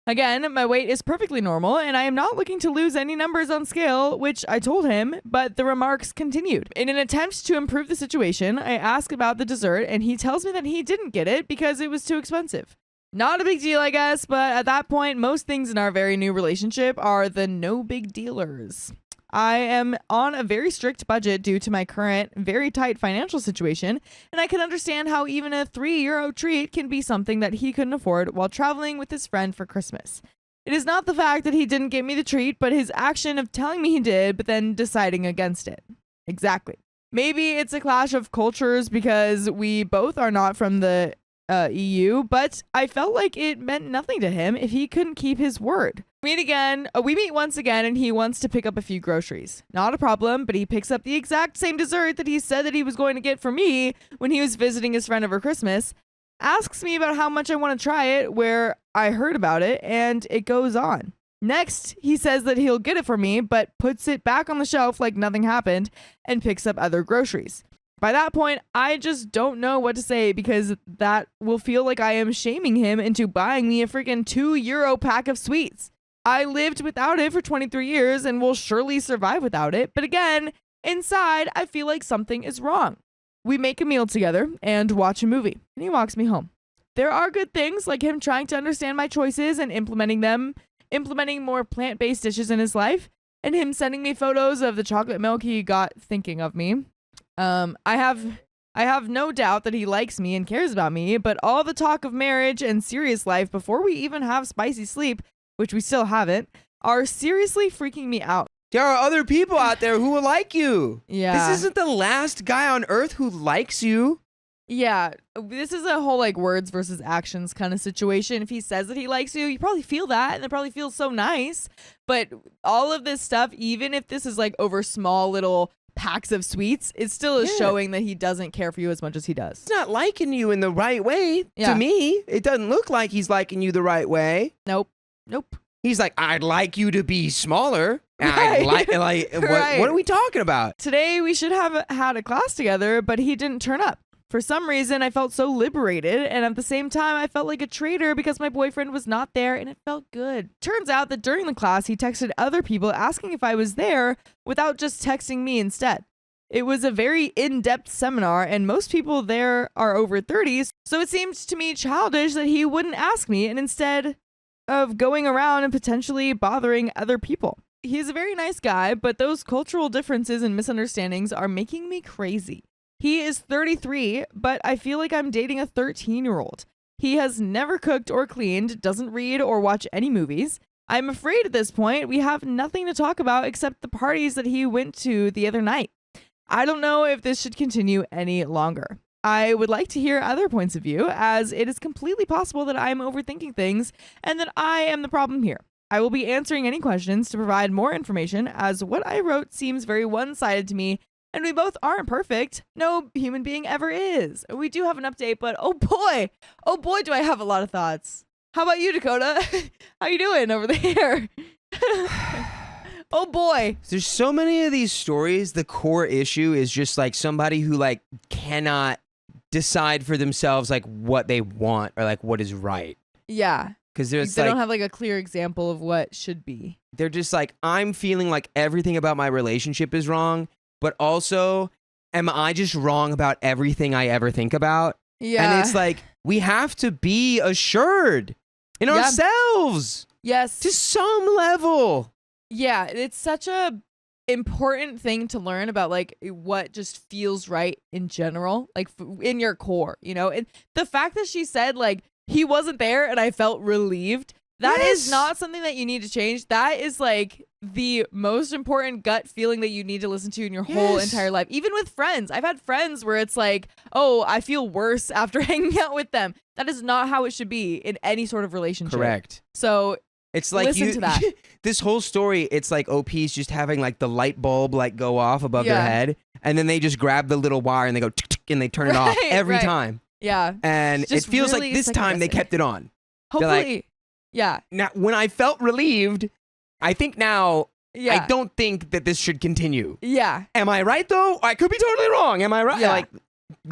Again, my weight is perfectly normal, and I am not looking to lose any numbers on scale, which I told him, but the remarks continued. In an attempt to improve the situation, I ask about the dessert, and he tells me that he didn't get it because it was too expensive. Not a big deal, I guess, but at that point, most things in our very new relationship are the no big dealers. I am on a very strict budget due to my current very tight financial situation, and I can understand how even a €3 treat can be something that he couldn't afford while traveling with his friend for Christmas. It is not the fact that he didn't get me the treat, but his action of telling me he did, but then deciding against it. Exactly. Maybe it's a clash of cultures because we both are not from the EU, but I felt like it meant nothing to him if he couldn't keep his word. We meet once again, and he wants to pick up a few groceries. Not a problem, but he picks up the exact same dessert that he said that he was going to get for me when he was visiting his friend over Christmas, asks me about how much I want to try it, where I heard about it, and it goes on. Next, he says that he'll get it for me, but puts it back on the shelf like nothing happened and picks up other groceries. By that point, I just don't know what to say because that will feel like I am shaming him into buying me a freaking €2 pack of sweets. I lived without it for 23 years and will surely survive without it. But again, inside, I feel like something is wrong. We make a meal together and watch a movie, and he walks me home. There are good things like him trying to understand my choices and implementing more plant-based dishes in his life, and him sending me photos of the chocolate milk he got thinking of me. I have no doubt that he likes me and cares about me, but all the talk of marriage and serious life before we even have spicy sleep, which we still haven't, are seriously freaking me out. There are other people out there who will like you. Yeah. This isn't the last guy on earth who likes you. Yeah, this is a whole like words versus actions kind of situation. If he says that he likes you, you probably feel that, and it probably feels so nice. But all of this stuff, even if this is like over small little packs of sweets, it still is showing that he doesn't care for you as much as he does. He's not liking you in the right way. Yeah. To me, it doesn't look like he's liking you the right way. Nope. He's like, I'd like you to be smaller. And Right. What are we talking about? Today we should have had a class together, but he didn't turn up. For some reason, I felt so liberated, and at the same time, I felt like a traitor because my boyfriend was not there, and it felt good. Turns out that during the class, he texted other people asking if I was there without just texting me instead. It was a very in-depth seminar, and most people there are over 30s, so it seemed to me childish that he wouldn't ask me, and instead of going around and potentially bothering other people. He's a very nice guy, but those cultural differences and misunderstandings are making me crazy. He is 33, but I feel like I'm dating a 13-year-old. He has never cooked or cleaned, doesn't read or watch any movies. I'm afraid at this point we have nothing to talk about except the parties that he went to the other night. I don't know if this should continue any longer. I would like to hear other points of view, as it is completely possible that I am overthinking things and that I am the problem here. I will be answering any questions to provide more information, as what I wrote seems very one-sided to me, and we both aren't perfect. No human being ever is. We do have an update, but oh boy, do I have a lot of thoughts. How about you, Dakota? How you doing over there? Oh boy. There's so many of these stories. The core issue is just like somebody who like cannot decide for themselves like what they want or like what is right. Yeah. Because they don't have like a clear example of what should be. They're just like, I'm feeling like everything about my relationship is wrong, but also, am I just wrong about everything I ever think about? Yeah. And it's like, we have to be assured in ourselves. Yes. To some level. Yeah, it's such a important thing to learn about like what just feels right in general, like in your core, you know? And the fact that she said like, he wasn't there and I felt relieved. That is not something that you need to change. That is like the most important gut feeling that you need to listen to in your whole entire life. Even with friends. I've had friends where it's like, oh, I feel worse after hanging out with them. That is not how it should be in any sort of relationship. Correct. So it's like listen to that. This whole story, it's like OP's just having like the light bulb like go off above their head, and then they just grab the little wire and they go tick, tick, and they turn it off every time. Yeah. And it feels really like this time they kept it on. Hopefully. Like, yeah. Now, when I felt relieved, I think now Yeah. I don't think that this should continue. Yeah. Am I right though? I could be totally wrong. Am I right? Yeah. Like,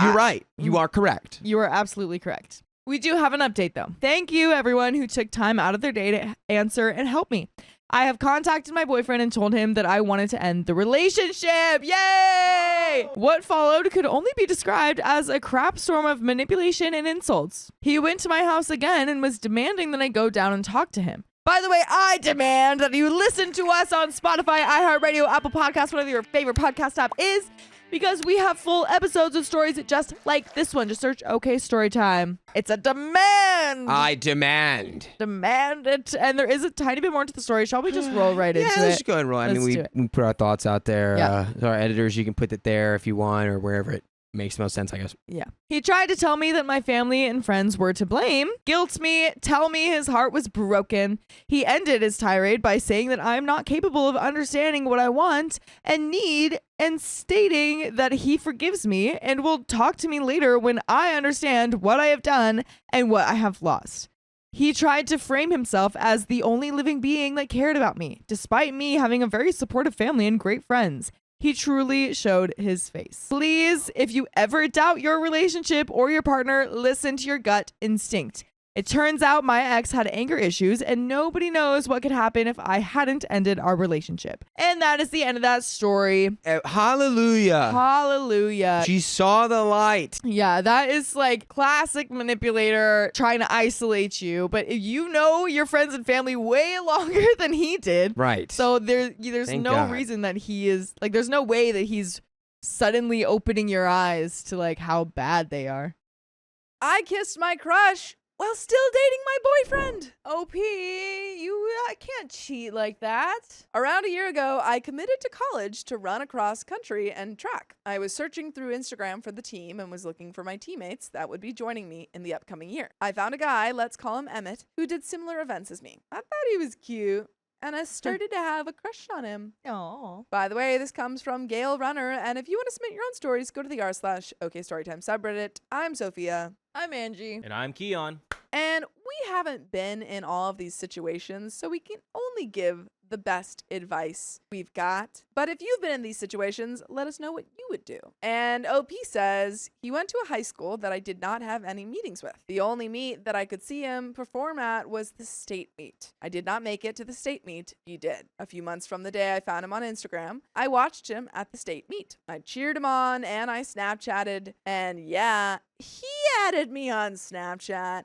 you're right. You are correct. You are absolutely correct. We do have an update though. Thank you everyone who took time out of their day to answer and help me. I have contacted my boyfriend and told him that I wanted to end the relationship. Yay! What followed could only be described as a crap storm of manipulation and insults. He went to my house again and was demanding that I go down and talk to him. By the way, I demand that you listen to us on Spotify, iHeartRadio, Apple Podcasts, whatever your favorite podcast app is, because we have full episodes of stories just like this one. Just search OK Storytime. It's a demand. I demand. Demand it. And there is a tiny bit more to the story. Shall we just roll right into Yeah, let's it? just go ahead and roll. I mean, Let's do it. we put our thoughts out there. Yeah. Our editors, you can put it there if you want or wherever it makes most sense, I guess. Yeah. He tried to tell me that my family and friends were to blame, guilt me, tell me his heart was broken. He ended his tirade by saying that I'm not capable of understanding what I want and need, and stating that he forgives me and will talk to me later when I understand what I have done and what I have lost. He tried to frame himself as the only living being that cared about me, despite me having a very supportive family and great friends. He truly showed his face. Please, if you ever doubt your relationship or your partner, listen to your gut instinct. It turns out my ex had anger issues, and nobody knows what could happen if I hadn't ended our relationship. And that is the end of that story. Hallelujah. Hallelujah. She saw the light. Yeah, that is like classic manipulator trying to isolate you, but you know your friends and family way longer than he did. Right. So there's Thank no God. reason that he is like, there's no way that he's suddenly opening your eyes to like how bad they are. I kissed my crush while still dating my boyfriend. OP, you can't cheat like that. Around a year ago, I committed to college to run across country and track. I was searching through Instagram for the team and was looking for my teammates that would be joining me in the upcoming year. I found a guy, let's call him Emmett, who did similar events as me. I thought he was cute, and I started to have a crush on him. Oh. By the way, this comes from Gail Runner, and if you want to submit your own stories, go to the r/OKStorytime subreddit. I'm Sophia. I'm Angie. And I'm Keon. And we haven't been in all of these situations, so we can only give the best advice we've got. But if you've been in these situations, let us know what you would do. And OP says he went to a high school that I did not have any meetings with. The only meet that I could see him perform at was the state meet. I did not make it to the state meet. He did. A few months from the day I found him on Instagram, I watched him at the state meet. I cheered him on and I Snapchatted. And yeah, he added me on Snapchat.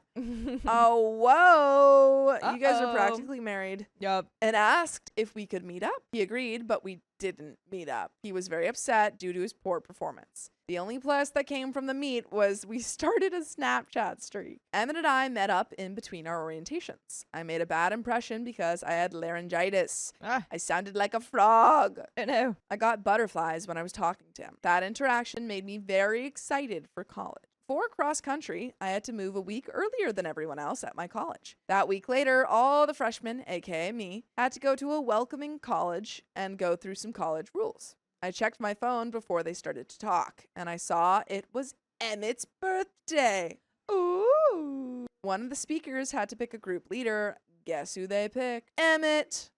Oh, whoa. You guys are practically married. Yup. And asked if we could meet up. He agreed, but we didn't meet up. He was very upset due to his poor performance. The only plus that came from the meet was we started a Snapchat streak. Emmett and I met up in between our orientations. I made a bad impression because I had laryngitis. I sounded like a frog. I know. I got butterflies when I was talking to him. That interaction made me very excited for college. For cross country, I had to move a week earlier than everyone else at my college. That week later, all the freshmen, aka me, had to go to a welcoming college and go through some college rules. I checked my phone before they started to talk, and I saw it was Emmett's birthday. Ooh. One of the speakers had to pick a group leader. Guess who they picked? Emmett.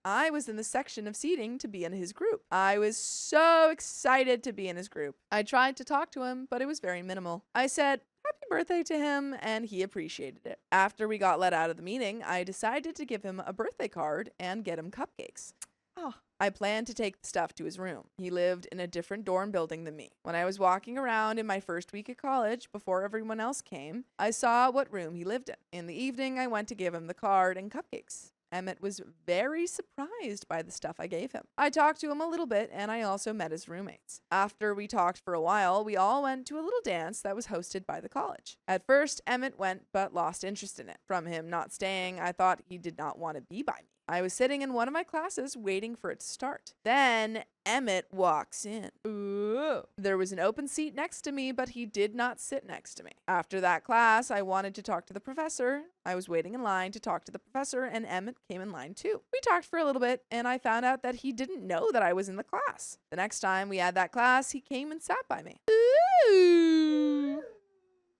I was in the section of seating to be in his group. I was so excited to be in his group. I tried to talk to him, but it was very minimal. I said happy birthday to him, and he appreciated it. After we got let out of the meeting, I decided to give him a birthday card and get him cupcakes. Oh. I planned to take the stuff to his room. He lived in a different dorm building than me. When I was walking around in my first week at college, before everyone else came, I saw what room he lived in. In the evening, I went to give him the card and cupcakes. Emmett was very surprised by the stuff I gave him. I talked to him a little bit, and I also met his roommates. After we talked for a while, we all went to a little dance that was hosted by the college. At first, Emmett went but lost interest in it. From him not staying, I thought he did not want to be by me. I was sitting in one of my classes waiting for it to start. Then Emmett walks in. Ooh. There was an open seat next to me, but he did not sit next to me. After that class, I wanted to talk to the professor. I was waiting in line to talk to the professor, and Emmett came in line too. We talked for a little bit, and I found out that he didn't know that I was in the class. The next time we had that class, he came and sat by me. Ooh.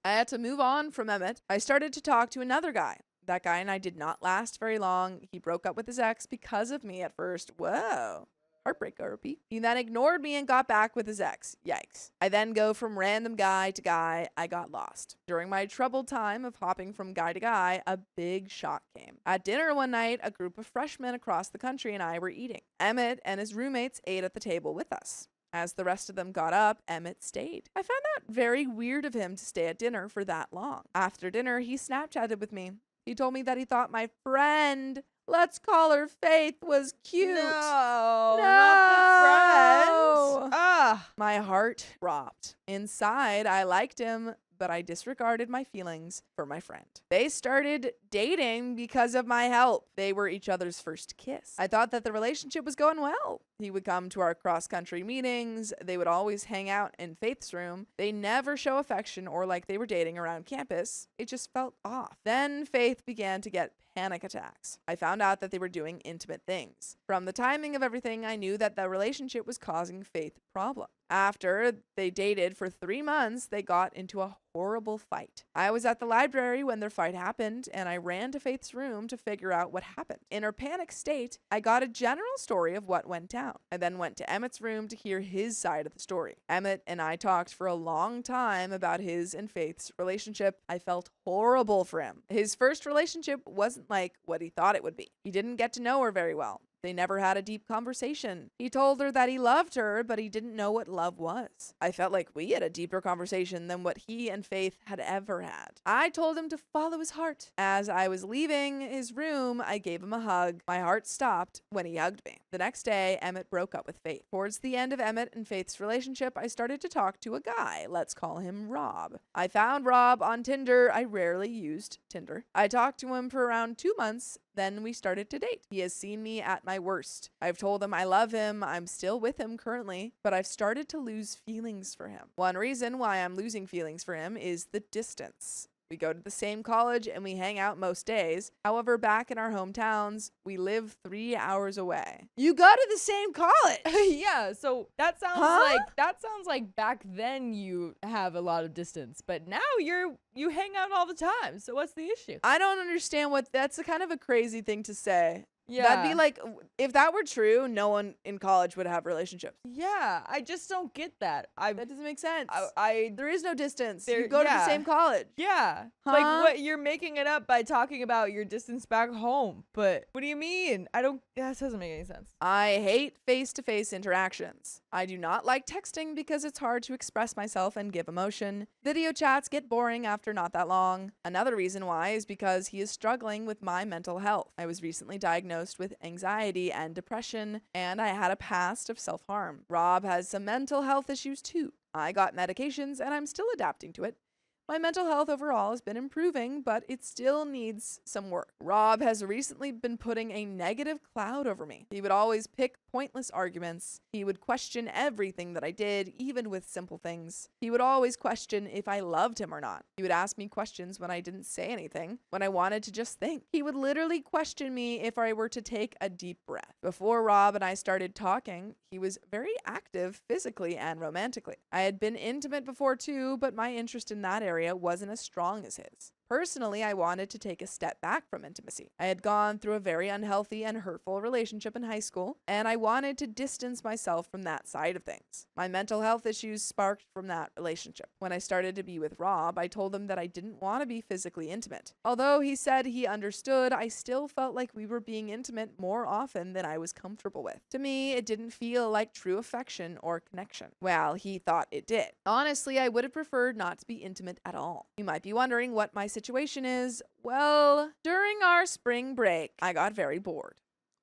I had to move on from Emmett. I started to talk to another guy. That guy and I did not last very long. He broke up with his ex because of me at first. Whoa. Heartbreaker, OP. He then ignored me and got back with his ex. Yikes. I then go from random guy to guy. I got lost. During my troubled time of hopping from guy to guy, a big shock came. At dinner one night, a group of freshmen across the country and I were eating. Emmett and his roommates ate at the table with us. As the rest of them got up, Emmett stayed. I found that very weird of him to stay at dinner for that long. After dinner, he Snapchatted with me. He told me that he thought my friend, let's call her Faith, was cute. No, No. not the friend. Ah. My heart dropped. Inside, I liked him, but I disregarded my feelings for my friend. They started dating because of my help. They were each other's first kiss. I thought that the relationship was going well. He would come to our cross-country meetings. They would always hang out in Faith's room. They never show affection or like they were dating around campus. It just felt off. Then Faith began to get panic attacks. I found out that they were doing intimate things. From the timing of everything, I knew that the relationship was causing Faith problems. After they dated for 3 months, they got into a horrible fight. I was at the library when their fight happened, and I ran to Faith's room to figure out what happened. In her panic state, I got a general story of what went down. I then went to Emmett's room to hear his side of the story. Emmett and I talked for a long time about his and Faith's relationship. I felt horrible for him. His first relationship wasn't like what he thought it would be. He didn't get to know her very well. They never had a deep conversation. He told her that he loved her, but he didn't know what love was. I felt like we had a deeper conversation than what he and Faith had ever had. I told him to follow his heart. As I was leaving his room, I gave him a hug. My heart stopped when he hugged me. The next day, Emmett broke up with Faith. Towards the end of Emmett and Faith's relationship, I started to talk to a guy. Let's call him Rob. I found Rob on Tinder. I rarely used Tinder. I talked to him for around 2 months. Then we started to date. He has seen me at my worst. I've told him I love him. I'm still with him currently, but I've started to lose feelings for him. One reason why I'm losing feelings for him is the distance. We go to the same college and we hang out most days. However, back in our hometowns, we live 3 hours away. You go to the same college? Yeah, so that sounds like back then you have a lot of distance, but now you hang out all the time. So what's the issue? I don't understand that's a kind of a crazy thing to say. Yeah. That'd be like, if that were true, no one in college would have relationships. Yeah, I just don't get that. That doesn't make sense. I there is no distance. There- You go to the yeah. same college. Yeah. Huh? Like what you're making it up by talking about your distance back home. But what do you mean? That doesn't make any sense. I hate face-to-face interactions. I do not like texting because it's hard to express myself and give emotion. Video chats get boring after not that long. Another reason why is because he is struggling with my mental health. I was recently diagnosed with anxiety and depression, and I had a past of self-harm. Rob has some mental health issues too. I got medications and I'm still adapting to it. My mental health overall has been improving, but it still needs some work. Rob has recently been putting a negative cloud over me. He would always pick pointless arguments. He would question everything that I did, even with simple things. He would always question if I loved him or not. He would ask me questions when I didn't say anything, when I wanted to just think. He would literally question me if I were to take a deep breath. Before Rob and I started talking, he was very active physically and romantically. I had been intimate before too, but my interest in that area wasn't as strong as his. Personally, I wanted to take a step back from intimacy. I had gone through a very unhealthy and hurtful relationship in high school, and I wanted to distance myself from that side of things. My mental health issues sparked from that relationship. When I started to be with Rob, I told him that I didn't want to be physically intimate. Although he said he understood, I still felt like we were being intimate more often than I was comfortable with. To me, it didn't feel like true affection or connection. Well, he thought it did. Honestly, I would have preferred not to be intimate at all. You might be wondering what my situation is. Well, during our spring break, I got very bored.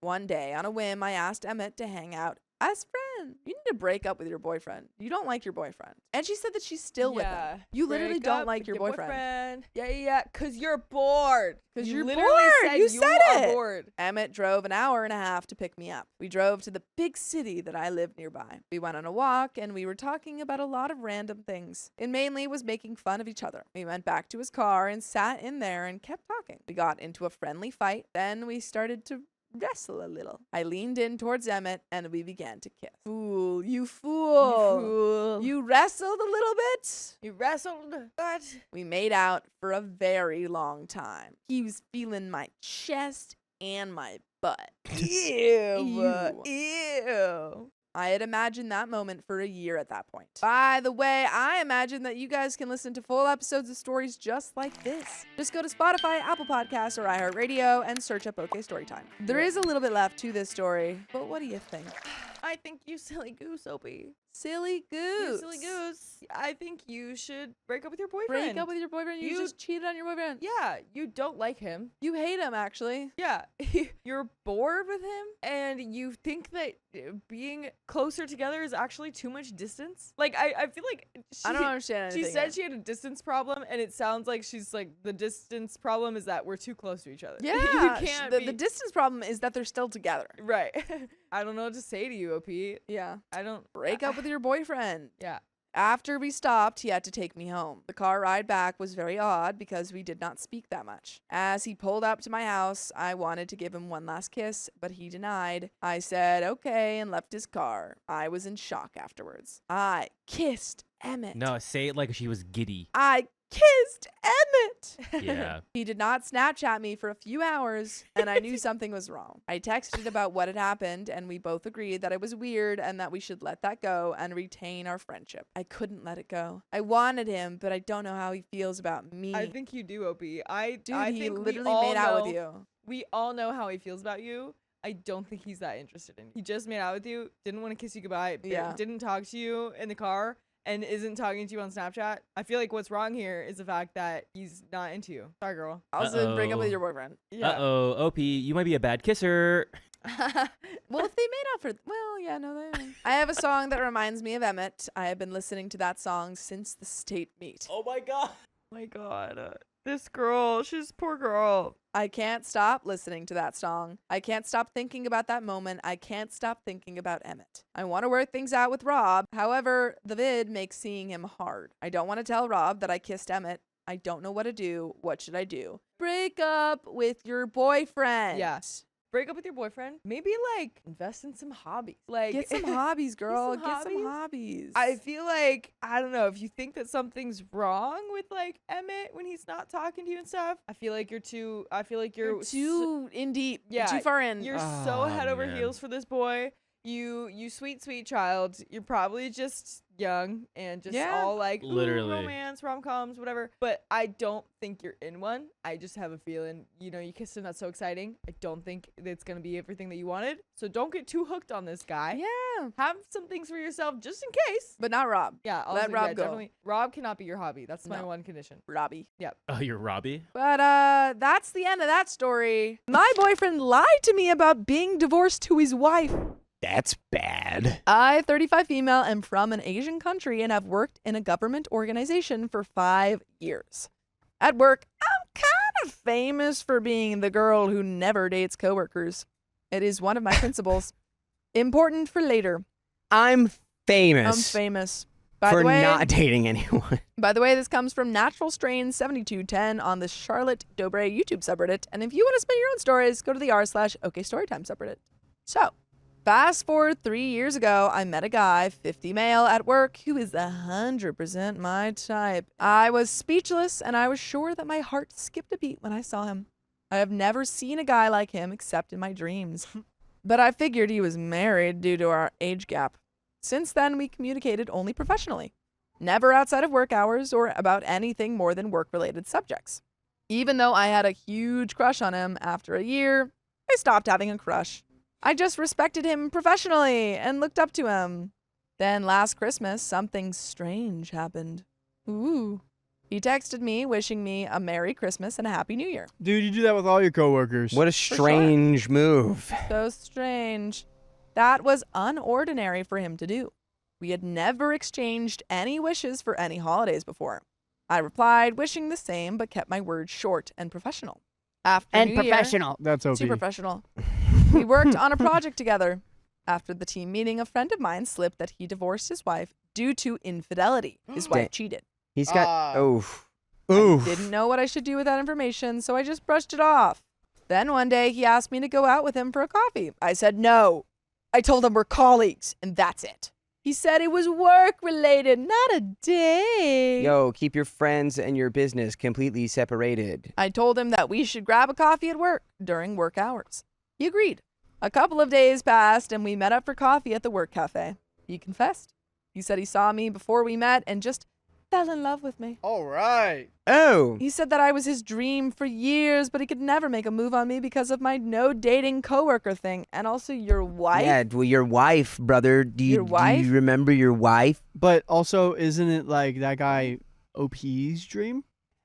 One day, on a whim, I asked Emmett to hang out as friends. You need to break up with your boyfriend. You don't like your boyfriend. And she said that she's still with him. You literally Break don't up like with your boyfriend. Yeah, because you're bored. Because You you're literally bored. said You you said are it. bored. Emmett drove an hour and a half to pick me up. We drove to the big city that I live nearby. We went on a walk and we were talking about a lot of random things. It mainly was making fun of each other. We went back to his car and sat in there and kept talking. We got into a friendly fight. Then we started to wrestle a little. I leaned in towards Emmett and we began to kiss. Fool, you fool. You wrestled a little bit? You wrestled? What? We made out for a very long time. He was feeling my chest and my butt. Ew. Ew. I had imagined that moment for a year at that point. By the way, I imagine that you guys can listen to full episodes of stories just like this. Just go to Spotify, Apple Podcasts, or iHeartRadio and search up OK Storytime. There is a little bit left to this story, but what do you think? I think you silly goose, Opie. Silly goose. You silly goose. I think you should break up with your boyfriend. Break up with your boyfriend. You just cheated on your boyfriend. Yeah, you don't like him. You hate him, actually. Yeah, you're bored with him, and you think that being closer together is actually too much distance. Like, I feel like I don't understand she anything said yet. she had a distance problem, and it sounds like she's like, the distance problem is that we're too close to each other. Yeah, you can't the distance problem is that they're still together. Right. I don't know what to say to you, OP. Yeah. I don't Break up with your boyfriend. Yeah. After we stopped, he had to take me home. The car ride back was very odd because we did not speak that much. As he pulled up to my house, I wanted to give him one last kiss, but he denied. I said okay and left his car. I was in shock afterwards. I kissed Emmett. No, say it like she was giddy. I kissed Emmett. Yeah. He did not Snapchat me for a few hours, and I knew something was wrong. I texted about what had happened, and we both agreed that it was weird and that we should let that go and retain our friendship. I couldn't let it go. I wanted him, but I don't know how he feels about me. I think you do, OP. Dude, I he think literally we all made out with know- you. We all know how he feels about you. I don't think he's that interested in you. He just made out with you, didn't want to kiss you goodbye, Yeah. didn't talk to you in the car, and isn't talking to you on Snapchat. I feel like what's wrong here is the fact that he's not into you. Sorry, girl. Also, break up with Uh-oh. your boyfriend. Yeah. Uh-oh, OP, you might be a bad kisser. Well, if they made out for, well, yeah, no, they. I have a song that reminds me of Emmett. I have been listening to that song since the state meet. Oh my god. My God. This girl, she's poor girl. I can't stop listening to that song. I can't stop thinking about that moment. I can't stop thinking about Emmett. I want to work things out with Rob. However, the vid makes seeing him hard. I don't want to tell Rob that I kissed Emmett. I don't know what to do. What should I do? Break up with your boyfriend. Yes. Break up with your boyfriend. Maybe like invest in some hobbies. Like Get some hobbies, girl. some Get some hobbies. hobbies. I feel like, I don't know, if you think that something's wrong with like Emmett when he's not talking to you and stuff, I feel like you're too too in deep. Yeah, Too far in. You're so Oh, head over man. heels for this boy. You sweet child. You're probably just young and just Yeah. all like ooh, Literally. romance, rom-coms, whatever. But I don't think you're in one. I just have a feeling, you kissed him, that's so exciting. I don't think it's gonna be everything that you wanted. So don't get too hooked on this guy. Yeah. Have some things for yourself just in case. But not Rob. Yeah, also, Let Rob go. definitely. Rob cannot be your hobby. That's my No. one condition. Robbie. Oh, you're Robbie? But that's the end of that story. My boyfriend lied to me about being divorced to his wife. That's bad. I, 35 female, am from an Asian country and have worked in a government organization for 5 years. At work, I'm kind of famous for being the girl who never dates coworkers. It is one of my principles. Important for later. I'm famous. I'm famous. By for the way, not dating anyone. By the way, this comes from Natural Strain 7210 on the Charlotte Dobre YouTube subreddit. And if you want to spin your own stories, go to the r/OKStorytime subreddit. So, fast forward 3 years ago, I met a guy, 50 male, at work who is 100% my type. I was speechless and I was sure that my heart skipped a beat when I saw him. I have never seen a guy like him except in my dreams. But I figured he was married due to our age gap. Since then, we communicated only professionally, never outside of work hours or about anything more than work-related subjects. Even though I had a huge crush on him, after a year, I stopped having a crush. I just respected him professionally and looked up to him. Then last Christmas, something strange happened. Ooh. He texted me, wishing me a Merry Christmas and a Happy New Year. Dude, you do that with all your coworkers. What a strange move. So strange. That was unordinary for him to do. We had never exchanged any wishes for any holidays before. I replied, wishing the same, but kept my words short and professional. After New Year, That's OP. too professional. We worked on a project together. After the team meeting, a friend of mine slipped that he divorced his wife due to infidelity. His wife cheated. He's got. Oof. I didn't know what I should do with that information, so I just brushed it off. Then one day, he asked me to go out with him for a coffee. I said no. I told him we're colleagues, and that's it. He said it was work-related, not a date. Yo, keep your friends and your business completely separated. I told him that we should grab a coffee at work during work hours. He agreed. A couple of days passed, and we met up for coffee at the work cafe. He confessed. He said he saw me before we met and just fell in love with me. All right. Oh. He said that I was his dream for years, but he could never make a move on me because of my no dating coworker thing. And also your wife. Yeah, well, your wife, brother. Do Your wife? you remember your wife? But also, isn't it like that guy OP's dream?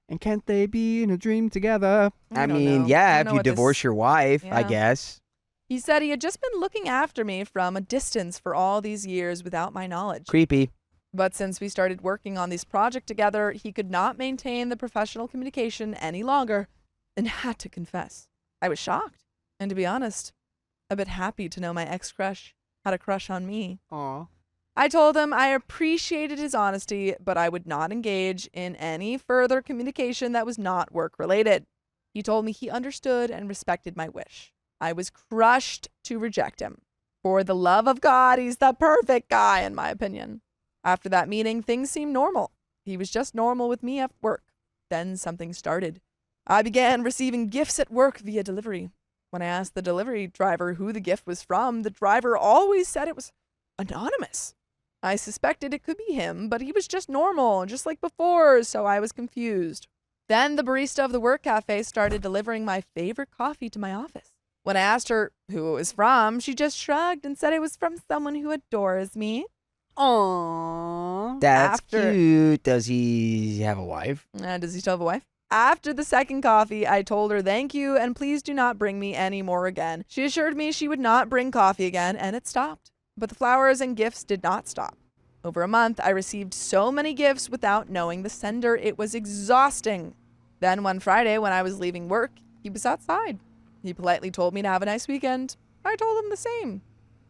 And can't they be in a dream together? I don't mean, know. yeah, I if don't know you what this- divorce your wife, I Yeah. guess. He said he had just been looking after me from a distance for all these years without my knowledge. Creepy. But since we started working on this project together, he could not maintain the professional communication any longer and had to confess. I was shocked. And to be honest, a bit happy to know my ex-crush had a crush on me. Aw. I told him I appreciated his honesty, but I would not engage in any further communication that was not work-related. He told me he understood and respected my wish. I was crushed to reject him. For the love of God, he's the perfect guy, in my opinion. After that meeting, things seemed normal. He was just normal with me at work. Then something started. I began receiving gifts at work via delivery. When I asked the delivery driver who the gift was from, the driver always said it was anonymous. I suspected it could be him, but he was just normal, just like before, so I was confused. Then the barista of the work cafe started delivering my favorite coffee to my office. When I asked her who it was from, she just shrugged and said it was from someone who adores me. Aww. That's After- cute. Does he have a wife? Does he still have a wife? After the second coffee, I told her thank you and please do not bring me any more again. She assured me she would not bring coffee again, and it stopped. But the flowers and gifts did not stop. Over a month, I received so many gifts without knowing the sender. It was exhausting. Then one Friday, when I was leaving work, he was outside. He politely told me to have a nice weekend. I told him the same.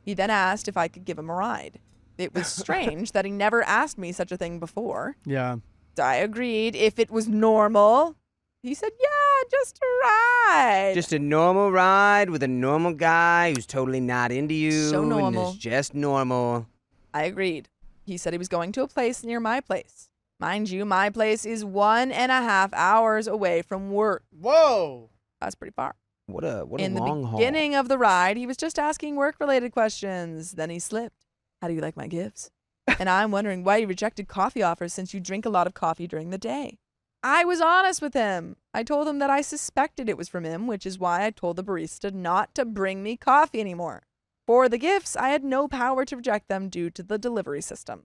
He then asked if I could give him a ride. It was strange that he never asked me such a thing before. Yeah. I agreed if it was normal. He said, yeah, just a ride. Just a normal ride with a normal guy who's totally not into you. So normal. And is just normal. I agreed. He said he was going to a place near my place. Mind you, my place is 1.5 hours away from work. Whoa. That's pretty far. What a In the long haul. beginning of the ride, he was just asking work-related questions. Then he slipped. How do you like my gifts? And I'm wondering why you rejected coffee offers since you drink a lot of coffee during the day. I was honest with him. I told him that I suspected it was from him, which is why I told the barista not to bring me coffee anymore. For the gifts, I had no power to reject them due to the delivery system.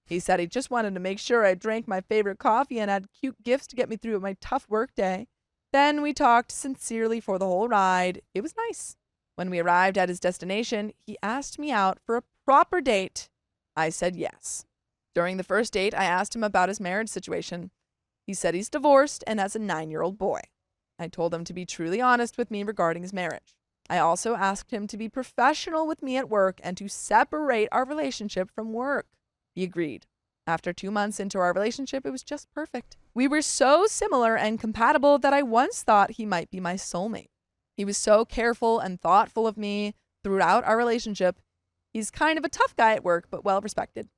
He said he just wanted to make sure I drank my favorite coffee and had cute gifts to get me through my tough work day. Then we talked sincerely for the whole ride. It was nice. When we arrived at his destination, he asked me out for a proper date. I said yes. During the first date, I asked him about his marriage situation. He said he's divorced and has a 9-year-old boy. I told him to be truly honest with me regarding his marriage. I also asked him to be professional with me at work and to separate our relationship from work. He agreed. After 2 months into our relationship, it was just perfect. We were so similar and compatible that I once thought he might be my soulmate. He was so careful and thoughtful of me throughout our relationship. He's kind of a tough guy at work, but well respected.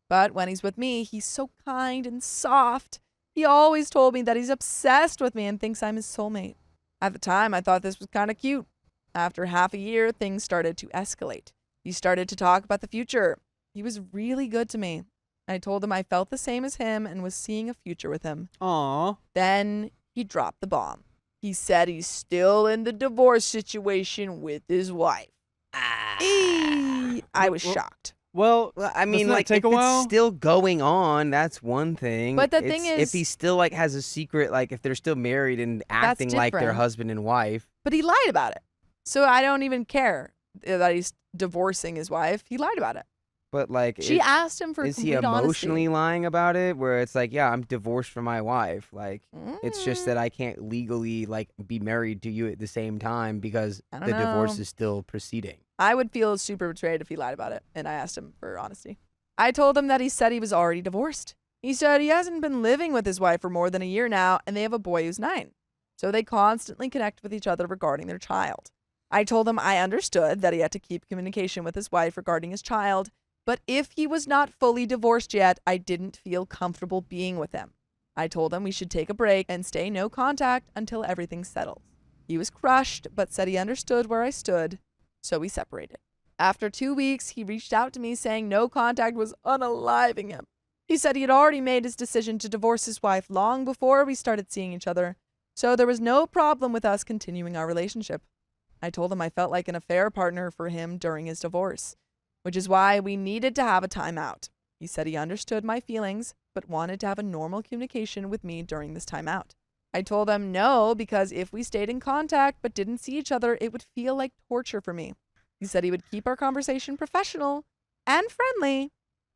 But when he's with me, he's so kind and soft. He always told me that he's obsessed with me and thinks I'm his soulmate. At the time, I thought this was kind of cute. After half a year, things started to escalate. He started to talk about the future. He was really good to me. I told him I felt the same as him and was seeing a future with him. Aw. Then he dropped the bomb. He said he's still in the divorce situation with his wife. I was shocked. Well, Well, I mean, that like, take if a while? it's still going on, that's one thing. But the thing if is- he still, like, has a secret, like, if they're still married and acting like they're different. husband and wife. But he lied about it. So I don't even care that he's divorcing his wife. He lied about it. But, like, She asked him for is he complete emotionally lying about it? Where it's like, yeah, I'm divorced from my wife. Like, honesty. it's just that I can't legally, like, be married to you at the same time because I the don't divorce know. is still proceeding. I would feel super betrayed if he lied about it, and I asked him for honesty. I told him that he said he was already divorced. He said he hasn't been living with his wife for more than a year now, and they have a boy who's 9. So they constantly connect with each other regarding their child. I told him I understood that he had to keep communication with his wife regarding his child, but if he was not fully divorced yet, I didn't feel comfortable being with him. I told him we should take a break and stay no contact until everything settles. He was crushed, but said he understood where I stood, so we separated. After 2 weeks, he reached out to me saying no contact was unaliving him. He said he had already made his decision to divorce his wife long before we started seeing each other, so there was no problem with us continuing our relationship. I told him I felt like an affair partner for him during his divorce, which is why we needed to have a timeout. He said he understood my feelings, but wanted to have a normal communication with me during this timeout. I told him no, because if we stayed in contact but didn't see each other, it would feel like torture for me. He said he would keep our conversation professional and friendly,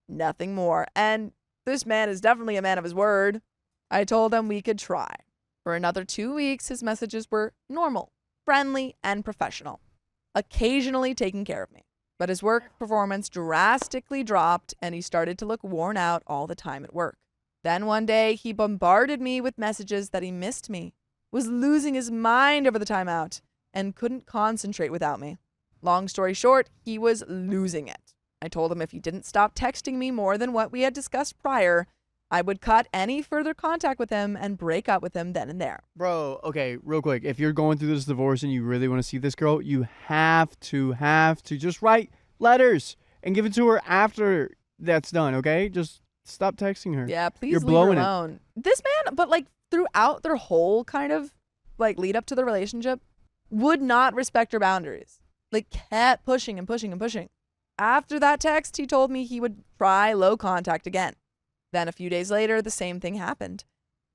nothing more. And this man is definitely a man of his word. I told him we could try. For another 2 weeks, his messages were normal, friendly, and professional, occasionally taking care of me. But his work performance drastically dropped, and he started to look worn out all the time at work. Then one day, he bombarded me with messages that he missed me, was losing his mind over the timeout, and couldn't concentrate without me. Long story short, he was losing it. I told him if he didn't stop texting me more than what we had discussed prior, I would cut any further contact with him and break up with him then and there. Bro, okay, real quick. If you're going through this divorce and you really want to see this girl, you have to just write letters and give it to her after that's done, okay? Just stop texting her. Yeah, please You're leave blowing her it. alone. This man, but like throughout their whole kind of like lead up to the relationship, would not respect her boundaries. Like kept pushing and pushing and pushing. After that text, he told me he would try low contact again. Then a few days later, the same thing happened.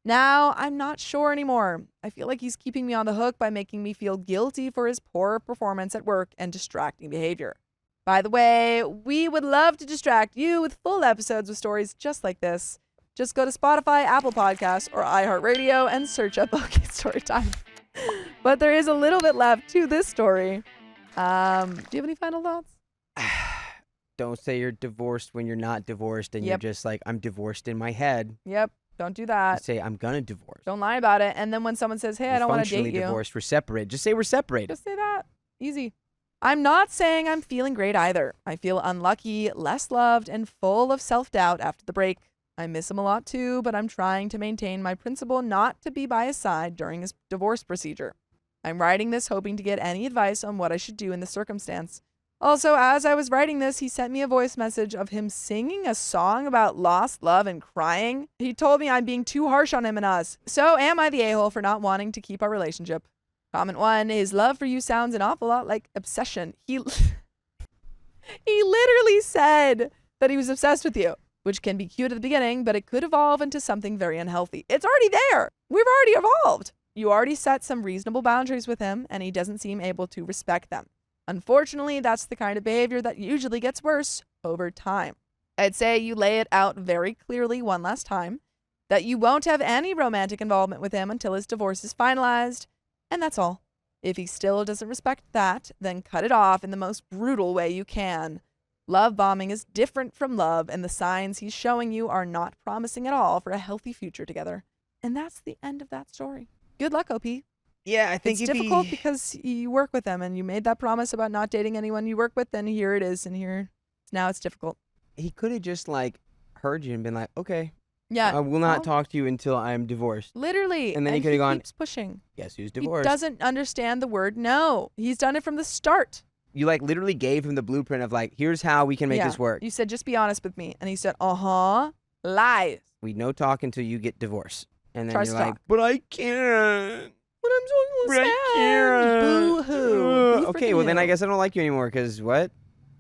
Now, I'm not sure anymore. I feel like he's keeping me on the hook by making me feel guilty for his poor performance at work and distracting behavior. By the way, we would love to distract you with full episodes with stories just like this. Just go to Spotify, Apple Podcasts, or iHeartRadio and search up OK Storytime. But there is a little bit left to this story. Do you have any final thoughts? Don't say you're divorced when you're not divorced and you're just like, I'm divorced in my head. Yep. Don't do that. Just say, I'm going to divorce. Don't lie about it. And then when someone says, hey, I don't want to date you. Functionally divorced. We're separated. Just say we're separated. Just say that. Easy. I'm not saying I'm feeling great either. I feel unlucky, less loved, and full of self-doubt after the break. I miss him a lot too, but I'm trying to maintain my principle not to be by his side during his divorce procedure. I'm writing this hoping to get any advice on what I should do in this circumstance. Also, as I was writing this, he sent me a voice message of him singing a song about lost love and crying. He told me I'm being too harsh on him and us. So am I the a-hole for not wanting to keep our relationship? Comment 1, his love for you sounds an awful lot like obsession. He literally said that he was obsessed with you, which can be cute at the beginning, but it could evolve into something very unhealthy. It's already there. We've already evolved. You already set some reasonable boundaries with him, and he doesn't seem able to respect them. Unfortunately, that's the kind of behavior that usually gets worse over time. I'd say you lay it out very clearly one last time that you won't have any romantic involvement with him until his divorce is finalized, and that's all. If he still doesn't respect that, then cut it off in the most brutal way you can. Love bombing is different from love, and the signs he's showing you are not promising at all for a healthy future together. And that's the end of that story. Good luck, OP. Yeah, I think it's difficult because you work with them and you made that promise about not dating anyone you work with, and here it is, and now it's difficult. He could have just like heard you and been like, okay, yeah, I will not talk to you until I am divorced. Literally. And then he could have gone, keeps pushing. Guess who's divorced? He doesn't understand the word no. He's done it from the start. You like literally gave him the blueprint of like, here's how we can make this work. You said, just be honest with me. And he said, lies. We no talk until you get divorced. And then Try you're like, stop. but I can't. But I'm so But sad. I can't. Boo-hoo. Okay, well then I guess I don't like you anymore because what?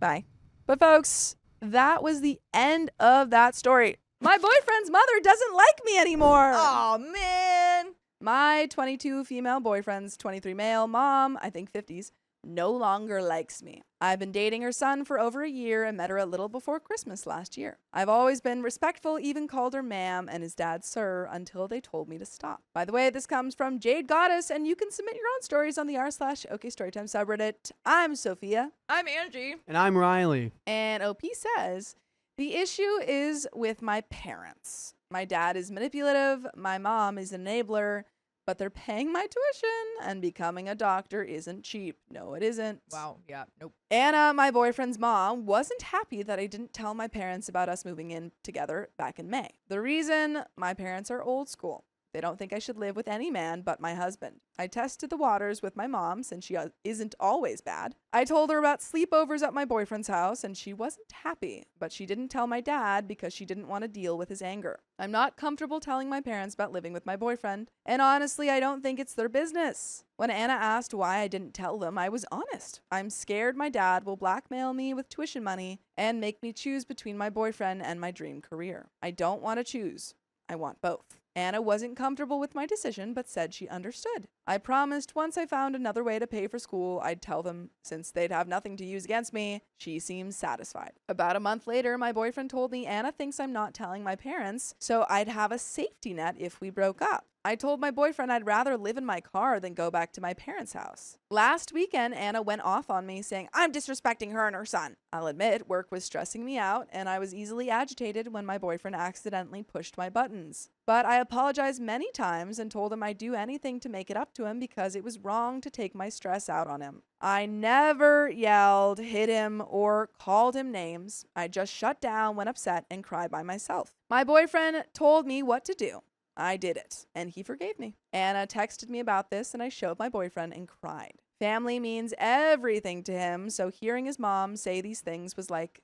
Bye. But folks, that was the end of that story. My boyfriend's mother doesn't like me anymore. Oh, man. My 22 female boyfriend's 23 male mom, I think 50s, no longer likes me. I've been dating her son for over a year and met her a little before Christmas last year. I've always been respectful, even called her ma'am and his dad sir, until they told me to stop. By the way, this comes from Jade Goddess, and you can submit your own stories on the r/OK Storytime subreddit. I'm Sophia. I'm Angie. And I'm Riley. And OP says, the issue is with my parents. My dad is manipulative, my mom is an enabler, but they're paying my tuition, and becoming a doctor isn't cheap. No, it isn't. Wow. Yeah. Nope. Anna, my boyfriend's mom, wasn't happy that I didn't tell my parents about us moving in together back in May. The reason, my parents are old school. They don't think I should live with any man but my husband. I tested the waters with my mom since she isn't always bad. I told her about sleepovers at my boyfriend's house and she wasn't happy, but she didn't tell my dad because she didn't want to deal with his anger. I'm not comfortable telling my parents about living with my boyfriend, and honestly, I don't think it's their business. When Anna asked why I didn't tell them, I was honest. I'm scared my dad will blackmail me with tuition money and make me choose between my boyfriend and my dream career. I don't want to choose. I want both. Anna wasn't comfortable with my decision, but said she understood. I promised once I found another way to pay for school, I'd tell them since they'd have nothing to use against me. She seems satisfied. About a month later, my boyfriend told me Anna thinks I'm not telling my parents, so I'd have a safety net if we broke up. I told my boyfriend I'd rather live in my car than go back to my parents' house. Last weekend, Anna went off on me saying I'm disrespecting her and her son. I'll admit, work was stressing me out, and I was easily agitated when my boyfriend accidentally pushed my buttons. But I apologized many times and told him I'd do anything to make it up to him because it was wrong to take my stress out on him. I never yelled, hit him, or called him names. I just shut down when upset and cried by myself. My boyfriend told me what to do. I did it, and he forgave me. Anna texted me about this, and I showed my boyfriend and cried. Family means everything to him, so hearing his mom say these things was like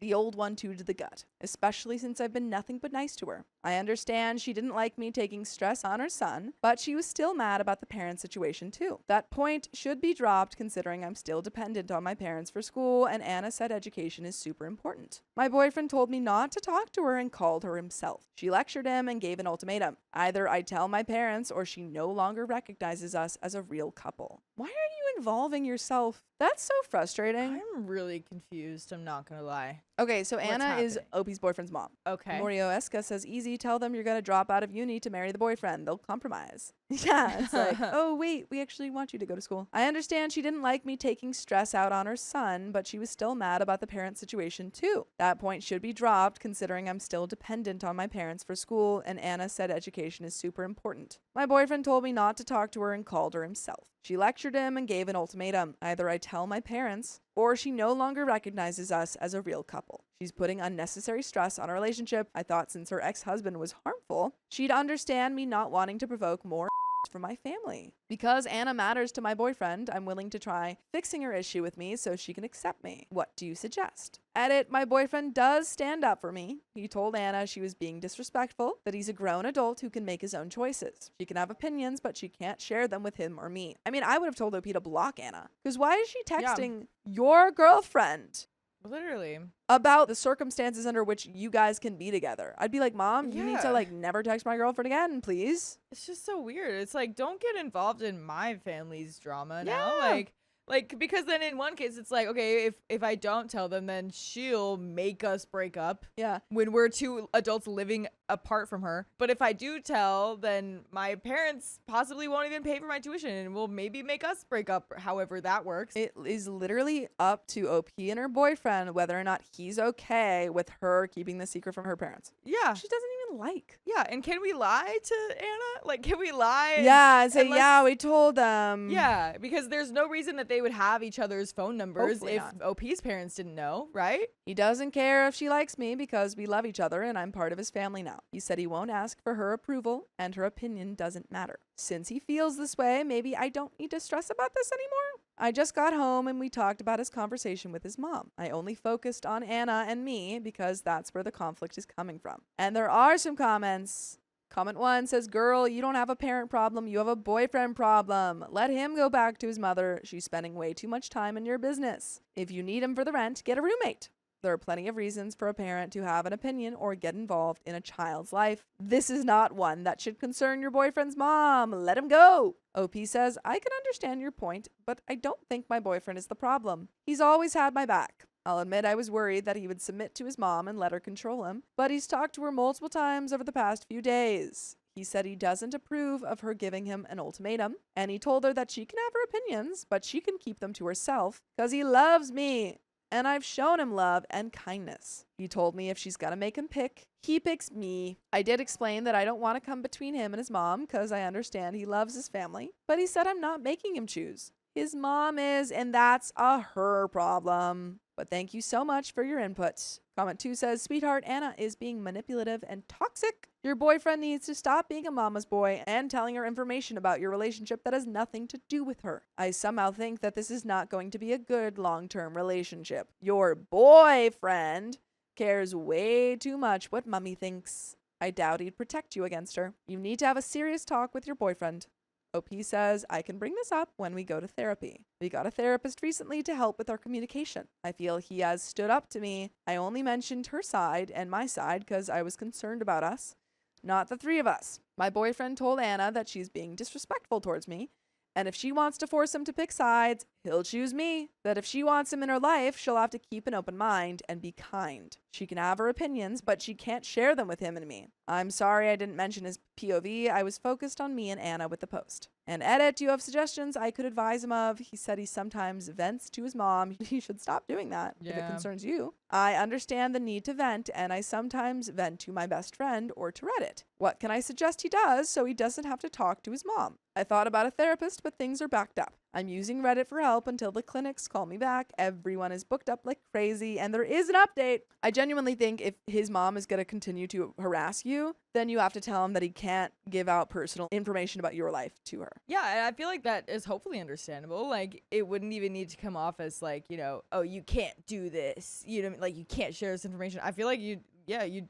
the old 1-2 to the gut, especially since I've been nothing but nice to her. I understand she didn't like me taking stress on her son, but she was still mad about the parent situation too. That point should be dropped considering I'm still dependent on my parents for school, and Anna said education is super important. My boyfriend told me not to talk to her and called her himself. She lectured him and gave an ultimatum. Either I tell my parents or she no longer recognizes us as a real couple. Why are you involving yourself? That's so frustrating. I'm really confused. I'm not going to lie. Okay, so Anna is Opie's boyfriend's mom. Okay. Morio Esca says, easy, tell them you're going to drop out of uni to marry the boyfriend. They'll compromise. Yeah, it's like, oh, wait, we actually want you to go to school. I understand she didn't like me taking stress out on her son, but she was still mad about the parent situation too. That point should be dropped considering I'm still dependent on my parents for school, and Anna said education is super important. My boyfriend told me not to talk to her and called her himself. She lectured him and gave an ultimatum. Either I tell my parents or she no longer recognizes us as a real couple. She's putting unnecessary stress on our relationship. I thought since her ex-husband was harmful, she'd understand me not wanting to provoke more from my family. Because Anna matters to my boyfriend, I'm willing to try fixing her issue with me so she can accept me. What do you suggest? Edit, my boyfriend does stand up for me. He told Anna she was being disrespectful, that he's a grown adult who can make his own choices. She can have opinions, but she can't share them with him or me. I mean, I would have told OP to block Anna. Because why is she texting your girlfriend? Literally. About the circumstances under which you guys can be together. I'd be like, Mom, you need to never text my girlfriend again, please. It's just so weird. It's like, don't get involved in my family's drama now. Like, because then in one case, it's like, okay, if I don't tell them, then she'll make us break up. Yeah. When we're two adults living apart from her. But if I do tell, then my parents possibly won't even pay for my tuition and will maybe make us break up, however that works. It is literally up to OP and her boyfriend whether or not he's okay with her keeping the secret from her parents. Yeah. She doesn't even like. Yeah. And can we lie to Anna? Like, can we lie? Yeah. And say, yeah, we told them. Yeah. Because there's no reason that they would have each other's phone numbers Hopefully if not. OP's parents didn't know, right? He doesn't care if she likes me because we love each other and I'm part of his family now. He said he won't ask for her approval and her opinion doesn't matter. Since he feels this way, maybe I don't need to stress about this anymore. I just got home and we talked about his conversation with his mom. I only focused on Anna and me because that's where the conflict is coming from. And there are some comments. Comment 1 says, girl, you don't have a parent problem. You have a boyfriend problem. Let him go back to his mother. She's spending way too much time in your business. If you need him for the rent, get a roommate. There are plenty of reasons for a parent to have an opinion or get involved in a child's life. This is not one that should concern your boyfriend's mom. Let him go. OP says, I can understand your point, but I don't think my boyfriend is the problem. He's always had my back. I'll admit I was worried that he would submit to his mom and let her control him, but he's talked to her multiple times over the past few days. He said he doesn't approve of her giving him an ultimatum, and he told her that she can have her opinions, but she can keep them to herself because he loves me. And I've shown him love and kindness. He told me if she's gonna make him pick, he picks me. I did explain that I don't want to come between him and his mom because I understand he loves his family, but he said I'm not making him choose. His mom is, and that's a her problem. But thank you so much for your input. Comment 2 says, sweetheart, Anna is being manipulative and toxic. Your boyfriend needs to stop being a mama's boy and telling her information about your relationship that has nothing to do with her. I somehow think that this is not going to be a good long-term relationship. Your boyfriend cares way too much what mommy thinks. I doubt he'd protect you against her. You need to have a serious talk with your boyfriend. OP says, I can bring this up when we go to therapy. We got a therapist recently to help with our communication. I feel he has stood up to me. I only mentioned her side and my side because I was concerned about us, not the three of us. My boyfriend told Anna that she's being disrespectful towards me, and if she wants to force him to pick sides, he'll choose me. That if she wants him in her life, she'll have to keep an open mind and be kind. She can have her opinions, but she can't share them with him and me. I'm sorry I didn't mention his POV. I was focused on me and Anna with the post. And edit, do you have suggestions I could advise him of? He said he sometimes vents to his mom. He should stop doing that if it concerns you. I understand the need to vent, and I sometimes vent to my best friend or to Reddit. What can I suggest he does so he doesn't have to talk to his mom? I thought about a therapist, but things are backed up. I'm using Reddit for help until the clinics call me back. Everyone is booked up like crazy, and there is an update. I genuinely think if his mom is going to continue to harass you, then you have to tell him that he can't give out personal information about your life to her. Yeah, and I feel like that is hopefully understandable. Like, it wouldn't even need to come off as like, you know, oh, you can't do this. You know, like, you can't share this information. I feel like you'd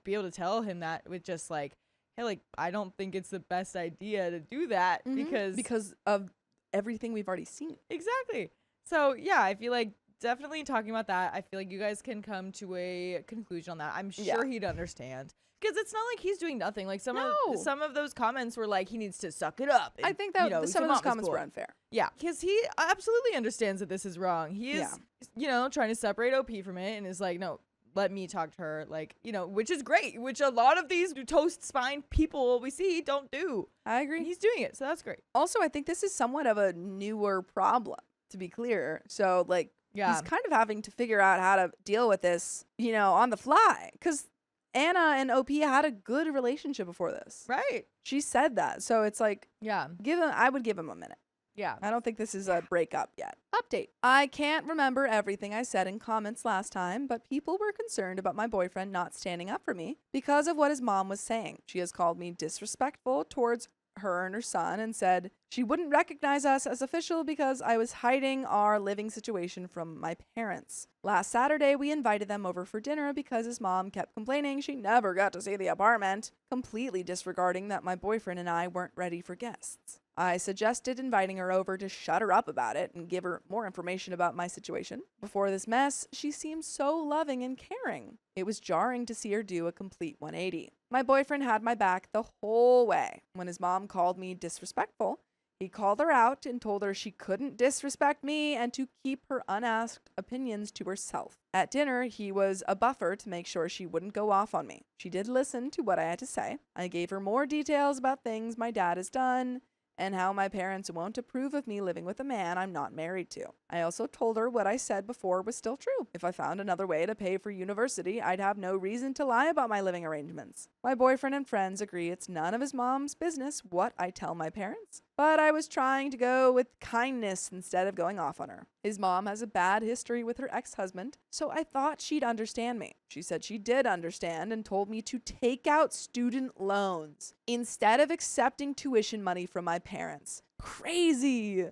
be able to tell him that with just like, hey, like, I don't think it's the best idea to do that because of everything we've already seen. Exactly. So, yeah, I feel like definitely talking about that, I feel like you guys can come to a conclusion on that. I'm sure he'd understand. Because it's not like he's doing nothing. Like some of those comments were like he needs to suck it up. And, I think that some of those comments were unfair. Yeah, because he absolutely understands that this is wrong. He is, you know, trying to separate OP from it and is like, no, let me talk to her. Like, you know, which is great, which a lot of these toast spine people we see don't do. I agree. And he's doing it, so that's great. Also, I think this is somewhat of a newer problem, to be clear. So, like, he's kind of having to figure out how to deal with this, you know, on the fly. Because Anna and OP had a good relationship before this. Right. She said that. So it's like, I would give him a minute. Yeah. I don't think this is a breakup yet. Update. I can't remember everything I said in comments last time, but people were concerned about my boyfriend not standing up for me because of what his mom was saying. She has called me disrespectful towards her and her son and said she wouldn't recognize us as official because I was hiding our living situation from my parents. Last Saturday, we invited them over for dinner because his mom kept complaining she never got to see the apartment, completely disregarding that my boyfriend and I weren't ready for guests. I suggested inviting her over to shut her up about it and give her more information about my situation. Before this mess, she seemed so loving and caring. It was jarring to see her do a complete 180. My boyfriend had my back the whole way. When his mom called me disrespectful, he called her out and told her she couldn't disrespect me and to keep her unasked opinions to herself. At dinner, he was a buffer to make sure she wouldn't go off on me. She did listen to what I had to say. I gave her more details about things my dad has done and how my parents won't approve of me living with a man I'm not married to. I also told her what I said before was still true. If I found another way to pay for university, I'd have no reason to lie about my living arrangements. My boyfriend and friends agree it's none of his mom's business what I tell my parents, but I was trying to go with kindness instead of going off on her. His mom has a bad history with her ex-husband, so I thought she'd understand me. She said she did understand and told me to take out student loans instead of accepting tuition money from my parents. Crazy.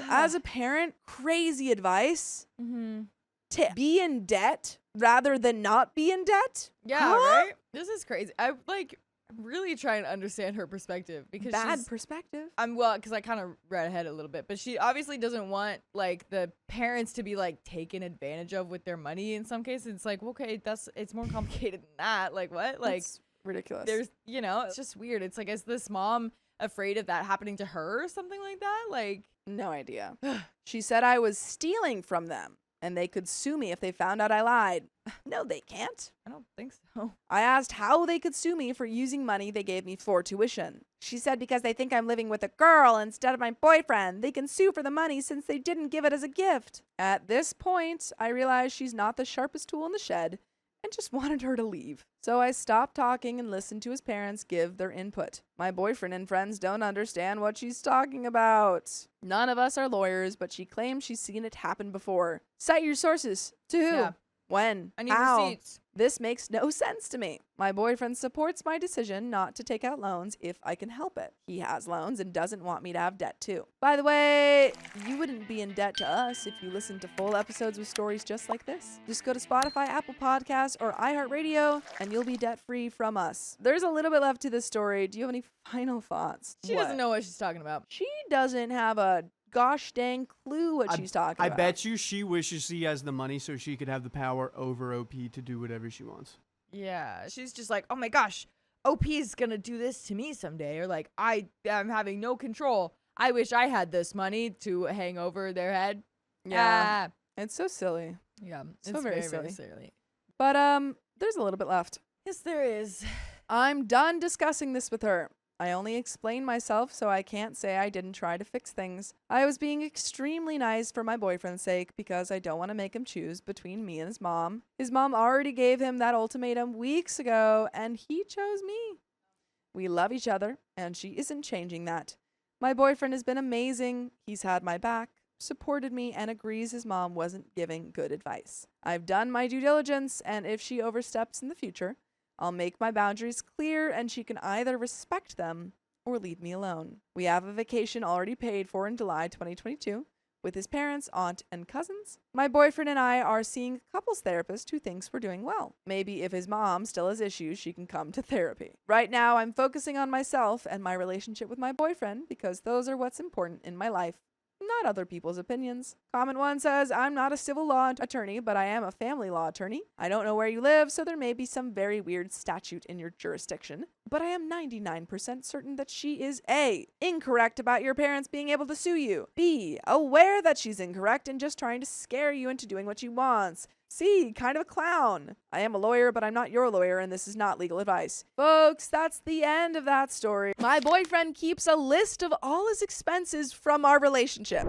As a parent, crazy advice. To be in debt rather than not be in debt? Yeah, right? This is crazy. I'm really trying to understand her perspective because bad perspective. Because I kind of read ahead a little bit, but she obviously doesn't want like the parents to be like taken advantage of with their money. In some cases, it's like, okay, it's more complicated than that. Like what? Like that's ridiculous. There's, you know, it's just weird. It's like, is this mom afraid of that happening to her or something like that? Like, no idea. She said I was stealing from them and they could sue me if they found out I lied. No, they can't. I don't think so. I asked how they could sue me for using money they gave me for tuition. She said because they think I'm living with a girl instead of my boyfriend, they can sue for the money since they didn't give it as a gift. At this point, I realized she's not the sharpest tool in the shed and just wanted her to leave. So I stopped talking and listened to his parents give their input. My boyfriend and friends don't understand what she's talking about. None of us are lawyers, but she claims she's seen it happen before. Cite your sources. To who? Yeah. When? I need How? receipts. This makes no sense to me. My boyfriend supports my decision not to take out loans if I can help it. He has loans and doesn't want me to have debt too. By the way, you wouldn't be in debt to us if you listened to full episodes with stories just like this. Just go to Spotify, Apple Podcasts, or iHeartRadio, and you'll be debt-free from us. There's a little bit left to this story. Do you have any final thoughts? She doesn't know what she's talking about. She doesn't have a gosh dang clue what she's talking about. I bet you she wishes she has the money so she could have the power over OP to do whatever she wants. Yeah, she's just like, oh my gosh, OP is gonna do this to me someday, or like I am having no control. I wish I had this money to hang over their head. Yeah. It's so silly. Yeah, So it's very very silly. silly. But there's a little bit left. Yes, there is. I'm done discussing this with her. I only explained myself, so I can't say I didn't try to fix things. I was being extremely nice for my boyfriend's sake because I don't want to make him choose between me and his mom. His mom already gave him that ultimatum weeks ago, and he chose me. We love each other, and she isn't changing that. My boyfriend has been amazing. He's had my back, supported me, and agrees his mom wasn't giving good advice. I've done my due diligence, and if she oversteps in the future, I'll make my boundaries clear and she can either respect them or leave me alone. We have a vacation already paid for in July 2022 with his parents, aunt, and cousins. My boyfriend and I are seeing a couples therapist who thinks we're doing well. Maybe if his mom still has issues, she can come to therapy. Right now, I'm focusing on myself and my relationship with my boyfriend because those are what's important in my life, not other people's opinions. Comment 1 says, I'm not a civil law attorney, but I am a family law attorney. I don't know where you live, so there may be some very weird statute in your jurisdiction, but I am 99% certain that she is A, incorrect about your parents being able to sue you, B, aware that she's incorrect and just trying to scare you into doing what she wants, C, kind of a clown. I am a lawyer, but I'm not your lawyer, and this is not legal advice. Folks, that's the end of that story. My boyfriend keeps a list of all his expenses from our relationship.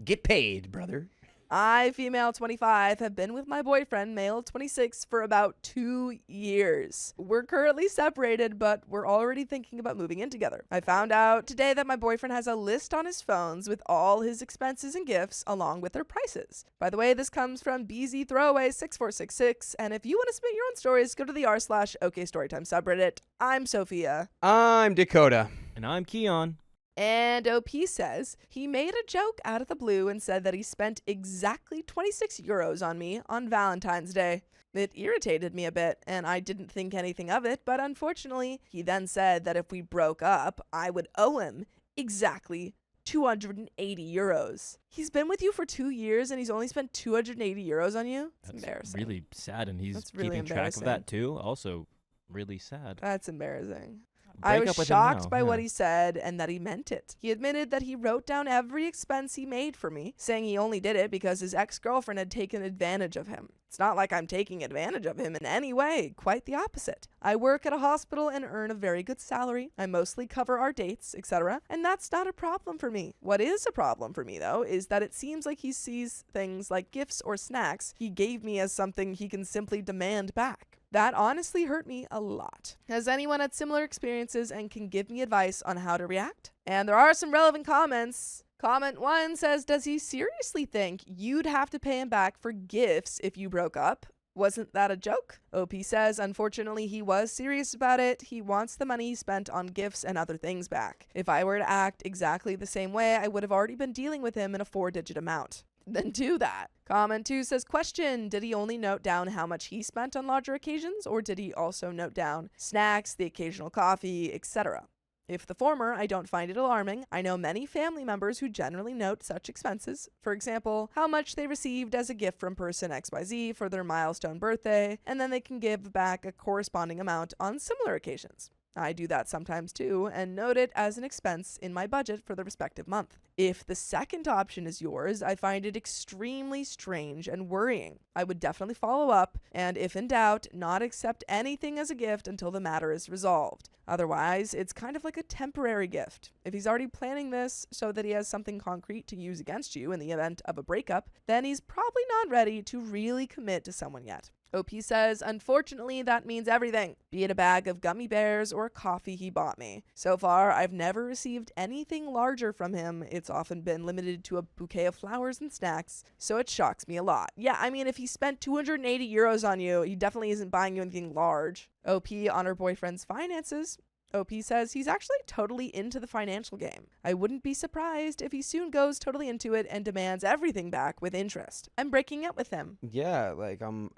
Get paid, brother. I, female 25, have been with my boyfriend, male 26, for about 2 years. We're currently separated, but we're already thinking about moving in together. I found out today that my boyfriend has a list on his phones with all his expenses and gifts along with their prices. By the way, this comes from BZ Throwaway 6466, and if you want to submit your own stories, go to the r/OKStorytime subreddit. I'm Sophia. I'm Dakota. And I'm Keon. And OP says he made a joke out of the blue and said that he spent exactly 26 euros on me on Valentine's Day. It irritated me a bit, and I didn't think anything of it, but unfortunately, he then said that if we broke up, I would owe him exactly 280 euros. He's been with you for 2 years, and he's only spent 280 euros on you? It's embarrassing. Really sad, and he's That's really keeping track of that too. Also, really sad. That's embarrassing. Break I up was with him shocked now, by yeah. what he said and that he meant it. He admitted that he wrote down every expense he made for me, saying he only did it because his ex-girlfriend had taken advantage of him. It's not like I'm taking advantage of him in any way, quite the opposite. I work at a hospital and earn a very good salary. I mostly cover our dates, etc., and that's not a problem for me. What is a problem for me, though, is that it seems like he sees things like gifts or snacks he gave me as something he can simply demand back. That honestly hurt me a lot. Has anyone had similar experiences and can give me advice on how to react? And there are some relevant comments. Comment 1 says, does he seriously think you'd have to pay him back for gifts if you broke up? Wasn't that a joke? OP says, unfortunately, he was serious about it. He wants the money he spent on gifts and other things back. If I were to act exactly the same way, I would have already been dealing with him in a 4-digit amount. Then do that. Comment 2 says, question, did he only note down how much he spent on larger occasions, or did he also note down snacks, the occasional coffee, etc.? If the former, I don't find it alarming. I know many family members who generally note such expenses. For example, how much they received as a gift from person XYZ for their milestone birthday, and then they can give back a corresponding amount on similar occasions. I do that sometimes too, and note it as an expense in my budget for the respective month. If the second option is yours, I find it extremely strange and worrying. I would definitely follow up, and if in doubt, not accept anything as a gift until the matter is resolved. Otherwise, it's kind of like a temporary gift. If he's already planning this so that he has something concrete to use against you in the event of a breakup, then he's probably not ready to really commit to someone yet. OP says, unfortunately, that means everything, be it a bag of gummy bears or a coffee he bought me. So far, I've never received anything larger from him. It's often been limited to a bouquet of flowers and snacks, so it shocks me a lot. Yeah, I mean, if he spent 280 euros on you, he definitely isn't buying you anything large. OP on her boyfriend's finances. OP says he's actually totally into the financial game. I wouldn't be surprised if he soon goes totally into it and demands everything back with interest. I'm breaking up with him. Yeah, like I'm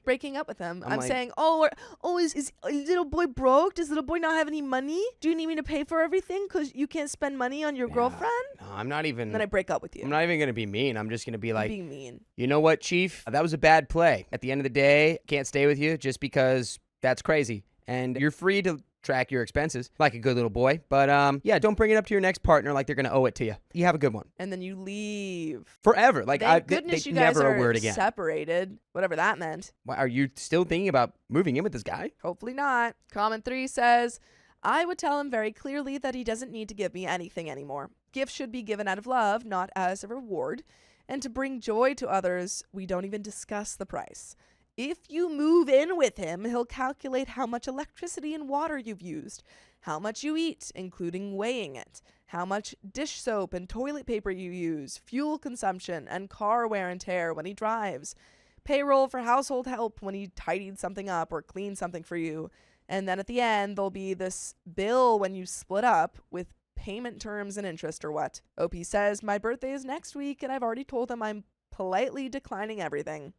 breaking up with him. I'm like, saying, is little boy broke? Does little boy not have any money? Do you need me to pay for everything because you can't spend money on your girlfriend? No, I'm not even. And then I break up with you. I'm not even gonna be mean. I'm just gonna be like, being mean. You know what, Chief? That was a bad play. At the end of the day, can't stay with you just because that's crazy. And you're free to track your expenses like a good little boy. But yeah, don't bring it up to your next partner like they're going to owe it to you. You have a good one. And then you leave. Forever. Like, Thank goodness you guys never are a word again. separated. Whatever that meant. Why, are you still thinking about moving in with this guy? Hopefully not. Comment 3 says, I would tell him very clearly that he doesn't need to give me anything anymore. Gifts should be given out of love, not as a reward. And to bring joy to others, we don't even discuss the price. If you move in with him, he'll calculate how much electricity and water you've used, how much you eat, including weighing it, how much dish soap and toilet paper you use, fuel consumption, and car wear and tear when he drives, payroll for household help when he tidied something up or cleaned something for you, and then at the end, there'll be this bill when you split up with payment terms and interest or what. OP says, my birthday is next week, and I've already told him I'm politely declining everything.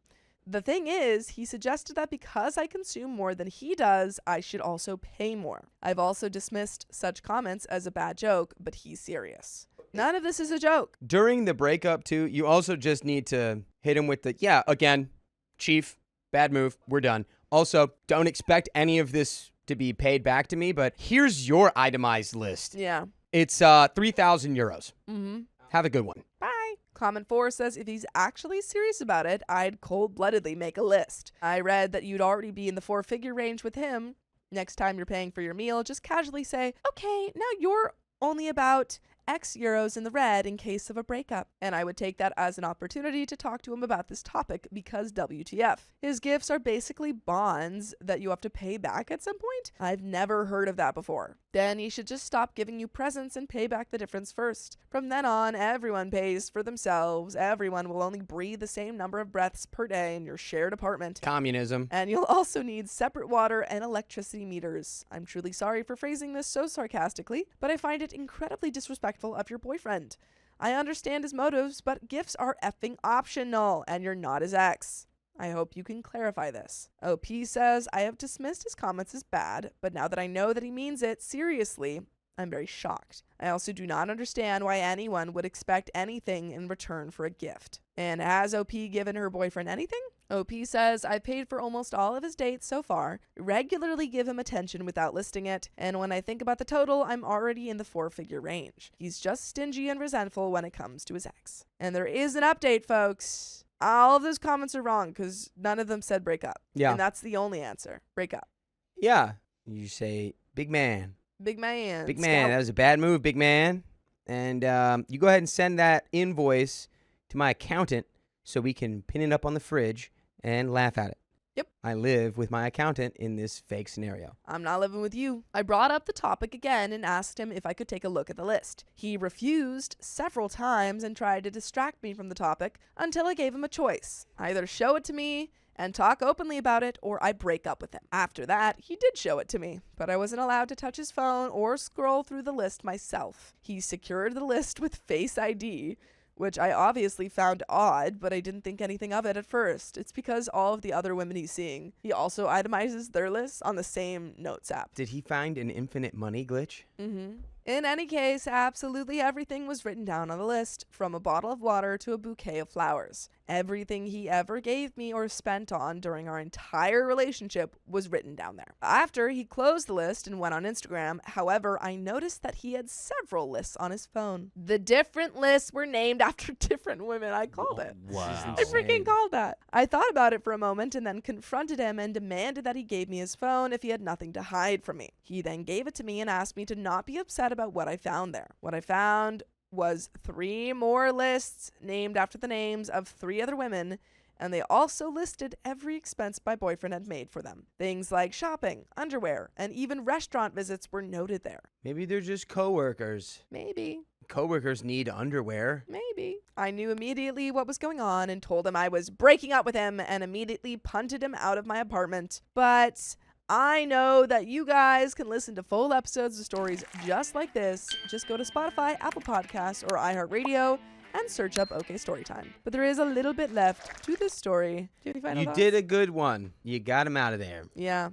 The thing is, he suggested that because I consume more than he does, I should also pay more. I've also dismissed such comments as a bad joke, but he's serious. None of this is a joke. During the breakup, too, you also just need to hit him with the, yeah, again, Chief, bad move, we're done. Also, don't expect any of this to be paid back to me, but here's your itemized list. Yeah. It's 3,000 euros. Mm-hmm. Have a good one. Bye. Comment 4 says, if he's actually serious about it, I'd cold-bloodedly make a list. I read that you'd already be in the 4-figure range with him. Next time you're paying for your meal, just casually say, okay, now you're only about X euros in the red in case of a breakup. And I would take that as an opportunity to talk to him about this topic because WTF. His gifts are basically bonds that you have to pay back at some point. I've never heard of that before. Then he should just stop giving you presents and pay back the difference first. From then on, everyone pays for themselves. Everyone will only breathe the same number of breaths per day in your shared apartment. Communism. And you'll also need separate water and electricity meters. I'm truly sorry for phrasing this so sarcastically, but I find it incredibly disrespectful of your boyfriend. I understand his motives, but gifts are effing optional, and you're not his ex. I hope you can clarify this. OP says, I have dismissed his comments as bad, but now that I know that he means it seriously, I'm very shocked. I also do not understand why anyone would expect anything in return for a gift. And has OP given her boyfriend anything? OP says, I paid for almost all of his dates so far, regularly give him attention without listing it, and when I think about the total, I'm already in the 4-figure range. He's just stingy and resentful when it comes to his ex. And there is an update, folks. All of those comments are wrong because none of them said break up. Yeah. And that's the only answer. Break up. Yeah. You say, big man. Big man. Big man. That was a bad move, big man. And you go ahead and send that invoice to my accountant so we can pin it up on the fridge and laugh at it. Yep. I live with my accountant in this fake scenario. I'm not living with you. I brought up the topic again and asked him if I could take a look at the list. He refused several times and tried to distract me from the topic until I gave him a choice. Either show it to me and talk openly about it, or I break up with him. After that, he did show it to me, but I wasn't allowed to touch his phone or scroll through the list myself. He secured the list with Face ID, which I obviously found odd, but I didn't think anything of it at first. It's because all of the other women he's seeing, he also itemizes their lists on the same notes app. Did he find an infinite money glitch? Mm-hmm. In any case, absolutely everything was written down on the list, from a bottle of water to a bouquet of flowers. Everything he ever gave me or spent on during our entire relationship was written down there. After, he closed the list and went on Instagram. However, I noticed that he had several lists on his phone. The different lists were named after different women. I called it. Wow. I freaking called that. I thought about it for a moment and then confronted him and demanded that he gave me his phone if he had nothing to hide from me. He then gave it to me and asked me to not be upset about what I found there. What I found was 3 more lists named after the names of 3 other women, and they also listed every expense my boyfriend had made for them. Things like shopping, underwear, and even restaurant visits were noted there. Maybe they're just coworkers. Maybe. Coworkers need underwear. Maybe. I knew immediately what was going on and told him I was breaking up with him and immediately punted him out of my apartment. But I know that you guys can listen to full episodes of stories just like this. Just go to Spotify, Apple Podcasts, or iHeartRadio and search up OK Storytime. But there is a little bit left to this story. Do you have any final thoughts? You did a good one. You got him out of there. Yeah,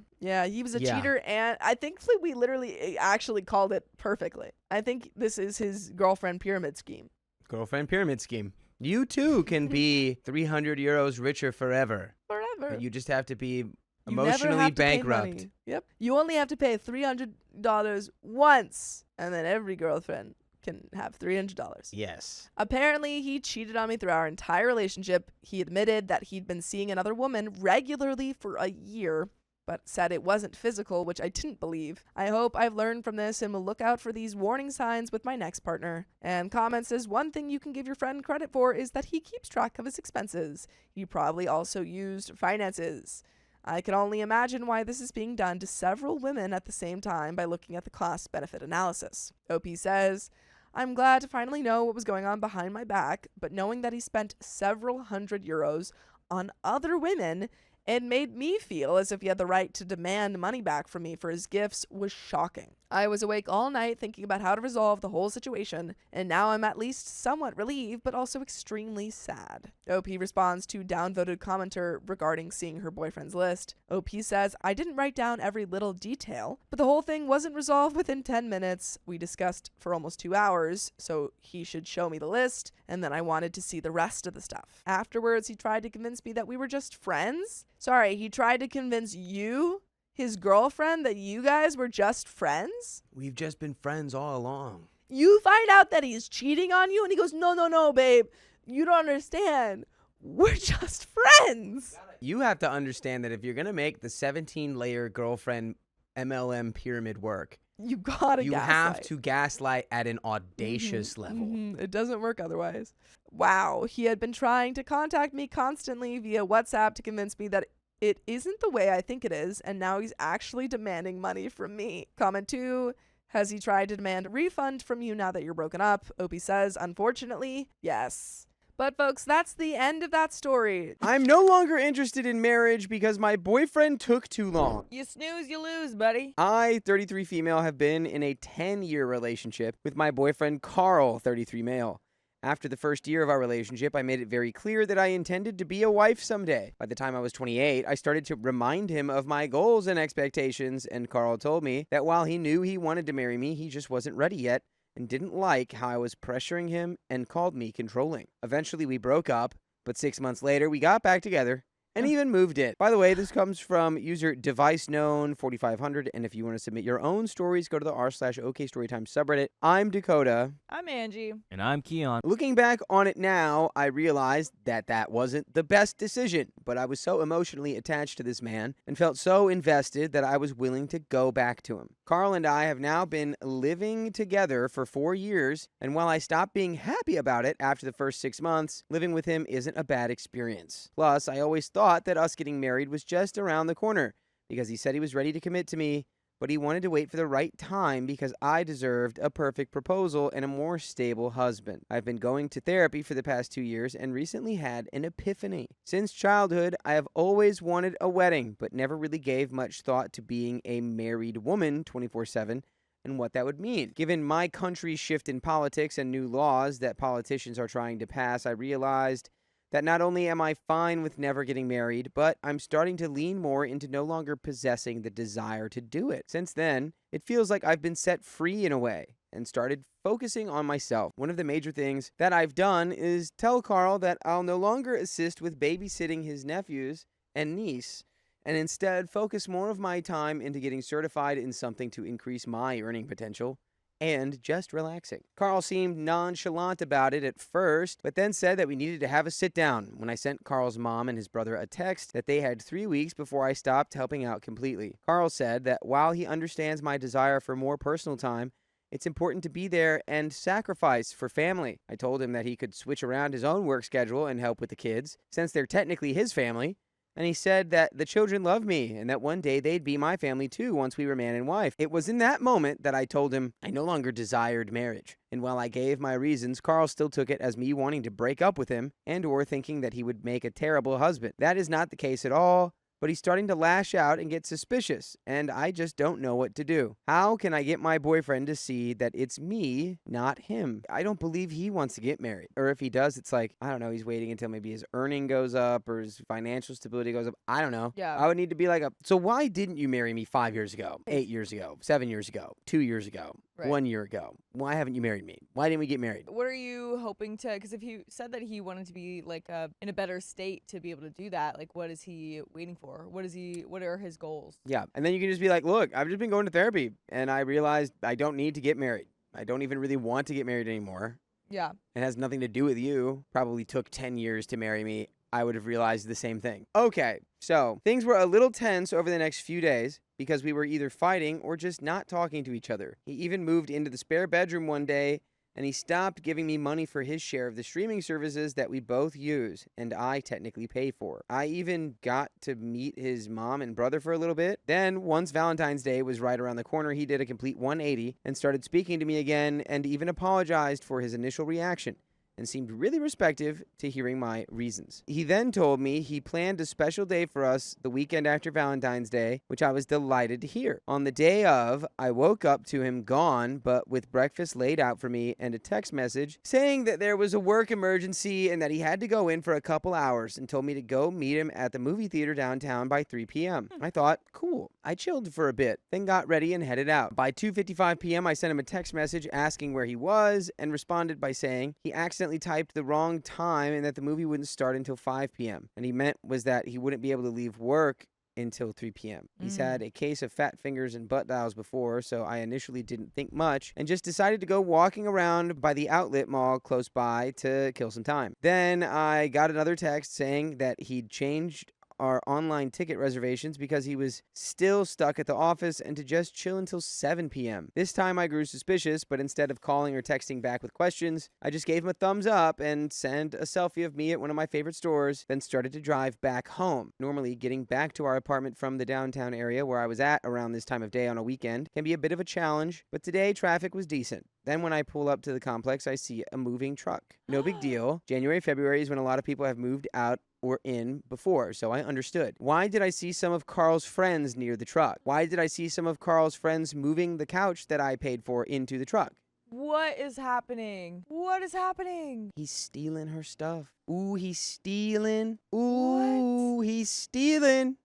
he was a Yeah. cheater, and I think we literally actually called it perfectly. I think this is his girlfriend pyramid scheme. Girlfriend pyramid scheme. You too can be 300 euros richer forever. Forever. But you just have to be You never emotionally have to pay bankrupt. money. Yep. You only have to pay $300 once, and then every girlfriend can have $300. Yes. Apparently, he cheated on me through our entire relationship. He admitted that he'd been seeing another woman regularly for a year, but said it wasn't physical, which I didn't believe. I hope I've learned from this and will look out for these warning signs with my next partner. And comments says, one thing you can give your friend credit for is that he keeps track of his expenses. He probably also used finances. I can only imagine why this is being done to several women at the same time by looking at the cost-benefit analysis. OP says, I'm glad to finally know what was going on behind my back, but knowing that he spent several hundred euros on other women and made me feel as if he had the right to demand money back from me for his gifts was shocking. I was awake all night thinking about how to resolve the whole situation, and now I'm at least somewhat relieved, but also extremely sad. OP responds to downvoted commenter regarding seeing her boyfriend's list. OP says, I didn't write down every little detail, but the whole thing wasn't resolved within 10 minutes. We discussed for almost 2 hours, so he should show me the list, and then I wanted to see the rest of the stuff. Afterwards, he tried to convince me that we were just friends. Sorry, he tried to convince you, his girlfriend, that you guys were just friends? We've just been friends all along. You find out that he's cheating on you, and he goes, no, babe. You don't understand. We're just friends. You have to understand that if you're going to make the 17-layer girlfriend MLM pyramid work, you gotta gaslight. Have to gaslight at an audacious level. It doesn't work otherwise. Wow, he had been trying to contact me constantly via WhatsApp to convince me that it isn't the way I think it is, and now he's actually demanding money from me. Comment 2, has he tried to demand a refund from you now that you're broken up? Opie says, unfortunately, yes. But folks, that's the end of that story. I'm no longer interested in marriage because my boyfriend took too long. You snooze, you lose, buddy. I, 33 female, have been in a 10-year relationship with my boyfriend Carl, 33 male. After the first year of our relationship, I made it very clear that I intended to be a wife someday. By the time I was 28, I started to remind him of my goals and expectations, and Carl told me that while he knew he wanted to marry me, he just wasn't ready yet and didn't like how I was pressuring him and called me controlling. Eventually, we broke up, but 6 months later, we got back together and even moved in. By the way, this comes from user DeviceKnown4500, and if you want to submit your own stories, go to the r/OKStorytime subreddit. I'm Dakota. I'm Angie. And I'm Keon. Looking back on it now, I realized that that wasn't the best decision, but I was so emotionally attached to this man and felt so invested that I was willing to go back to him. Carl and I have now been living together for 4 years, and while I stopped being happy about it after the first 6 months, living with him isn't a bad experience. Plus, I always thought that us getting married was just around the corner because he said he was ready to commit to me, but he wanted to wait for the right time because I deserved a perfect proposal and a more stable husband. I've been going to therapy for the past 2 years and recently had an epiphany. Since childhood, I have always wanted a wedding, but never really gave much thought to being a married woman 24/7 and what that would mean. Given my country's shift in politics and new laws that politicians are trying to pass, I realized that not only am I fine with never getting married, but I'm starting to lean more into no longer possessing the desire to do it. Since then, it feels like I've been set free in a way and started focusing on myself. One of the major things that I've done is tell Carl that I'll no longer assist with babysitting his nephews and niece, and instead focus more of my time into getting certified in something to increase my earning potential and just relaxing. Carl seemed nonchalant about it at first, but then said that we needed to have a sit down when I sent Carl's mom and his brother a text that they had 3 weeks before I stopped helping out completely. Carl said that while he understands my desire for more personal time, It's important to be there and sacrifice for family. I told him that he could switch around his own work schedule and help with the kids, since they're technically his family. And he said that the children love me and that one day they'd be my family too once we were man and wife. It was in that moment that I told him I no longer desired marriage. And while I gave my reasons, Carl still took it as me wanting to break up with him and or thinking that he would make a terrible husband. That is not the case at all. But he's starting to lash out and get suspicious, and I just don't know what to do. How can I get my boyfriend to see that it's me, not him? I don't believe he wants to get married. Or if he does, it's like, I don't know, he's waiting until maybe his earning goes up or his financial stability goes up. I don't know. Yeah. I would need to be like, so why didn't you marry me 5 years ago, 8 years ago, 7 years ago, 2 years ago, Right. 1 year ago? Why haven't you married me? Why didn't we get married? What are you hoping to, because if he said that he wanted to be like in a better state to be able to do that, like what is he waiting for? What are his goals? Yeah. And then you can just be like, look, I've just been going to therapy and I realized I don't need to get married. I don't even really want to get married anymore. Yeah. It has nothing to do with you. Probably took 10 years to marry me. I would have realized the same thing. Okay, so things were a little tense over the next few days because we were either fighting or just not talking to each other. He even moved into the spare bedroom one day and he stopped giving me money for his share of the streaming services that we both use and I technically pay for. I even got to meet his mom and brother for a little bit. Then, once Valentine's Day was right around the corner, he did a complete 180 and started speaking to me again and even apologized for his initial reaction and seemed really receptive to hearing my reasons. He then told me he planned a special day for us the weekend after Valentine's Day, which I was delighted to hear. On the day of, I woke up to him gone, but with breakfast laid out for me and a text message saying that there was a work emergency and that he had to go in for a couple hours and told me to go meet him at the movie theater downtown by 3 p.m. I thought, cool. I chilled for a bit, then got ready and headed out. By 2:55 p.m., I sent him a text message asking where he was and responded by saying he accidentally typed the wrong time and that the movie wouldn't start until 5 p.m. And he meant was that he wouldn't be able to leave work until 3 p.m. He's had a case of fat fingers and butt dials before, so I initially didn't think much and just decided to go walking around by the outlet mall close by to kill some time. Then I got another text saying that he'd changed our online ticket reservations because he was still stuck at the office and to just chill until 7 p.m. This time I grew suspicious, but instead of calling or texting back with questions, I just gave him a thumbs up and sent a selfie of me at one of my favorite stores, then started to drive back home. Normally, getting back to our apartment from the downtown area where I was at around this time of day on a weekend can be a bit of a challenge, but today traffic was decent. Then when I pull up to the complex, I see a moving truck. No big deal. January, February is when a lot of people have moved out or in before, so I understood. Why did I see some of Carl's friends near the truck? Why did I see some of Carl's friends moving the couch that I paid for into the truck? What is happening? What is happening? He's stealing her stuff. Ooh, he's stealing. Ooh, he's stealing.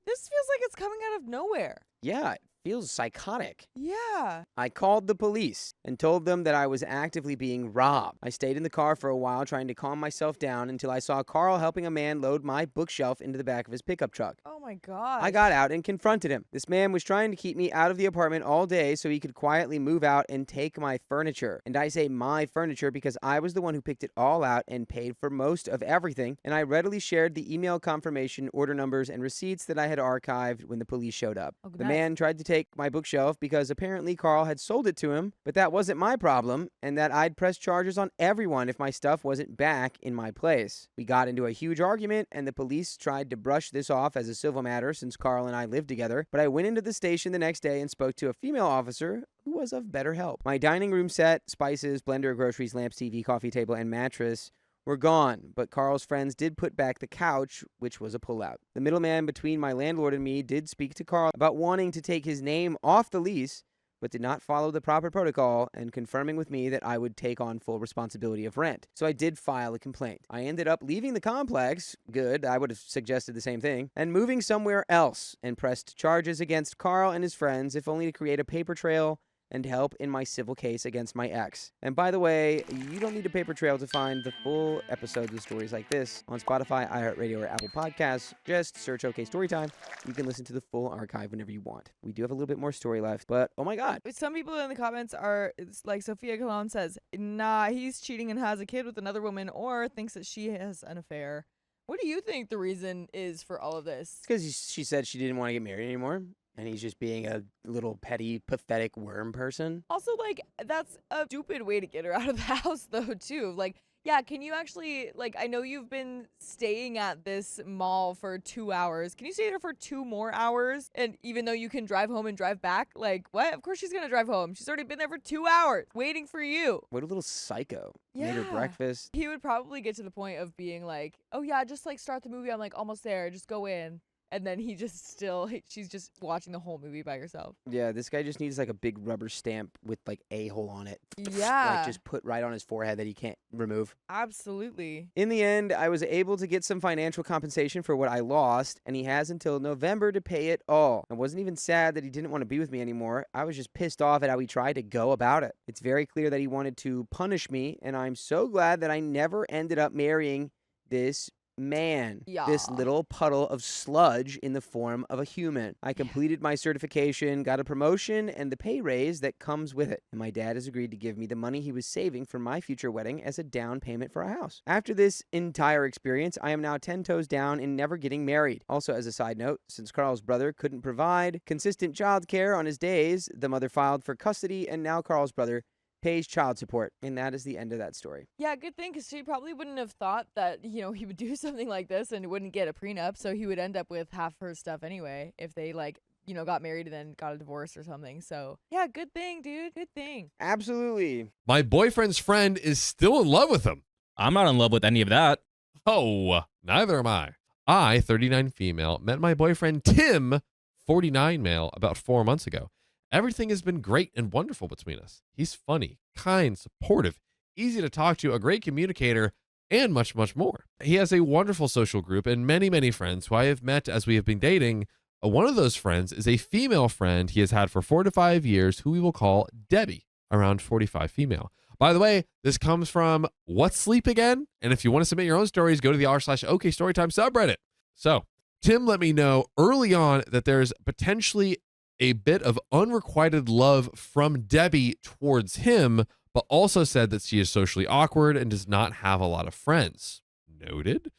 This feels like it's coming out of nowhere. Yeah, it feels psychotic. Yeah. I called the police and told them that I was actively being robbed. I stayed in the car for a while trying to calm myself down until I saw Carl helping a man load my bookshelf into the back of his pickup truck. Oh my god. I got out and confronted him. This man was trying to keep me out of the apartment all day so he could quietly move out and take my furniture. And I say my furniture because I was the one who picked it all out and paid for most of everything, and I readily shared the email confirmation, order numbers, and receipts that I had archived when the police showed up. Oh, The nice. man tried to take my bookshelf because apparently Carl had sold it to him, but that wasn't my problem, and that I'd press charges on everyone if my stuff wasn't back in my place. We got into a huge argument, and the police tried to brush this off as a civil matter since Carl and I lived together, but I went into the station the next day and spoke to a female officer who was of better help. My dining room set, spices, blender, groceries, lamps, TV, coffee table, and mattress were gone, but Carl's friends did put back the couch, which was a pullout. The middleman between my landlord and me did speak to Carl about wanting to take his name off the lease, but did not follow the proper protocol and confirming with me that I would take on full responsibility of rent. So I did file a complaint. I ended up leaving the complex, good, I would have suggested the same thing, and moving somewhere else and pressed charges against Carl and his friends, if only to create a paper trail and help in my civil case against my ex. And by the way, you don't need a paper trail to find the full episodes of stories like this on Spotify, iHeartRadio, or Apple Podcasts. Just search OK Storytime. You can listen to the full archive whenever you want. We do have a little bit more story left, but oh my god. Some people in the comments are, it's like Sophia Kalam says, nah, he's cheating and has a kid with another woman or thinks that she has an affair. What do you think the reason is for all of this? It's because she said she didn't want to get married anymore. And he's just being a little petty, pathetic worm person. Also, like, that's a stupid way to get her out of the house, though, too. Like, yeah, can you actually, like, I know you've been staying at this mall for 2 hours. Can you stay there for 2 more hours? And even though you can drive home and drive back, like, what? Of course she's gonna drive home. She's already been there for 2 hours waiting for you. What a little psycho. Yeah. Made her breakfast. He would probably get to the point of being like, oh, yeah, just, like, start the movie. I'm, like, almost there. Just go in. And then she's just watching the whole movie by herself. Yeah, this guy just needs like a big rubber stamp with like a-hole on it. Yeah. Like just put right on his forehead that he can't remove. Absolutely. In the end, I was able to get some financial compensation for what I lost, and he has until November to pay it all. I wasn't even sad that he didn't want to be with me anymore. I was just pissed off at how he tried to go about it. It's very clear that he wanted to punish me, and I'm so glad that I never ended up marrying this man, this little puddle of sludge in the form of a human. I completed my certification, got a promotion, and the pay raise that comes with it. And my dad has agreed to give me the money he was saving for my future wedding as a down payment for a house. After this entire experience, I am now 10 toes down in never getting married. Also, as a side note, since Carl's brother couldn't provide consistent child care on his days, the mother filed for custody, and now Carl's brother pays child support. And that is the end of that story. Yeah, good thing, because she probably wouldn't have thought that, he would do something like this and wouldn't get a prenup, so he would end up with half her stuff anyway if they, like, got married and then got a divorce or something. So, yeah, good thing, dude. Good thing. Absolutely. My boyfriend's friend is still in love with him. I'm not in love with any of that. Oh, neither am I. I, 39 female, met my boyfriend Tim, 49 male, about 4 months ago. Everything has been great and wonderful between us. He's funny, kind, supportive, easy to talk to, a great communicator, and much, much more. He has a wonderful social group and many, many friends who I have met as we have been dating. One of those friends is a female friend he has had for 4 to 5 years, who we will call Debbie, around 45 female. By the way, this comes from What's Sleep Again? And if you want to submit your own stories, go to the r/OK Storytime subreddit. So, Tim let me know early on that there's potentially a bit of unrequited love from Debbie towards him, but also said that she is socially awkward and does not have a lot of friends. Noted.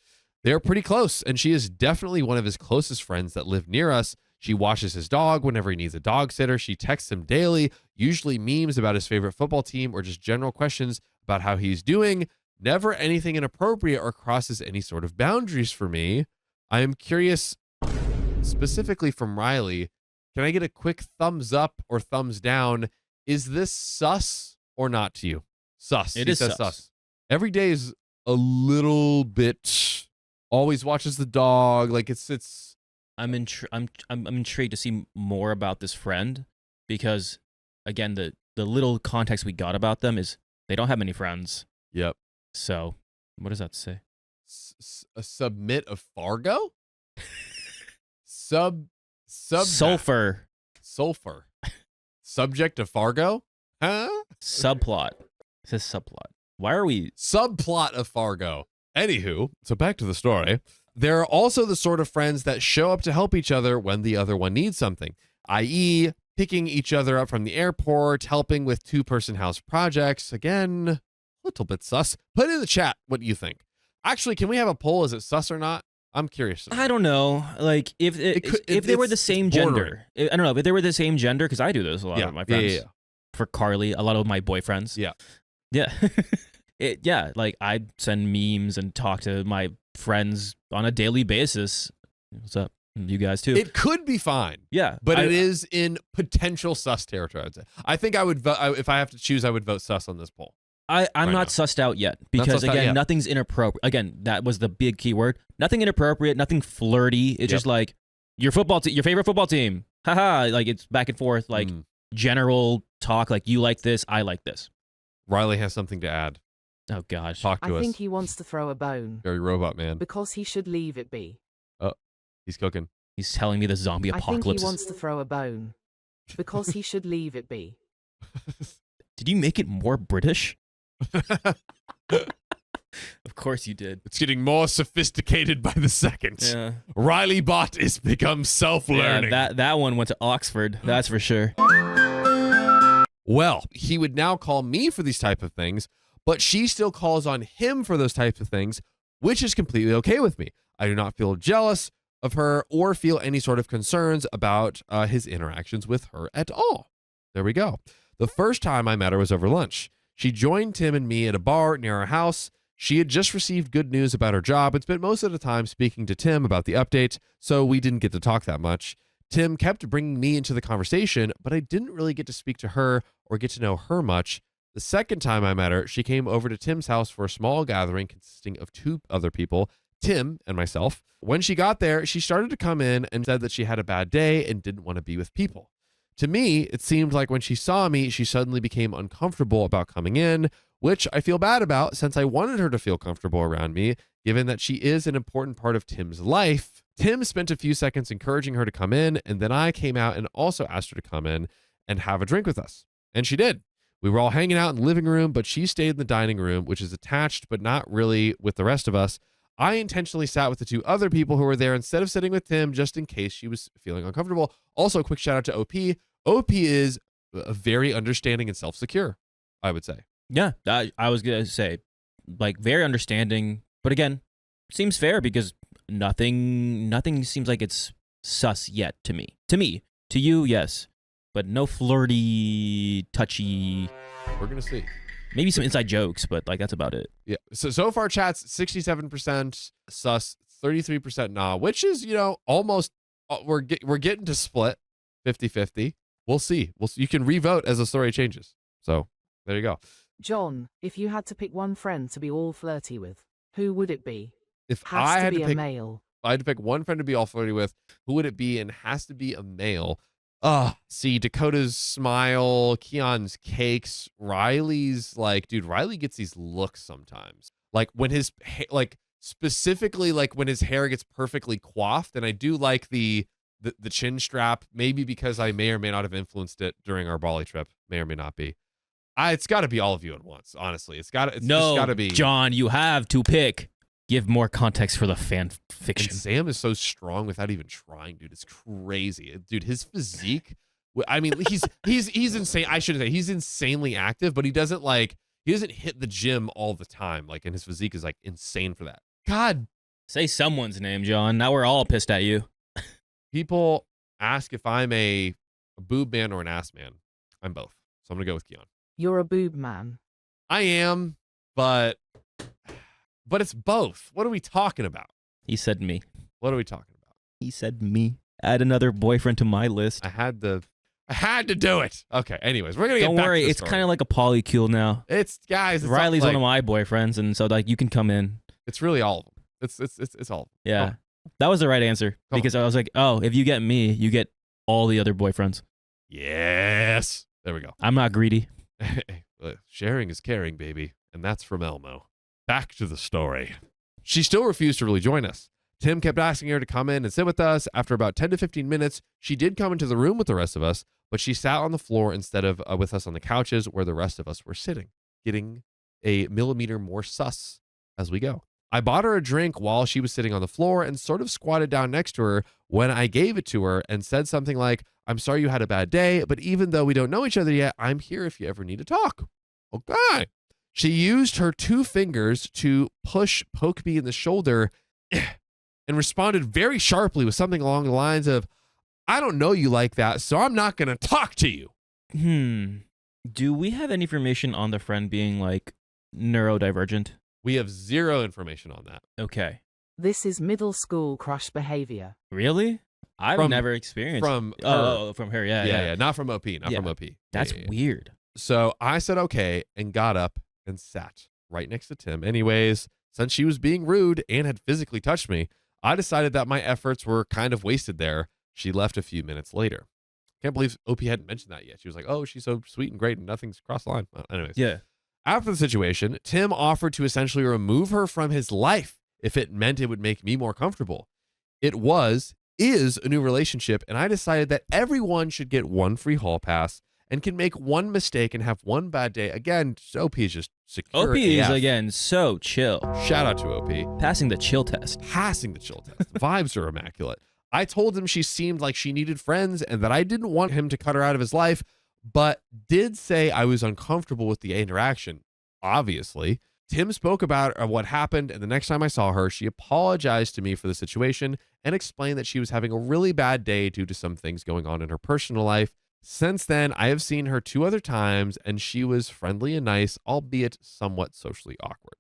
They're pretty close, and she is definitely one of his closest friends that live near us. She watches his dog whenever he needs a dog sitter. She texts him daily, usually memes about his favorite football team or just general questions about how he's doing. Never anything inappropriate or crosses any sort of boundaries for me. I am curious, specifically from Riley, can I get a quick thumbs up or thumbs down? Is this sus or not to you? Sus. It is sus. Every day is a little bit. Always watches the dog. Like it's. I'm intrigued to see more about this friend, because, again, the little context we got about them is they don't have many friends. Yep. So what does that say? A submit of Fargo. Sulfur. Subject of Fargo? Huh? Subplot. It says subplot. Why are we... Subplot of Fargo. Anywho, so back to the story. There are also the sort of friends that show up to help each other when the other one needs something, i.e., picking each other up from the airport, helping with 2-person house projects. Again, a little bit sus. Put in the chat what you think. Actually, can we have a poll? Is it sus or not? I'm curious. I don't know. Like, if they were the same gender. I don't know. If they were the same gender, because I do this a lot with my friends. Yeah. For Carly, a lot of my boyfriends. Yeah. Yeah. Like, I send memes and talk to my friends on a daily basis. What's up? You guys too. It could be fine. Yeah. But it is in potential sus territory, I'd say. I think I would vote, if I have to choose, I would vote sus on this poll. I'm not sussed out yet, because again, nothing's inappropriate. Again, that was the big key word. Nothing inappropriate, nothing flirty. It's just like your favorite football team. Haha, like it's back and forth, like general talk, like you like this, I like this. Riley has something to add. Oh gosh. Talk to us. I think he wants to throw a bone. Very robot man. Because he should leave it be. Oh, he's cooking. He's telling me the zombie apocalypse. I think he wants to throw a bone. Because he should leave it be. Did you make it more British? Of course you did. It's getting more sophisticated by the second. Yeah. Riley Bot has become self-learning. Yeah, that one went to Oxford, that's for sure. Well, he would now call me for these type of things, but she still calls on him for those types of things, which is completely okay with me. I do not feel jealous of her or feel any sort of concerns about his interactions with her at all. There we go. The first time I met her was over lunch. She joined Tim and me at a bar near our house. She had just received good news about her job and spent most of the time speaking to Tim about the update, so we didn't get to talk that much. Tim kept bringing me into the conversation, but I didn't really get to speak to her or get to know her much. The second time I met her, she came over to Tim's house for a small gathering consisting of 2 other people, Tim and myself. When she got there, she started to come in and said that she had a bad day and didn't want to be with people. To me, it seemed like when she saw me, she suddenly became uncomfortable about coming in, which I feel bad about since I wanted her to feel comfortable around me, given that she is an important part of Tim's life. Tim spent a few seconds encouraging her to come in, and then I came out and also asked her to come in and have a drink with us. And she did. We were all hanging out in the living room, but she stayed in the dining room, which is attached but not really with the rest of us. I intentionally sat with the 2 other people who were there instead of sitting with Tim just in case she was feeling uncomfortable. Also, a quick shout out to OP. OP is very understanding and self-secure, I would say. Yeah, I was going to say, like, very understanding. But again, seems fair because nothing seems like it's sus yet to me. To you, yes. But no flirty, touchy. We're going to see. Maybe some inside jokes, but like that's about it. Yeah. So far, chat's 67% sus, 33% nah, which is, almost, we're getting to split 50-50. We'll see. You can re-vote as the story changes. So there you go. John, if you had to pick one friend to be all flirty with, who would it be? If Has I to had be to a pick, male. if I had to pick one friend to be all flirty with, who would it be? And has to be a male. See, Dakota's smile, Keon's cakes, Riley's dude, Riley gets these looks sometimes. Like when his specifically when his hair gets perfectly coiffed, and I do like the chin strap, maybe because I may or may not have influenced it during our Bali trip, may or may not be. It's got to be all of you at once, honestly. It's just got to be. John, you have to pick. Give more context for the fan fiction. And Sam is so strong without even trying, dude. It's crazy, dude. His physique. I mean, he's insane. I shouldn't say he's insanely active, but he doesn't hit the gym all the time. And his physique is insane for that. God, say someone's name, John. Now we're all pissed at you. People ask if I'm a boob man or an ass man. I'm both, so I'm gonna go with Keon. You're a boob man. I am, but it's both. What are we talking about? He said me. What are we talking about? He said me. Add another boyfriend to my list. I had to do it. Okay. Anyways, we're gonna get Don't back worry. to the It's story. kind of like a polycule now. It's Riley's one of my boyfriends, and so you can come in. It's really all of them. It's all of them. Yeah, that was the right answer because I was like, oh, if you get me, you get all the other boyfriends. Yes. There we go. I'm not greedy. Sharing is caring, baby, and that's from Elmo. Back to the story. She still refused to really join us. Tim kept asking her to come in and sit with us. After about 10 to 15 minutes, she did come into the room with the rest of us, but she sat on the floor instead of with us on the couches where the rest of us were sitting, getting a millimeter more sus as we go. I bought her a drink while she was sitting on the floor and sort of squatted down next to her when I gave it to her and said something like, "I'm sorry you had a bad day, but even though we don't know each other yet, I'm here if you ever need to talk." Okay. She used her 2 fingers to poke me in the shoulder and responded very sharply with something along the lines of, "I don't know you like that, so I'm not going to talk to you." Do we have any information on the friend being neurodivergent? We have 0 information on that. Okay. This is middle school crush behavior. Really? I've never experienced from from her. Yeah. Not from OP. From OP. That's weird. So I said okay and got up and sat right next to Tim. Anyways, since she was being rude and had physically touched me, I decided that my efforts were kind of wasted there. She left a few minutes later. Can't believe OP hadn't mentioned that yet. She was like, "Oh, she's so sweet and great and nothing's crossed the line." Anyways. Yeah. After the situation, Tim offered to essentially remove her from his life if it meant it would make me more comfortable. It is a new relationship, and I decided that everyone should get 1 free hall pass and can make 1 mistake and have 1 bad day. Again, OP is just secure. OP is, AF. again, so chill. Shout out to OP. Passing the chill test. Vibes are immaculate. I told him she seemed like she needed friends and that I didn't want him to cut her out of his life, but did say I was uncomfortable with the interaction, obviously. Tim spoke about what happened, and the next time I saw her, she apologized to me for the situation and explained that she was having a really bad day due to some things going on in her personal life. Since then, I have seen her 2 other times, and she was friendly and nice, albeit somewhat socially awkward.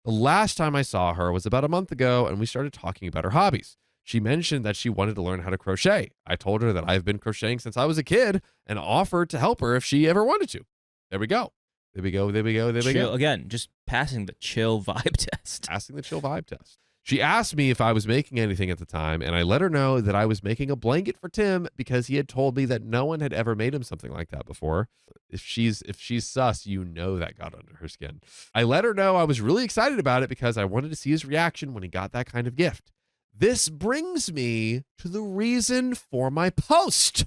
The last time I saw her was about a month ago, and we started talking about her hobbies. She mentioned that she wanted to learn how to crochet. I told her that I've been crocheting since I was a kid and offered to help her if she ever wanted to. There we go. There we go. There we go. There we Chill. go. Again, just passing the chill vibe test. Passing the chill vibe test. She asked me if I was making anything at the time, and I let her know that I was making a blanket for Tim because he had told me that no one had ever made him something like that before. If she's sus, you know that got under her skin. I let her know I was really excited about it because I wanted to see his reaction when he got that kind of gift. This brings me to the reason for my post.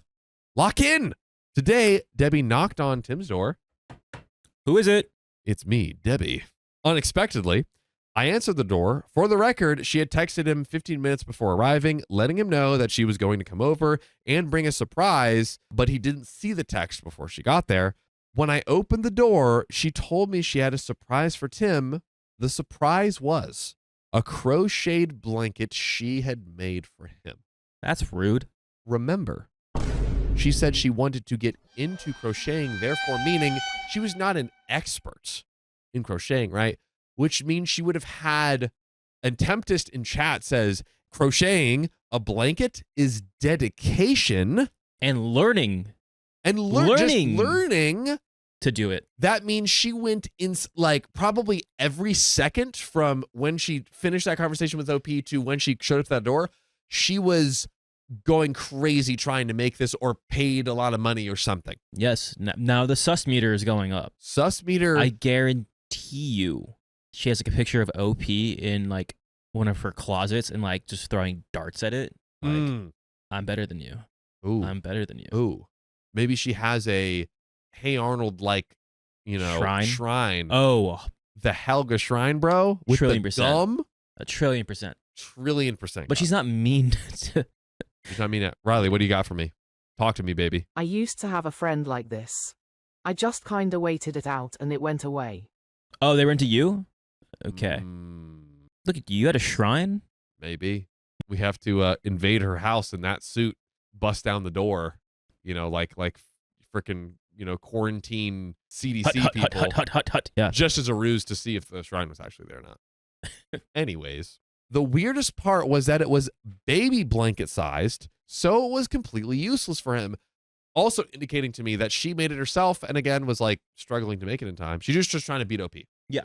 Lock in. Today, Debbie knocked on Tim's door. Who is it? It's me, Debbie. Unexpectedly, I answered the door. For the record, she had texted him 15 minutes before arriving, letting him know that she was going to come over and bring a surprise, but he didn't see the text before she got there. When I opened the door, she told me she had a surprise for Tim. The surprise was a crocheted blanket she had made for him. That's rude. Remember, she said she wanted to get into crocheting, therefore meaning she was not an expert in crocheting, right? Which means she would have had, and Tempest in chat says, crocheting a blanket is dedication. And learning. And just learning to do it. That means she went in like probably every second from when she finished that conversation with OP to when she showed up to that door. She was going crazy trying to make this or paid a lot of money or something. Yes. Now the sus meter is going up. Sus meter. I guarantee you she has like a picture of OP in like one of her closets and like just throwing darts at it. Like, I'm better than you. Ooh. I'm better than you. Ooh. Maybe she has a Hey Arnold like, shrine. Oh. The Helga shrine, bro. With trillion the percent. gum. A trillion percent. Trillion percent. But she's not mean to... She's not mean to... Riley, what do you got for me? Talk to me, baby. I used to have a friend like this. I just kinda waited it out and it went away. Oh, they were into you? Okay. Look at you. You had a shrine? Maybe. We have to invade her house in that suit, bust down the door, like freaking, quarantine CDC people. Hut. Yeah. Just as a ruse to see if the shrine was actually there or not. Anyways, the weirdest part was that it was baby blanket sized, so it was completely useless for him. Also indicating to me that she made it herself and again was like struggling to make it in time. She's just trying to beat OP. Yeah.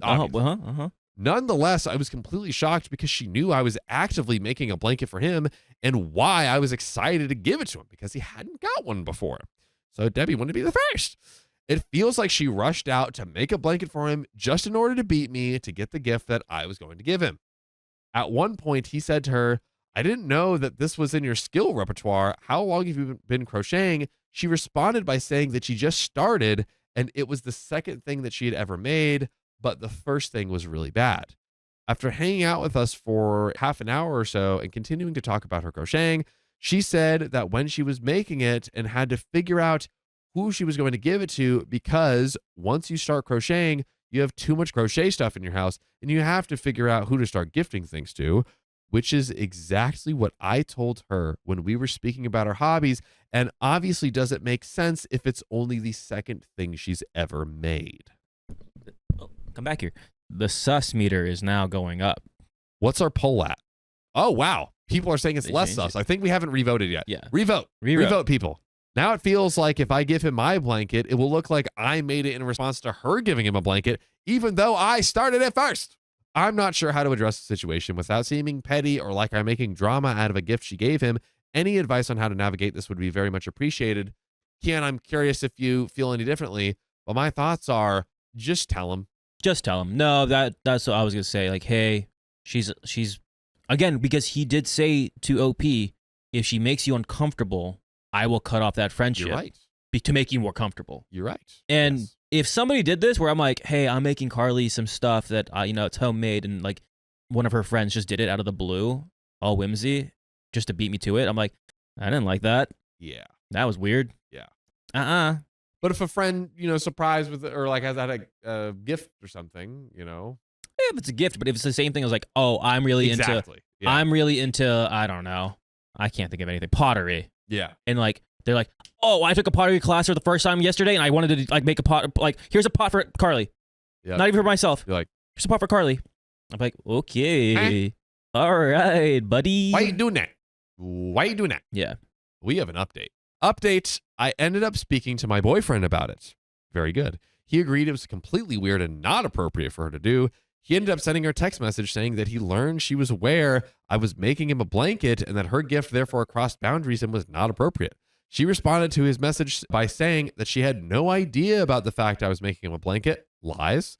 Obvious. Nonetheless, I was completely shocked because she knew I was actively making a blanket for him and why I was excited to give it to him because he hadn't got one before. So Debbie wanted to be the first. It feels like she rushed out to make a blanket for him just in order to beat me to get the gift that I was going to give him. At one point, he said to her, I didn't know that this was in your skill repertoire. How long have you been crocheting? She responded by saying that she just started and it was the second thing that she had ever made, but the first thing was really bad. After hanging out with us for half an hour or so and continuing to talk about her crocheting, she said that when she was making it and had to figure out who she was going to give it to, because once you start crocheting, you have too much crochet stuff in your house and you have to figure out who to start gifting things to, which is exactly what I told her when we were speaking about our hobbies, and obviously doesn't make sense if it's only the second thing she's ever made. Oh, come back here. The sus meter is now going up. What's our poll at? Oh, wow. People are saying it's less sus. I think we haven't revoted yet. Yeah. Revote, people. Now it feels like if I give him my blanket, it will look like I made it in response to her giving him a blanket, even though I started it first. I'm not sure how to address the situation without seeming petty or like I'm making drama out of a gift she gave him. Any advice on how to navigate this would be very much appreciated. Kian, I'm curious if you feel any differently, but my thoughts are just tell him. Just tell him. No, that's what I was going to say. Like, hey, she's again, because he did say to OP, if she makes you uncomfortable, I will cut off that friendship. You're right. To make you more comfortable. You're right. And yes. If somebody did this where I'm like, hey, I'm making Carly some stuff that, it's homemade, and like one of her friends just did it out of the blue, all whimsy, just to beat me to it. I'm like, I didn't like that. Yeah. That was weird. Yeah. But if a friend, surprised with or like has had a gift or something, If it's a gift, but if it's the same thing as like, oh, I'm really exactly. into, I don't know, I can't think of anything, pottery. Yeah. And like, they're like, oh, I took a pottery class for the first time yesterday, and I wanted to like make a pot. Like, here's a pot for Carly. Yeah. Not even for myself. You're like, here's a pot for Carly. I'm like, okay, all right, buddy. why are you doing that? Why are you doing that? Yeah. We have an update. I ended up speaking to my boyfriend about it. Very good. He agreed it was completely weird and not appropriate for her to do. He ended up sending her a text message saying that he learned she was aware I was making him a blanket and that her gift therefore crossed boundaries and was not appropriate. She responded to his message by saying that she had no idea about the fact I was making him a blanket, lies,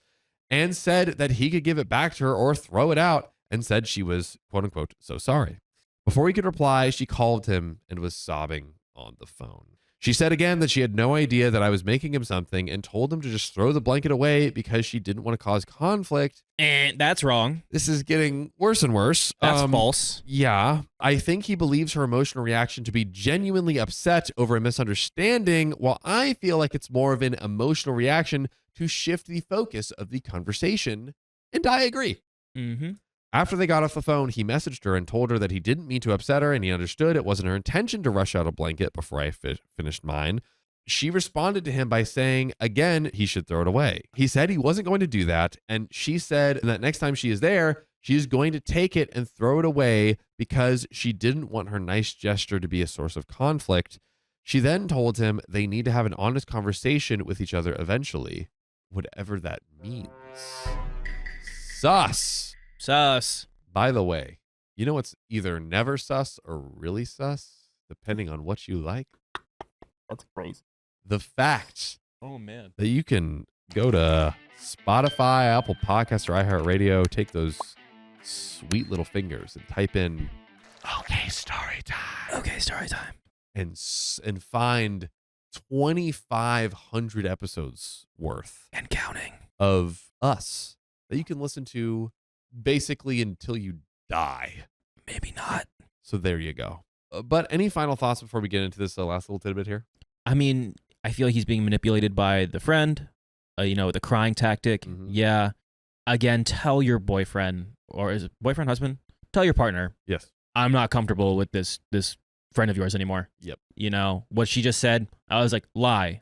and said that he could give it back to her or throw it out, and said she was, quote unquote, so sorry. Before he could reply, she called him and was sobbing on the phone. She said again that she had no idea that I was making him something and told him to just throw the blanket away because she didn't want to cause conflict. And that's wrong. This is getting worse and worse. That's false. Yeah. I think he believes her emotional reaction to be genuinely upset over a misunderstanding, while I feel like it's more of an emotional reaction to shift the focus of the conversation. And I agree. Mm-hmm. After they got off the phone, he messaged her and told her that he didn't mean to upset her and he understood it wasn't her intention to rush out a blanket before I finished mine. She responded to him by saying, again, he should throw it away. He said he wasn't going to do that, and she said that next time she is there, she is going to take it and throw it away because she didn't want her nice gesture to be a source of conflict. She then told him they need to have an honest conversation with each other eventually, whatever that means. Sus. By the way, you know what's either never sus or really sus, depending on what you like? That's crazy. The fact man, that you can go to Spotify, Apple Podcasts, or iHeartRadio, take those sweet little fingers and type in "Okay, story time." Okay, story time. And find 2,500 episodes worth and counting of us that you can listen to basically until you die. Maybe not. So there you go. But any final thoughts before we get into this last little tidbit here? I mean, I feel like he's being manipulated by the friend, the crying tactic. Mhm. Yeah. Again, tell your boyfriend, or is it boyfriend, husband? Tell your partner. Yes. I'm not comfortable with this friend of yours anymore. Yep. What she just said, I was like, lie.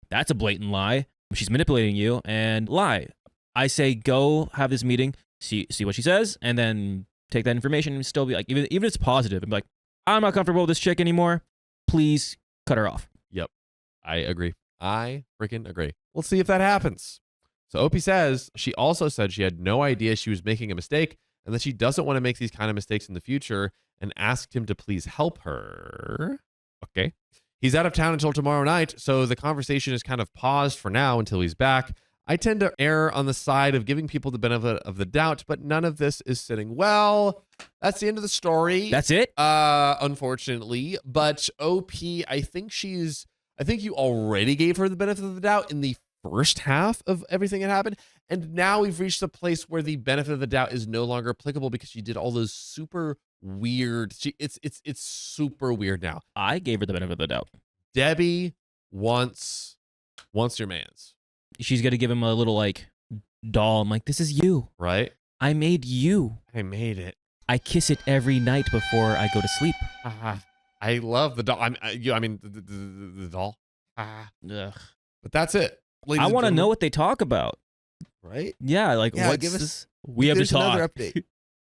That's a blatant lie. She's manipulating you, and lie. I say, go have this meeting, see what she says, and then take that information and still be like, even if it's positive, and be like, I'm not comfortable with this chick anymore. Please cut her off. Yep. I agree. I freaking agree. We'll see if that happens. So Opie says she also said she had no idea she was making a mistake and that she doesn't want to make these kind of mistakes in the future, and asked him to please help her. Okay. He's out of town until tomorrow night, so the conversation is kind of paused for now until he's back. I tend to err on the side of giving people the benefit of the doubt, but none of this is sitting well. That's the end of the story. That's it? Unfortunately. But OP, I think you already gave her the benefit of the doubt in the first half of everything that happened. And now we've reached a place where the benefit of the doubt is no longer applicable because she did all those super weird. It's super weird now. I gave her the benefit of the doubt. Debbie wants your man's. She's going to give him a little doll. I'm like, this is you. Right? I made you. I made it. I kiss it every night before I go to sleep. I love the doll. The doll. Ugh. But that's it. I want to know what they talk about. Right? Yeah, what's give us- this? We have to talk. Another update.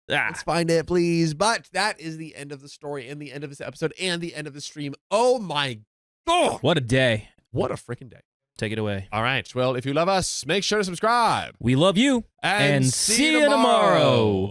Let's find it, please. But that is the end of the story and the end of this episode and the end of the stream. Oh my God. What a day. What a freaking day. Take it away. All right. Well, if you love us, make sure to subscribe. We love you. And see you tomorrow.